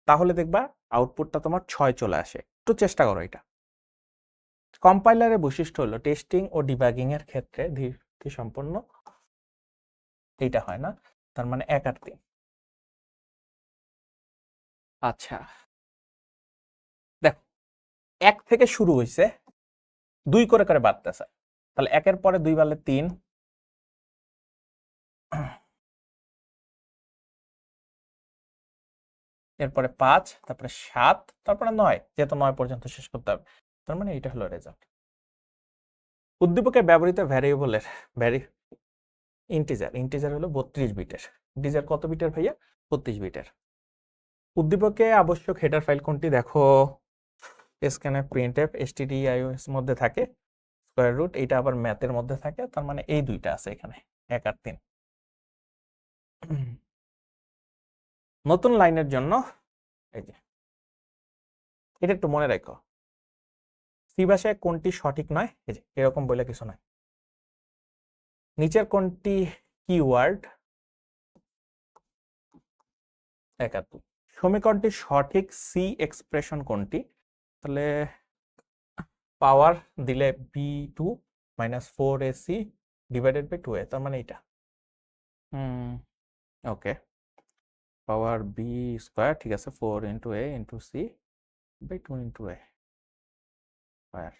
তাহলে দেখবা আউটপুটটা তোমার 6 চলে আসে। একটু চেষ্টা করো এটা। কম্পাইলারের বৈশিষ্ট্য হলো টেস্টিং ও ডিবাগিং এর ক্ষেত্রে ধীর সম্পন্ন, এইটা হয় না, তার মানে 1 আর 3। আচ্ছা দেখো, 1 থেকে শুরু হয়েছে, 2 করে করে বাড়তেছে, তাহলে 1 এর পরে 2 বাড়লে 3, এরপরে 5, তারপরে 7, তারপরে 9, যেহেতু 9 পর্যন্ত শেষ করতে হবে, তার মানে এটা হলো রেজাল্ট। উদ্দীপকে ব্যবহৃত ভ্যারিয়েবলের ইন্টিজার হলো 32 বিটের। ইন্টিজার কত বিটের ভাইয়া? 32 বিটের। উদ্দীপকে আবশ্যক হেডার ফাইল কোনটি? দেখো, স্ক্যানএফ, প্রিন্টএফ, stdios মধ্যে থাকে, স্কয়ার রুট, এটা আবার ম্যাথের মধ্যে থাকে, তার মানে এই দুইটা আছে এখানে, 1 আর 3। নতুন লাইনের জন্য এই যে এটা একটু মনে রাখো, সি ভাষায় কোনটি সঠিক নয়? এই যে এরকম বলে কিছু নয়। নিচের কোনটি কিওয়ার্ড? 71। সমীকরণটির সঠিক সি এক্সপ্রেশন কোনটি? তাহলে পাওয়ার দিলে b2 minus 4ac divided by 2a, তার মানে এটা। ওকে, পাওয়ার বি স্কোয়ার, ঠিক আছে, 4 into a into C by 2 into a square.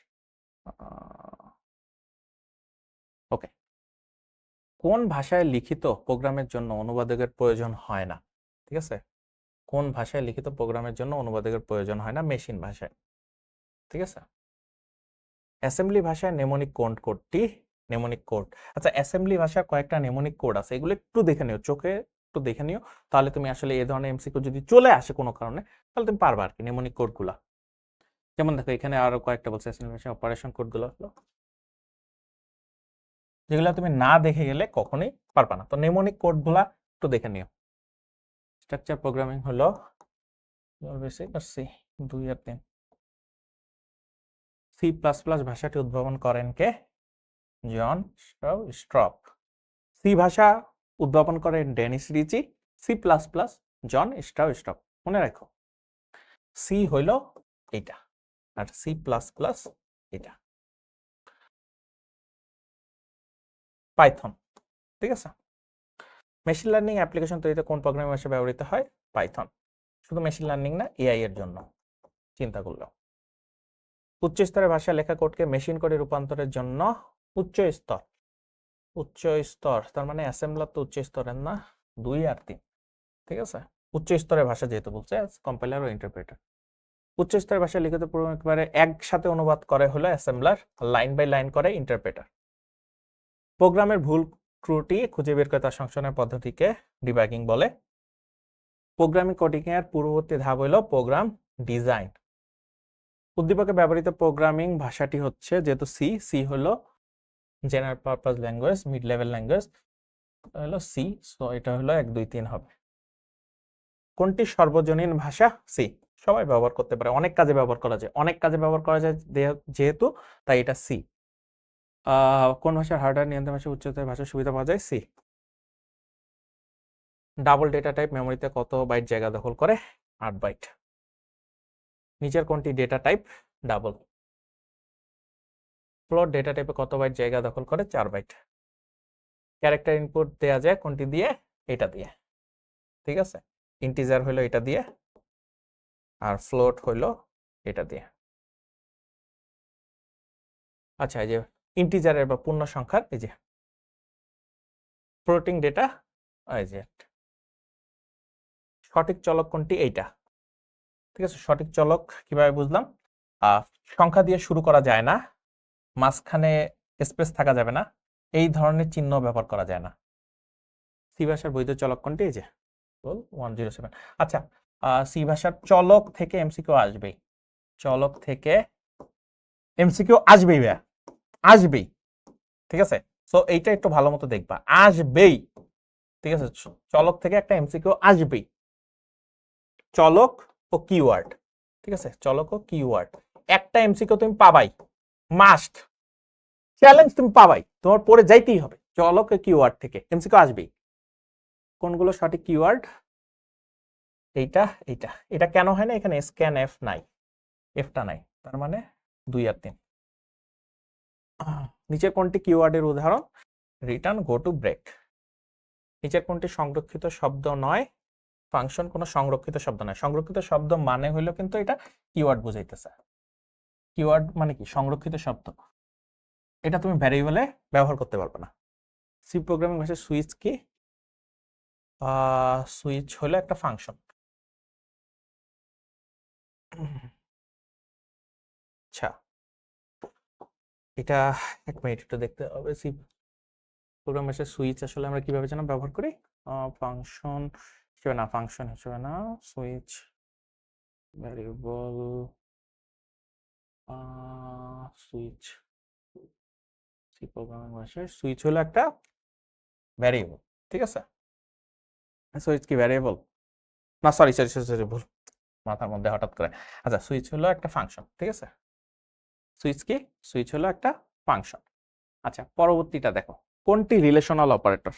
Okay, কোন ভাষায় লিখিত প্রোগ্রামের জন্য অনুবাদকের প্রয়োজন হয় না? ঠিক আছে, কোন ভাষায় লিখিত প্রোগ্রামের জন্য অনুবাদকের প্রয়োজন হয় না? মেশিন ভাষায়, ঠিক আছে। অ্যাসেম্বলি ভাষায় নেমোনিক কোডটি, নেমোনিক কোড, আচ্ছা অ্যাসেম্বলি ভাষার কয়েকটা নেমোনিক কোড আছে, এগুলো একটু দেখে নিও, চোখে একটু দেখে নিও, তাহলে তুমি আসলে এই ধরনের এমসিকিউ যদি চলে আসে কোনো কারণে, তাহলে তুমি পারবা আর কি নেমোনিক কোডগুলো। যেমন দেখো এখানে আরো কয়েকটা বলছে, অ্যাসেম্বলি ভাষায় অপারেশন কোডগুলো হলো যেগুলো তুমি না দেখে গেলে কখনোই পারবা না, তো নেমোনিক কোডগুলা একটু দেখে নিও। স্ট্রাকচার প্রোগ্রামিং হলো বেসিক আর সি, 2 আর 3। সি প্লাস প্লাস ভাষাটি উদ্ভাবন করেন কে? জন স্ট্রপ। সি ভাষা উদ্ভাবন করেন Dennis Ritchie, C plus plus Bjarne Stroustrup. মনে রাখো, সি হইল এটা আর সি প্লাস প্লাস এটা। পাইথন, ঠিক আছে। মেশিন লার্নিং অ্যাপ্লিকেশন তৈরিতে কোন প্রোগ্রামিং ভাষা ব্যবহৃত হয়? পাইথন। শুধু মেশিন লার্নিং না, এআই এর জন্য চিন্তা করলো। উচ্চ স্তরের ভাষা লেখা কোডকে মেশিন কোডে রূপান্তরের জন্য উচ্চ স্তর, উচ্চ স্তর তার মানে অ্যাসেম্বলার তো উচ্চ স্তরের না, 2 আর 3, ঠিক আছে। উচ্চ স্তরের ভাষা যেহেতু বলছে, কম্পাইলার ও ইন্টারপ্রেটার। উচ্চ স্তরের ভাষা লিখিত প্রোগ্রাম একেবারে একসাথে অনুবাদ করে হলো অ্যাসেম্বলার, লাইন বাই লাইন করে ইন্টারপ্রেটার। প্রোগ্রামের ভুল ত্রুটি খুঁজে বের করে তার সংশোধনের পদ্ধতিকে ডিবাগিং বলে। প্রোগ্রামিং কোডিং এর পূর্ববর্তী ধাপ হলো প্রোগ্রাম ডিজাইন। উদ্দীপকে ব্যবহৃত প্রোগ্রামিং ভাষাটি হচ্ছে, যেহেতু সি, সি হলো general purpose language, mid level language হলো সি, সো এটা হলো 1 2 3 হবে। কোনটি সর্বজনীন ভাষা? সি। সবাই ব্যবহার করতে পারে, অনেক কাজে ব্যবহার করা যায়, অনেক কাজে ব্যবহার করা যায় যেহেতু, তাই এটা সি। কোন ভাষার হার্ডওয়্যার নিয়ন্ত্রণ ভাষা উচ্চতর ভাষার সুবিধা পাওয়া যায়? সি। ডাবল ডেটা টাইপ মেমোরিতে কত বাইট জায়গা দখল করে? 8 বাইট। নিচের কোনটি data type double? Float data টাইপে কত বাইট জায়গা দখল করে? 4 বাইট। ক্যারেক্টার ইনপুট দেয়া যায় কোনটি দিয়ে? এটা দিয়ে, ঠিক আছে। ইন্টিজার হলো এটা দিয়ে, আর ফ্লোট হলো এটা দিয়ে। আচ্ছা, এই যে ইন্টিজারের বা পূর্ণ সংখ্যার, এই যে ফ্লোটিং ডেটা, এই যে সঠিক চলক কোনটি? এইটা, ঠিক আছে। সঠিক চলক কিভাবে বুঝলাম? সংখ্যা দিয়ে শুরু করা যায় না, মাঝখানে স্পেস থাকা যাবে না, এই ধরনের চিহ্ন ব্যবহার করা যায় না। সি ভাষার বৈধ চলক কোনটি? এই যে 107। আচ্ছা, সি ভাষার চলক থেকে এমসিকিউ আসবেই, চলক থেকে এমসিকিউ আসবেই ভাইয়া, আসবেই, ঠিক আছে। সো এইটা একটু ভালো মতো দেখবা, আসবেই, ঠিক আছে। চলক থেকে একটা এমসিকিউ আসবেই, চলক ও কিওয়ার্ড, ঠিক আছে। চলক ও কিওয়ার্ড একটা এমসিকিউ তুমি পাবাই, মাস্ট, চ্যালেঞ্জ তুমি পাবাই, তোমার পড়ে যাইতেই হবে। চলক ও কিওয়ার্ড থেকে এমসিকিউ আসবেই। কোনগুলো সঠিক কিওয়ার্ড? এইটা, এইটা, এটা কেন হয় না? এখানে স্ক্যান এফ নাই, এফটা নাই, তার মানে 2 আর 3। নিচের কোনটি কিওয়ার্ডের উদাহরণ? Return, go to, break. নিচের কোনটি সংরক্ষিত শব্দ নয়? ফাংশন কোনো সংরক্ষিত শব্দ নয়। সংরক্ষিত শব্দ মানে হইলো কিন্তু এটা কিওয়ার্ড বুঝাইতেছে। কিওয়ার্ড মানে কি? সংরক্ষিত শব্দ, এটা তুমি ভ্যারিয়েবলে ব্যবহার করতে পারবে না। সি প্রোগ্রামিং ভাষায় সুইচ কি? সুইচ হলো একটা ফাংশন। আচ্ছা, এটা 1 মিনিট একটু দেখতে হবে। সি প্রোগ্রাম ভাষায় সুইচ আসলে আমরা কিভাবে যেন ব্যবহার করি? ফাংশন হিসেবে না, ফাংশন হিসেবে না, switch variable, switch, C programming ভাষায় সুইচ হলো একটা ভ্যারিয়েবল, ঠিক আছে। সুইচ কি ভ্যারিয়েবল? না, সরি সরি সরি সরি, ভুল, মাথার মধ্যে হঠাৎ করে। আচ্ছা, সুইচ হলো একটা ফাংশন, ঠিক আছে। সুইচ কি? সুইচ হলো একটা ফাংশন। আচ্ছা, পরবর্তীটা দেখো, কোনটি রিলেশনাল অপারেটর?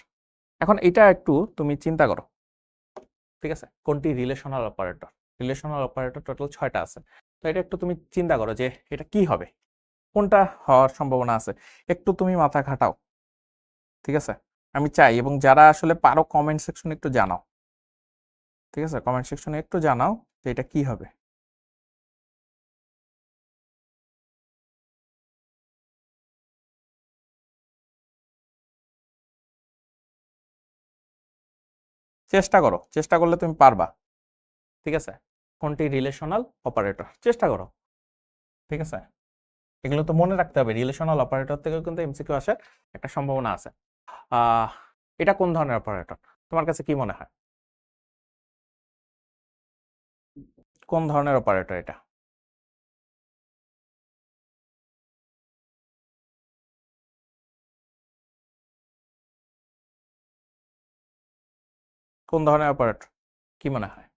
এখন এটা একটু তুমি চিন্তা করো, ঠিক আছে। কোনটি relational operator? Relational operator total 6টা আছে, তো এটা একটু তুমি চিন্তা করো যে এটা কি হবে, কোনটা হওয়ার সম্ভাবনা আছে, একটু তুমি মাথা খাটাও, ঠিক আছে। আমি চাই, এবং যারা আসলে পারো কমেন্ট সেকশনে একটু জানাও, ঠিক আছে। কমেন্ট সেকশনে একটু জানাও যে এটা কি হবে। চেষ্টা করো, চেষ্টা করলে তুমি পারবা, ঠিক আছে। কোনটি রিলেশনাল অপারেটর? চেষ্টা করো, ঠিক আছে। এগুলো তো মনে রাখতে হবে, রিলেশনাল অপারেটর থেকেও কিন্তু এমসিকিউ আসার একটা সম্ভাবনা আছে। আহ এটা কোন ধরনের অপারেটর তোমার কাছে কি মনে হয়? কোন ধরনের অপারেটর এটা? কোন ধরনের অপারেটর কি মনে হয়?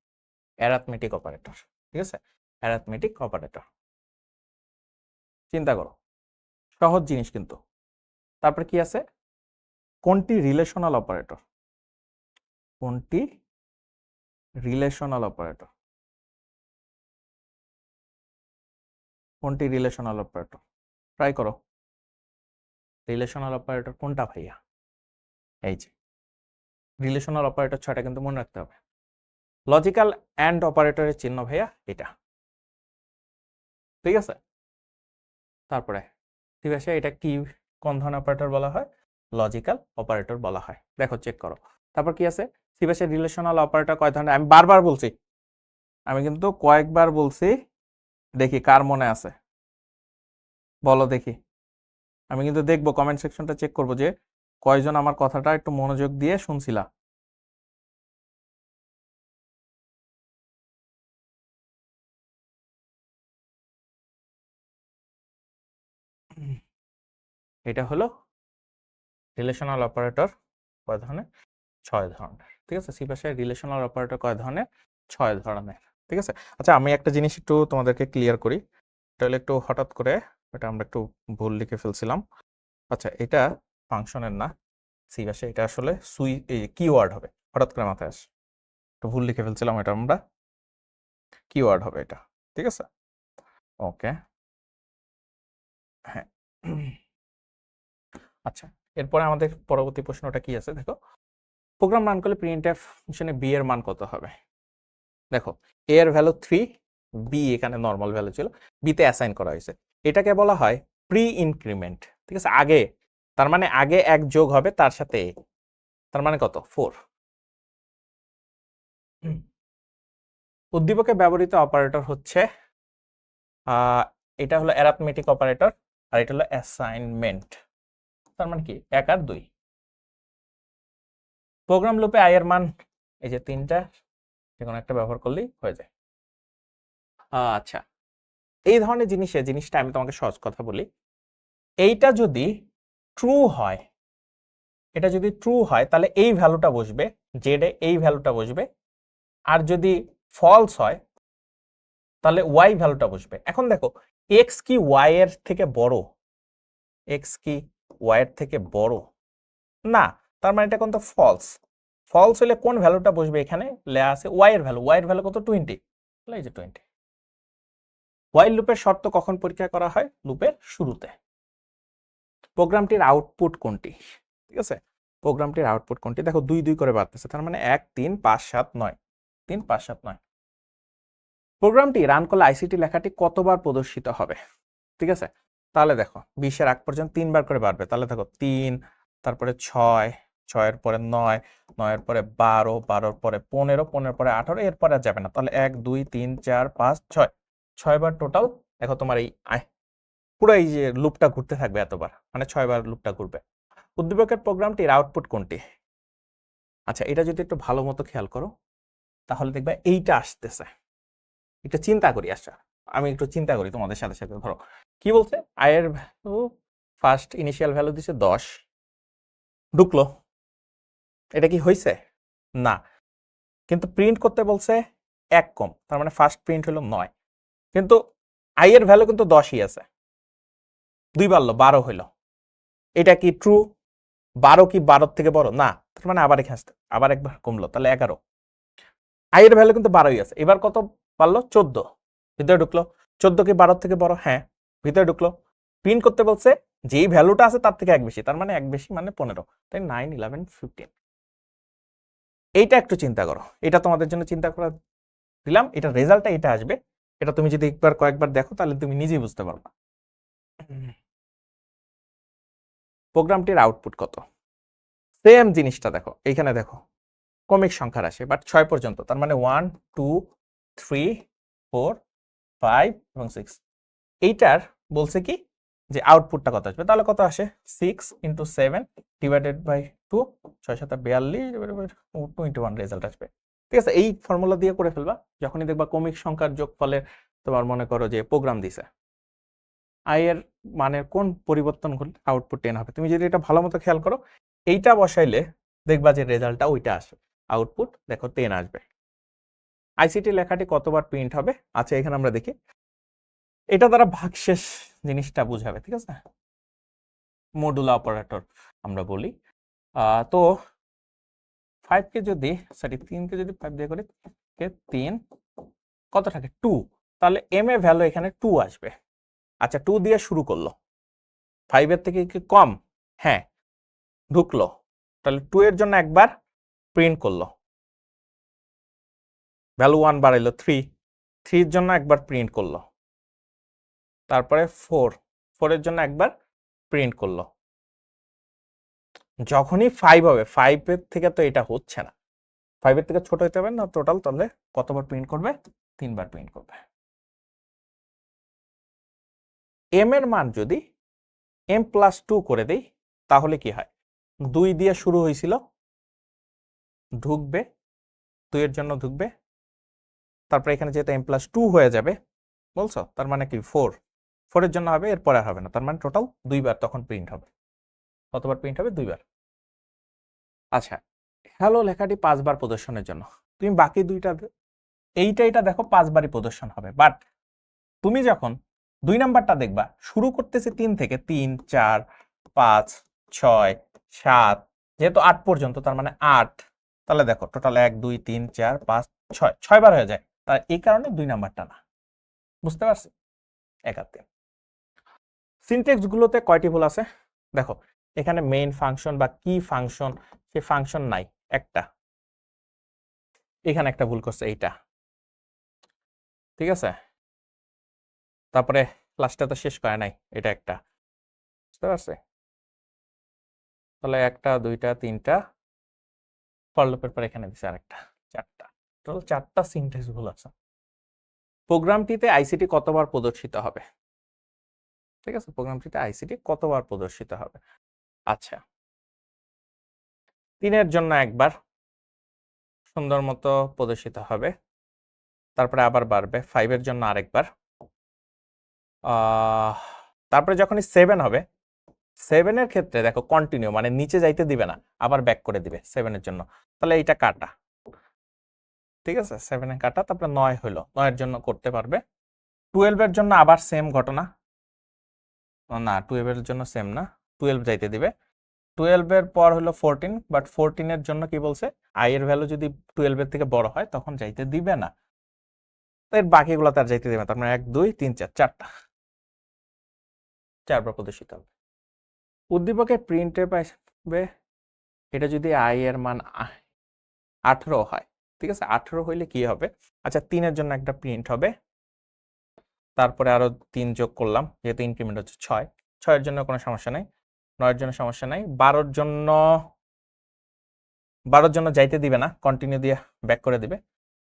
অ্যারিথমেটিক অপারেটর, ঠিক আছে, অ্যারিথমেটিক অপারেটর। চিন্তা করো, সহজ জিনিস কিন্তু। তারপর কি আছে, কোনটি রিলেশনাল অপারেটর, কোনটি রিলেশনাল অপারেটর, কোনটি রিলেশনাল অপারেটর, ট্রাই করো। রিলেশনাল অপারেটর কোনটা ভাইয়া? এই যে রিলেশনাল অপারেটর 6টা কিন্তু মনে রাখতে হবে। লজিক্যাল অ্যান্ড অপারেটরের চিহ্ন ভাইয়া এটা, ঠিক আছে। তারপরে ঠিক আছে, এটা কি, কোন ধরনের অপারেটর বলা হয়? লজিক্যাল অপারেটর বলা হয়। দেখো চেক করো। তারপর কি আছে, সিবাসের রিলেশনাল অপারেটর কয় ধরনের? আমি বারবার বলছি, আমি কিন্তু কয়েকবার বলছি, দেখি কার মনে আছে, বলো দেখি। আমি কিন্তু দেখবো, কমেন্ট সেকশনটা চেক করবো যে কয়জন আমার কথাটা একটু মনোযোগ দিয়ে শুনছিলা। এটা হলো রিলেশনাল অপারেটর কয় ধরনের? 6 ধরনের, ঠিক আছে। সি ভাষায় রিলেশনাল অপারেটর কয় ধরনের? 6 ধরনের, ঠিক আছে। আচ্ছা, আমি একটা জিনিস একটু তোমাদেরকে ক্লিয়ার করি। এটা হলো একটু হঠাৎ করে এটা আমরা একটু ভুল লিখে ফেলছিলাম। আচ্ছা, এটা ফাংশনের না, সি ভাষায় এটা আসলে কিওয়ার্ড হবে, হঠাৎ করে মাথায় আসে, একটু ভুল লিখে ফেলছিলাম, এটা আমরা কিওয়ার্ড হবে এটা, ঠিক আছে। ওকে, হ্যাঁ। আচ্ছা, এরপরে আমাদের পরবর্তী প্রশ্নটা কি আছে দেখো, প্রোগ্রাম রান করলে প্রিন্টএফ ফাংশনে বি এর মান কত হবে? দেখো, এ এর ভ্যালু 3, বি এখানে নর্মাল ভ্যালু ছিল, বিতে অ্যাসাইন করা হয়েছে। এটাকে বলা হয় প্রি ইনক্রিমেন্ট, ঠিক আছে। আগে, তার মানে আগে 1 যোগ হবে তার সাথে এ, তার মানে কত? 4। উদ্দীপকে ব্যবহৃত অপারেটর হচ্ছে এটা হলো অ্যারিথমেটিক অপারেটর, আর এটা হলো অ্যাসাইনমেন্ট, তার মানে কি 1 আর 2। প্রোগ্রাম লুপে আই এর মান এই যে 3টা, যে কোনো একটা ব্যবহার করলেই হয়ে যায়। আচ্ছা, এই ধরনের জিনিসটা আমি তোমাকে সহজ কথা বলি, এইটা যদি ট্রু হয়, এটা যদি ট্রু হয় তাহলে এই ভ্যালুটা বসবে, জেড এ এই ভ্যালুটা বসবে, আর যদি ফলস হয় তাহলে ওয়াই ভ্যালুটা বসবে। এখন দেখো, এক্স কি ওয়াই এর থেকে বড়? এক্স কি ওয়াই এর থেকে বড় না, তার মানে এটা কিন্তু ফলস। ফলস হলে কোন ভ্যালুটা বসবে? এখানে লেখা আছে ওয়াই এর ভ্যালু, ওয়াই এর ভ্যালু কত? 20, এই যে 20। ওয়াইল লুপের শর্ত কখন পরীক্ষা করা হয়? লুপের শুরুতে। প্রোগ্রামটির আউটপুট কোনটি? ঠিক আছে, প্রোগ্রামটির আউটপুট কোনটি? দেখো 2 2 করে বাড়তেছে, তার মানে 1 3 5 7 9, 3 5 7 9। প্রোগ্রামটি রান করলে আইসিটি লেখাটি কতবার প্রদর্শিত হবে? ঠিক আছে, তাহলে দেখো 20 এর আগ পর্যন্ত 3 বার করে বাড়বে, তাহলে দেখো 3, তারপরে 6, 6 এর পরে 9, 9 এর পরে 12, 12 এর পরে 15, 15 এর পরে 18, এরপরে আর যাবে না। তাহলে 1 2 3 4 5 6, 6 বার টোটাল। দেখো তোমার এই পুরো এই যে লুপটা ঘুরতে থাকবে এতবার, মানে 6 বার লুপটা ঘুরবে। উদ্দীপকের প্রোগ্রামটির আউটপুট কোনটি? আচ্ছা, এটা যদি একটু ভালো মতো খেয়াল করো তাহলে দেখবে এইটা আসতেছে। এটা চিন্তা করি, আচ্ছা আমি একটু চিন্তা করি তোমাদের সাথে সাথে। ধরো কি বলছে, আয়ের ভ্যালু ফার্স্ট ইনিশিয়াল ভ্যালু দিছে 10, ঢুকলো, এটা কি হয়েছে? না, কিন্তু প্রিন্ট করতে বলছে 1 কম, তার মানে ফার্স্ট প্রিন্ট হলো 9, কিন্তু আয়ের ভ্যালু কিন্তু 10ই আছে, 2 বাড়লো 12 হইলো, এটা কি ট্রু? 12 কি 12 থেকে বড় না, তার মানে আবার এখানে আবার একবার কমলো, তাহলে 11। আয়ের ভ্যালু কিন্তু 12ই আছে, এবার কত পারলো? 14, ভিতরে ঢুকলো। 14 কি 12 থেকে বড়? হ্যাঁ, ভিতরে ঢুকলো। প্রিন্ট করতে বলছে যেই ভ্যালুটা আছে তার থেকে 1 বেশি, তার মানে 1 বেশি মানে 15, তাই 9 11 15। এইটা একটু চিন্তা করো, এটা তোমাদের জন্য চিন্তা করা দিলাম, এটা রেজাল্টটা এটা আসবে, এটা তুমি যদি একবার কয়েকবার দেখো তাহলে তুমি নিজেই বুঝতে পারবা। প্রোগ্রামটির আউটপুট কত? সেম জিনিসটা দেখো, এইখানে দেখো ক্রমিক সংখ্যা রাশি, বাট 6 পর্যন্ত, তার মানে 1 2 3 4 5 এবং 6। এইটার বলছে কি যে আউটপুটটা কত আসবে, তাহলে কত আসে? 6 × 7 ডিভাইডেড বাই 2, 6 7 42 21 রেজাল্ট আসবে। ঠিক আছে, এই ফর্মুলা দিয়ে করে ফেলবা, যখনই দেখবা ক্রমিক সংখ্যার যোগফলে তোমার মনে করো যে প্রোগ্রাম দিছে, আই এর মানের কোন পরিবর্তন ঘটলে আউটপুট 10 হবে। তুমি যদি এটা ভালো মতো খেয়াল করো, এইটা বসাইলে দেখবা যে রেজাল্টটা ওইটা আসে, আউটপুট দেখো 10 আসবে। আইসিটি লেখাটি কতবার প্রিন্ট হবে? আচ্ছা, এখানে আমরা দেখি এটা দ্বারা ভাগশেষ জিনিসটা বুঝাবে, ঠিক আছে, মডুলা অপারেটর আমরা বলি। তো 5 কে যদি, সরি 3 কে যদি 5 দিয়ে করি, 3 কত থাকে 2, তাহলে এম এ ভ্যালু এখানে 2 আসবে। আচ্ছা, 2 দিয়ে শুরু করলো, 5 এর থেকে কি কম? হ্যাঁ, ঢুকলো, তাহলে 2 এর জন্য একবার প্রিন্ট করলো, ভ্যালু 1 বাড়াইলো, 3 এর জন্য একবার প্রিন্ট করলো, তারপরে 4 এর জন্য একবার প্রিন্ট করলো। যখনই 5 হবে, 5 এর থেকে তো এটা হচ্ছে না, 5 এর থেকে ছোট হতে হবে না টোটাল, তাহলে কতবার প্রিন্ট করবে? 3 বার প্রিন্ট করবে। এম এর মান যদি m+2 করে দেই, তাহলে কি হয়? 2 দিয়ে শুরু হয়েছিল, ঢুকবে, 2 এর জন্য ঢুকবে, তারপরে এখানে যেহেতু m+2 হয়ে যাবে বলছো, তার মানে কি 4 এর জন্য হবে, এরপরে হবে না, তার মানে টোটাল 2 বার তখন প্রিন্ট হবে। কতবার প্রিন্ট হবে? 2 বার। আচ্ছা, হ্যালো লেখাটি 5 বার প্রদর্শনের জন্য, তুমি বাকি দুইটা এইটা দেখো 5 বারই প্রদর্শন হবে, বাট তুমি যখন 2 নাম্বারটা দেখবা, শুরু করতেছে 3 থেকে, 3, 4, 5, 6, 7, যেহেতু 8 পর্যন্ত, তার মানে 8, তাহলে দেখো টোটাল 1, 2, 3, 4, 5, 6 বার হয়ে যায়, তাই এই কারণে 2 নাম্বারটা না। বুঝতে পারছি? একাতে সিনট্যাক্স গুলোতে কয়টি ভুল আছে দেখো, এখানে মেইন ফাংশন বা কি ফাংশন, সে ফাংশন নাই একটা, এখানে একটা ভুল করছে এইটা, ঠিক আছে, তারপরে ক্লাসটা তো শেষ করে নাই, এটা একটা, বুঝতে পারছে? তাহলে 1, 2, 3টা ফর লুপের পর এখানে দিছে আরেকটা, 4টা, টোটাল 4টা সিনট্যাক্স ভুল আছে। প্রোগ্রামটিতে আইসিটি কতবার প্রদর্শিত হবে? ঠিক আছে, প্রোগ্রামটিতে আইসিটি কতবার প্রদর্শিত হবে? আচ্ছা, 3 এর জন্য একবার সুন্দর মতো প্রদর্শিত হবে, তারপরে আবার বাড়বে, 5 এর জন্য আরেকবার, তারপরে যখনই 7 হবে, 7 এর ক্ষেত্রে দেখো কন্টিনিউ, মানে নিচে যাইতে দিবে না, আবার ব্যাক করে দিবে 7 এর জন্য, তাহলে এইটা কাটা, ঠিক আছে, 7 এ কাটা, তারপরে 9 হলো, 9 এর জন্য করতে পারবে। 12 এর জন্য আবার সেম ঘটনা, না 12 এর জন্য সেম না, 12 যাইতে দিবে, 12 এর পর হলো 14, বাট 14 এর জন্য কি বলছে, আই এর ভ্যালু যদি 12 এর থেকে বড় হয় তখন যাইতে দিবে না, তো এর বাকিগুলো তার যাইতে দিবে না, তার মানে 1, 2, 3, 4, 4টা, 4বার প্রদর্শিত হবে। উদ্দীপকের প্রিন্টে পাইবে, এটা যদি আই এর মান 18 হয়, ঠিক আছে, 18 হইলে কি হবে? আচ্ছা, 3 এর জন্য একটা প্রিন্ট হবে, তারপরে আরো 3 যোগ করলাম, যেহেতু ইনক্রিমেন্ট হচ্ছে 6, 6 এর জন্য কোনো সমস্যা নাই, 9 এর জন্য সমস্যা নাই, 12 এর জন্য যাইতে দিবে না, কন্টিনিউ দিয়ে ব্যাক করে দিবে,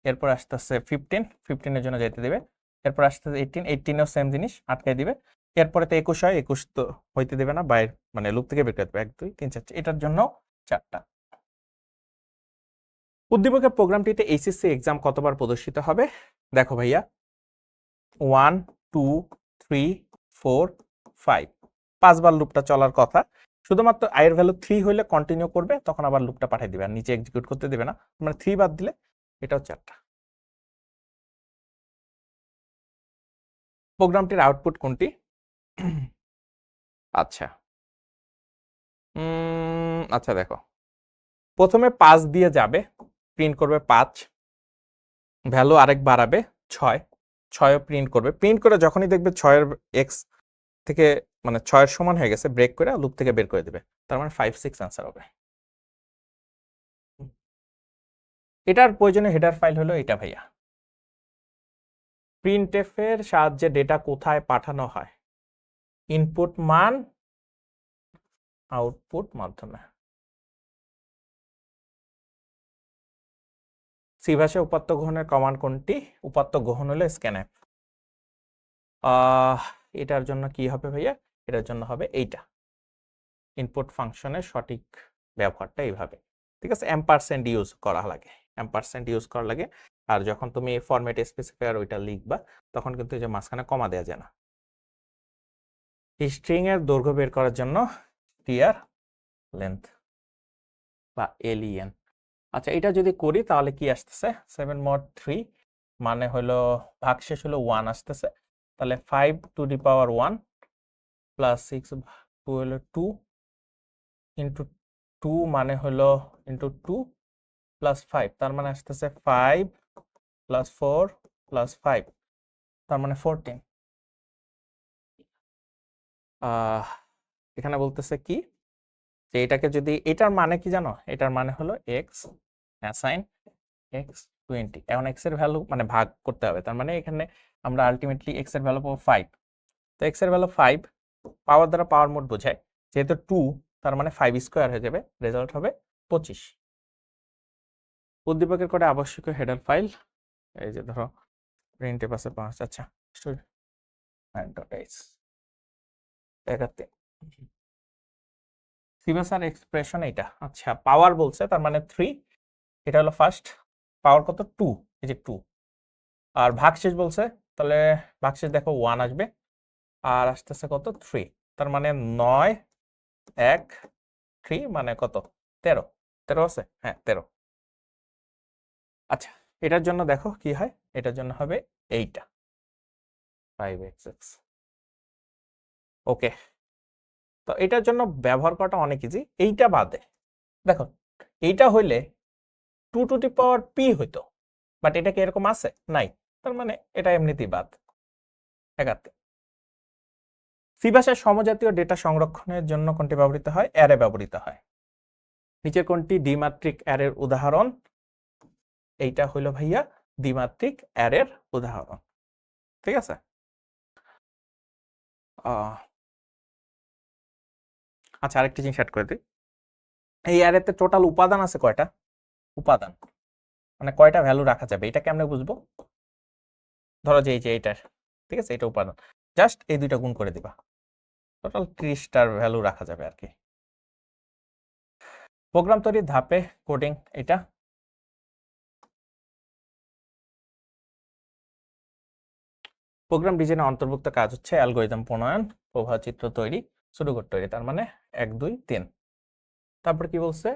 এরপর আসতেছে 15, 15 এর জন্য যাইতে দিবে, এরপর আসতেছে 18, 18 এও সেম জিনিস আটকাই দিবে, এরপরে তো 21 হয়, 21 তো হইতে দিবে না, বাইরে মানে লুপ থেকে বের করে দেবে, 1, 2, 3, 4, এটার জন্য 4টা। উদ্দীপকের প্রোগ্রামটিতে এইচএসসি এক্সাম কতবার প্রদর্শিত হবে? দেখো ভাইয়া, 1, 2, 3, 4, 5, 5 বার লুপটা চলার কথা, শুধুমাত্র আই এর ভ্যালু 3 হইলে কন্টিনিউ করবে, তখন আবার লুপটা পাঠিয়ে দিবে, আর নিচে এক্সিকিউট করতে দেবে না, মানে 3 বাদ দিলে এটাও 4টা। প্রোগ্রামটির আউটপুট কোনটি? আচ্ছা, আচ্ছা দেখো, প্রথমে 5 দিয়ে যাবে, প্রিন্ট করবে 5, ভ্যালু আরেক বাড়াবে 6, 6 প্রিন্ট করবে, প্রিন্ট করে যখনই দেখবে 6 এর এক্স থেকে মানে 6 এর সমান হয়ে গেছে, ব্রেক করে লুপ থেকে বের করে দিবে, তার মানে 5, 6 আনসার হবে। এটার প্রয়োজনীয় হেডার ফাইল হলো এটা ভাইয়া। প্রিন্টএফ এর সাহায্যে ডেটা কোথায় পাঠানো হয়? ইনপুট মান আউটপুট মাধ্যমে। সি ভাষায় উপাত্ত গ্রহণের কমান্ড কোনটি? উপাত্ত গ্রহণ হলো স্ক্যানএফ। এটার জন্য কি হবে ভাইয়া? এটার জন্য হবে এইটা, ইনপুট ফাংশনের সঠিক ব্যবহারটা এইভাবে, ঠিক আছে, এম্পারসেন্ট ইউজ করা লাগে, এম্পারসেন্ট ইউজ করা লাগে, আর যখন তুমি ফরম্যাট স্পেসিফায়ার ওইটা লিখবা তখন কিন্তু এই যে মাঝখানে কমা দেওয়া যায় না। স্ট্রিং এর দৈর্ঘ্য বের করার জন্য টিআর লেন্থ বা এলইএন। আচ্ছা, এটা যদি করি তাহলে কি আসতেছে? 7 mod 3 মানে হলো ভাগশেষ হলো 1 আসতেছে, তাহলে 5 টু দি পাওয়ার 1 প্লাস 6 2 হলো 2 ইন্টু 2 মানে হলো ইন্টু 2 প্লাস 5, তার মানে আসতেছে 5 প্লাস 4 প্লাস 5, তার মানে 14। এখানে বলতেছে কি যে এটাকে যদি, এটার মানে কি জানো, এটার মানে হলো এক্স অ্যাসাইন এক্স 20। এখন এক্স এর ভ্যালু মানে ভাগ করতে হবে, তার মানে এখানে আমরা আলটিমেটলি এক্স এর ভ্যালু পাবো 5। তো এক্স এর ভ্যালু 5 পাওয়ার দ্বারা পাওয়ার মোড বোঝায়, যেহেতু 2 তার মানে 5 স্কোয়ার হয়ে যাবে, রেজাল্ট হবে 25। উদ্দীপকের কোডে আবশ্যকীয় হেডার ফাইল, এই যে ধরো প্রিন্টে পাশে 5, আচ্ছা সিভাসার এক্সপ্রেশন এটা, আচ্ছা পাওয়ার বলছে তার মানে 3, এটা হলো ফার্স্ট পাওয়ার কত 2, এই যে 2, আর ভাগশেষ বলছে তাহলে ভাগশেষ দেখো 1 আসবে আর আসতেছে কত 3, তার মানে 9 1 3 মানে কত 13, 13 আছে, হ্যাঁ 13। আচ্ছা এটার জন্য দেখো কি হয়, এটার জন্য হবে এইটা 5xx। ওকে, তো এটার জন্য ব্যবহার করাটা অনেক ইজি। এইটা বাদে দেখো, এইটা হইলে 2 টু দি পাওয়ার পি হইতো, বাট এটা কি এরকম আছে নাই, তার মানে এটা এমনিতেই বাদ। একাতে সি ভাষায় সমজাতীয় ডেটা সংরক্ষণের জন্য কোনটি ব্যবহৃত হয়, অ্যারে ব্যবহৃত হয়। নিচের কোনটি দ্বিমাত্রিক অ্যারের উদাহরণ, এইটা হইল ভাইয়া দ্বিমাত্রিক অ্যারের উদাহরণ, ঠিক আছে। আচ্ছা আরেকটি জিনিস অ্যাড করে দিই, এই অ্যারেতে টোটাল উপাদান আছে কয়টা, উপাদান মানে কয়টা ভ্যালু রাখা যাবে, এটা কেমনে বুঝবো, ধরো যে এই যে এইটার, ঠিক আছে এটা উপাদান, জাস্ট এই দুইটা গুণ করে দিবা, টোটাল 30টার ভ্যালু রাখা যাবে আর কি। প্রোগ্রাম তৈরির ধাপে কোডিং, এটা প্রোগ্রাম ডিজাইনের অন্তর্ভুক্ত কাজ হচ্ছে অ্যালগরিদম প্রণয়ন, প্রবাহ চিত্র তৈরি, সুডোকোড তৈরি, তার মানে 1 2 3। তারপর কি বলছে,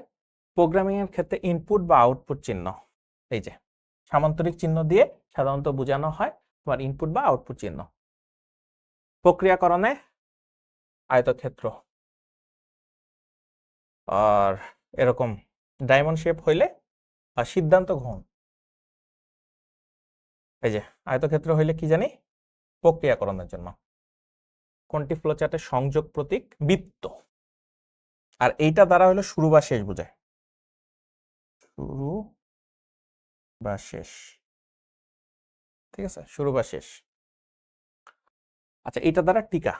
প্রোগ্রামিং এর ক্ষেত্রে ইনপুট বা আউটপুট চিহ্ন, এই যে সামান্তরিক চিহ্ন দিয়ে সাধারণত বোঝানো হয় তোমার ইনপুট বা আউটপুট চিহ্ন। প্রক্রিয়াকরণে আয়তক্ষেত্র আর এরকম ডায়মন্ড শেপ হইলে আর সিদ্ধান্ত গ্রহণ, এই যে আয়তক্ষেত্র হইলে কি জানি প্রক্রিয়াকরণের জন্য। কোনটি ফ্লোচার্টের সংযোগ প্রতীক, বৃত্ত, আর এইটা দ্বারা হলো শুরু বা শেষ বোঝায়, শুরু বা শেষ, ঠিক আছে শুরু বা শেষ। আচ্ছা এটা দ্বারা টিকা।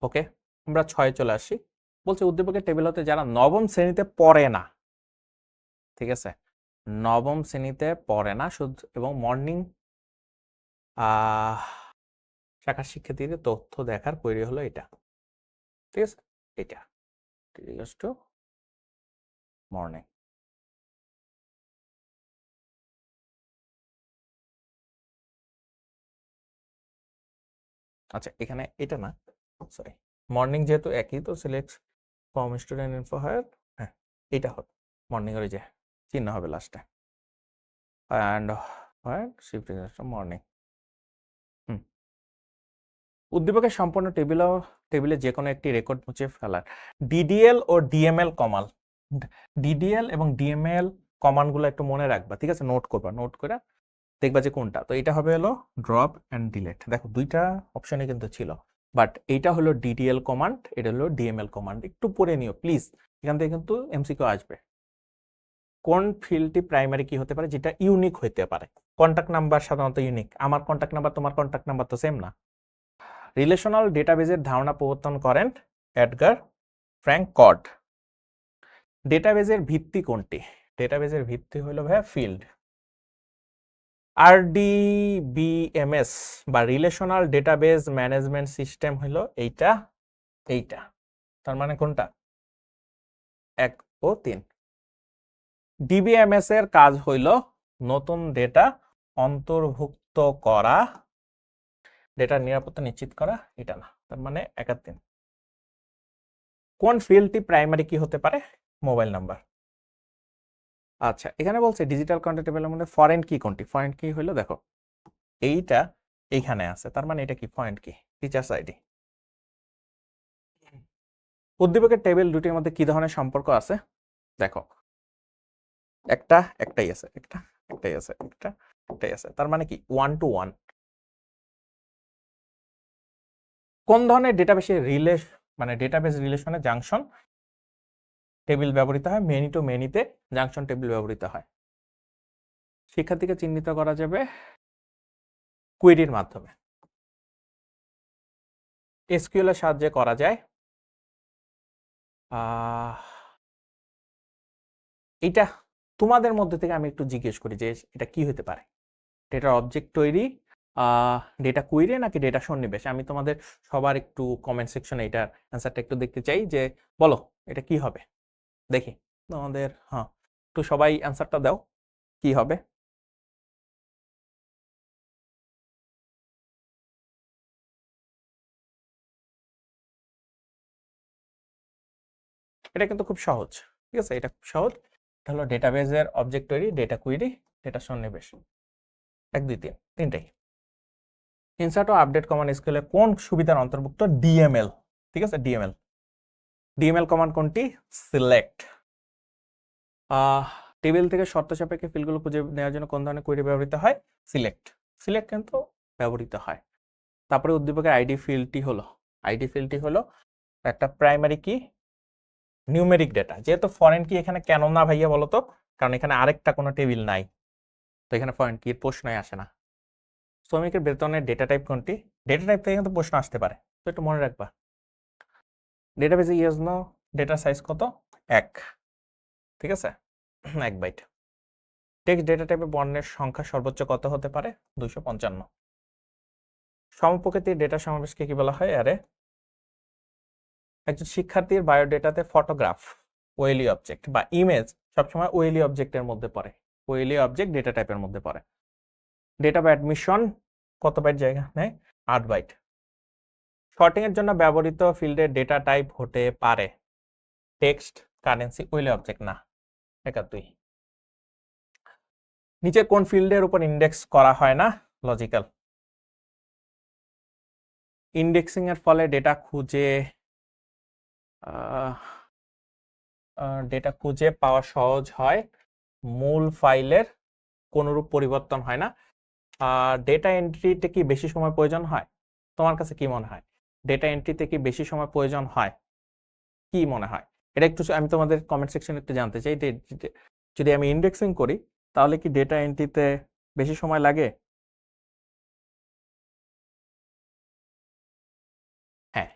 ওকে, আমরা 6 চলে আসি, বলছে উদ্দীপকের টেবিল হতে যারা নবম শ্রেণীতে পড়ে না, ঠিক আছে নবম শ্রেণীতে পড়ে না শুধু এবং মর্নিং শাখার শিক্ষার্থীদের তথ্য দেখার কোয়েরি হলো এটা, ঠিক আছে এটা টু মর্নিং। আচ্ছা এখানে এটা না, সরি মর্নিং যেহেতু একই, তো select form student info higher, হ্যাঁ এটা হবে মর্নিং এর যে চিহ্ন হবে লাস্টে, অ্যান্ড হায়ার শিফট মর্নিং। উদ্দীপকের সম্পূর্ণ টেবিলে যে কোনো একটি রেকর্ড মুছে ফেলার, ডিডিএল ও ডিএমএল কমাল, ডিডিএল এবং ডিএমএল কমান্ডগুলো একটু মনে রাখবা, ঠিক আছে নোট করবা, নোট করে দেখবা যে কোনটা। তো এটা হবে হলো ড্রপ অ্যান্ড ডিলেট, দেখো দুইটা অপশনই কিন্তু ছিল, বাট এইটা হলো ডিডিএল কমান্ড, এটা হলো ডিএমএল কমান্ড, একটু পড়ে নিও প্লিজ, এখান থেকে কিন্তু এমসিকিউ আসবে। কোন ফিল্ডটি প্রাইমারি কি হতে পারে, যেটা ইউনিক হইতে পারে, কন্টাক্ট নাম্বার সাধারণত ইউনিক, আমার কন্টাক্ট নাম্বার তোমার কন্টাক্ট নাম্বার তো সেম না। রিলেশনাল ডেটাবেজের ধারণা প্রবর্তন করেন এডগার ফ্র্যাঙ্ক কড। ডেটাবেজের ভিত্তি কোনটি, ডেটাবেজের ভিত্তি হলো ভাইয়া ফিল্ড। আরডিবিএমএস বা রিলেশনাল ডেটাবেজ ম্যানেজমেন্ট সিস্টেম হলো এইটা, এইটা তার মানে কোনটা 1 ও 3। ডিবিএমএস এর কাজ হইল নতুন ডেটা অন্তর্ভুক্ত করা, ডেটার নিরাপত্তা নিশ্চিত করা, এটা না, তার মানে 1 আর 3। কোন ফিল্ডটি প্রাইমারি কি হতে পারে, মোবাইল নাম্বার। আচ্ছা, এখানে বলছে ডিজিটাল কন্টেন্ট টেবিলের মধ্যে ফরেন কি কোনটি? ফরেন কি হলো, দেখো এইটা এইখানে আছে, তার মানে এটা কি ফরেন কি, টিচার্স আইডি। উদ্দীপকের টেবিল দুটির মধ্যে কি ধরনের সম্পর্ক আছে? দেখো একটাই আছে, একটাই আছে, একটাই আছে, তার মানে কি 1 to 1। কোন ধরনের ডেটাবেসে মানে ডেটাবেস রিলেশনে জাংশন টেবিল ব্যবহৃত হয়? মেনি টু মেনিতে জাংশন টেবিল ব্যবহৃত হয়। শিক্ষার্থীকে চিহ্নিত করা যাবে কুয়েরির মাধ্যমে। এসকিউএল এর সাহায্যে করা যায় এটা তোমাদের মধ্যে থেকে আমি একটু জিজ্ঞেস করি যে এটা কি হতে পারে, ডেটার অবজেক্ট তৈরি, ডেটা কুইরি নাকি ডেটা সন্নিবেশ? আমি তোমাদের সবার একটু কমেন্ট সেকশনে এটার অ্যান্সারটা একটু দেখতে চাই, যে বলো এটা কি হবে, দেখি তোমাদের। হ্যাঁ, একটু সবাই অ্যান্সারটা দাও, কি হবে? এটা কিন্তু খুব সহজ, ঠিক আছে, এটা খুব সহজ। এটা হলো ডেটাবেজের অবজেক্ট তৈরি, ডেটা কুইরি, ডেটা সন্নিবেশ, 1 2 3 তিনটাই। ইনসার্ট ও আপডেট কমান্ড স্কেলে কোন সুবিধার অন্তর্ভুক্ত? ডিএমএল, ঠিক আছে, ডিএমএল। ডিএমএল কমান্ড কোনটি? সিলেক্ট। টেবিল থেকে শর্ত সাপেক্ষে ফিল্ডগুলো খুঁজে নেওয়ার জন্য কোন ধরনের কোয়েরি ব্যবহৃত হয়? সিলেক্ট। সিলেক্ট কিন্তু ব্যবহৃত হয়। তারপরে উদ্দীপকের আইডি ফিল্ডটি হলো একটা প্রাইমারি কি, নিউমেরিক ডেটা। যেহেতু ফরেন কি এখানে কেন না ভাইয়া বলো তো? কারণ এখানে আরেকটা কোনো টেবিল নাই, তো এখানে ফরেন কি এর প্রশ্নই আসে না। শ্রমিকের বেতনের ডেটা টাইপ কোনটি? ডেটা টাইপ থেকে কিন্তু প্রশ্ন আসতে পারে, তো একটু মনে রাখবা। ডেটাবেজে ইয়েস নো ডেটা সাইজ কত? 1, ঠিক আছে, 1 বাইট। টেক্সট ডেটা টাইপে বর্ণের সংখ্যা সর্বোচ্চ কত হতে পারে? 255। সমপ্রকৃতির ডেটা সমাবেশকে কি বলা হয়? অ্যারে। একজন শিক্ষার্থীর বায়োডেটাতে ফটোগ্রাফ ওয়েলি অবজেক্ট বা ইমেজ সবসময় ওয়েলি অবজেক্টের মধ্যে পড়ে, ওয়েলি অবজেক্ট ডেটা টাইপের মধ্যে পড়ে। ডেটা বা অ্যাডমিশন কত বাইট জায়গা নেয়? 8 বাইট। শর্টিং এর জন্য ব্যবহৃত ফিল্ডের ডেটা টাইপ হতে পারে টেক্সট, কারেন্সি, ওয়েলি অবজেক্ট না। 2 নিচের কোন ফিল্ডের উপর ইন্ডেক্স করা হয় না? লজিক্যাল। ইন্ডেক্সিং এর ফলে ডেটা খুঁজে পাওয়া সহজ হয়, মূল ফাইলের কোনরূপ পরিবর্তন হয় না। ডেটা এন্ট্রিতে কি বেশি সময় প্রয়োজন হয়? তোমার কাছে কি মনে হয়, ডেটা এন্ট্রিতে কি বেশি সময় প্রয়োজন হয়? কি মনে হয় এটা একটু আমি তোমাদের কমেন্ট সেকশনে একটু জানতে চাই। যদি আমি ইন্ডেক্সিং করি তাহলে কি ডেটা এন্ট্রিতে বেশি সময় লাগে? হ্যাঁ,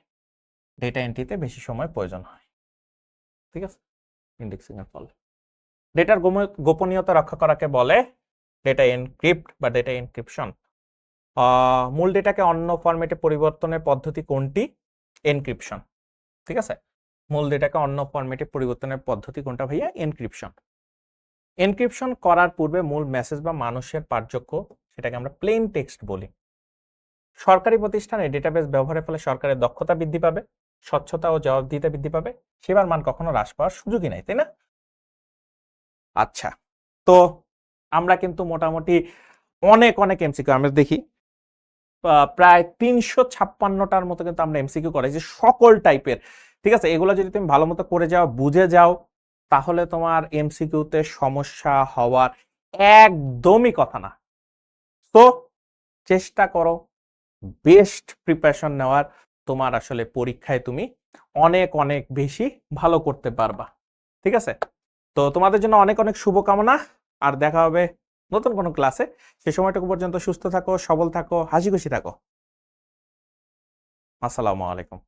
ডেটা এন্ট্রিতে বেশি সময় প্রয়োজন হয়, ঠিক আছে, ইন্ডেক্সিং এর ফলে। ডেটার গোপনীয়তা রক্ষা করাকে বলে ডেটা এনক্রিপ্ট বা ডেটা এনক্রিপশন। মূল ডেটাকে অন্য ফরম্যাটে পরিবর্তনের পদ্ধতি কোনটি? এনক্রিপশন, ঠিক আছে, মূল ডেটাকে অন্য ফরম্যাটে পরিবর্তনের পদ্ধতি কোনটা ভাইয়া? এনক্রিপশন। এনক্রিপশন করার পূর্বে মূল মেসেজ বা মানুষের পাঠযোগ্য, সেটাকে আমরা প্লেন টেক্সট বলি। সরকারি প্রতিষ্ঠানে ডেটাবেস ব্যবহারের ফলে সরকারের দক্ষতা বৃদ্ধি পাবে, স্বচ্ছতা ও জবাবদিহিতা বৃদ্ধি পাবে, সেবার মান কখনো হ্রাস পাওয়ার সুযোগই নাই, তাই না? আচ্ছা, তো আমরা কিন্তু মোটামুটি অনেক অনেক এমসিকিউ আমরা দেখি, প্রায় 356টার মতো কিন্তু আমরা এমসিকিউ করেছি সকল টাইপের, ঠিক আছে। এগুলো যদি তুমি ভালো মতো করে যাও, বুঝে যাও, তাহলে তোমার এমসিকিউতে সমস্যা হওয়ার একদমই কথা না। তো চেষ্টা করো বেস্ট প্রিপারেশন নেওয়ার, তোমার আসলে পরীক্ষায় তুমি অনেক অনেক বেশি ভালো করতে পারবা, ঠিক আছে। তো তোমাদের জন্য অনেক অনেক শুভকামনা, আর দেখা হবে নতুন কোনো ক্লাসে। সে সময়টুকু পর্যন্ত সুস্থ থাকো, সবল থাকো, হাসি খুশি থাকো। আসসালামু আলাইকুম।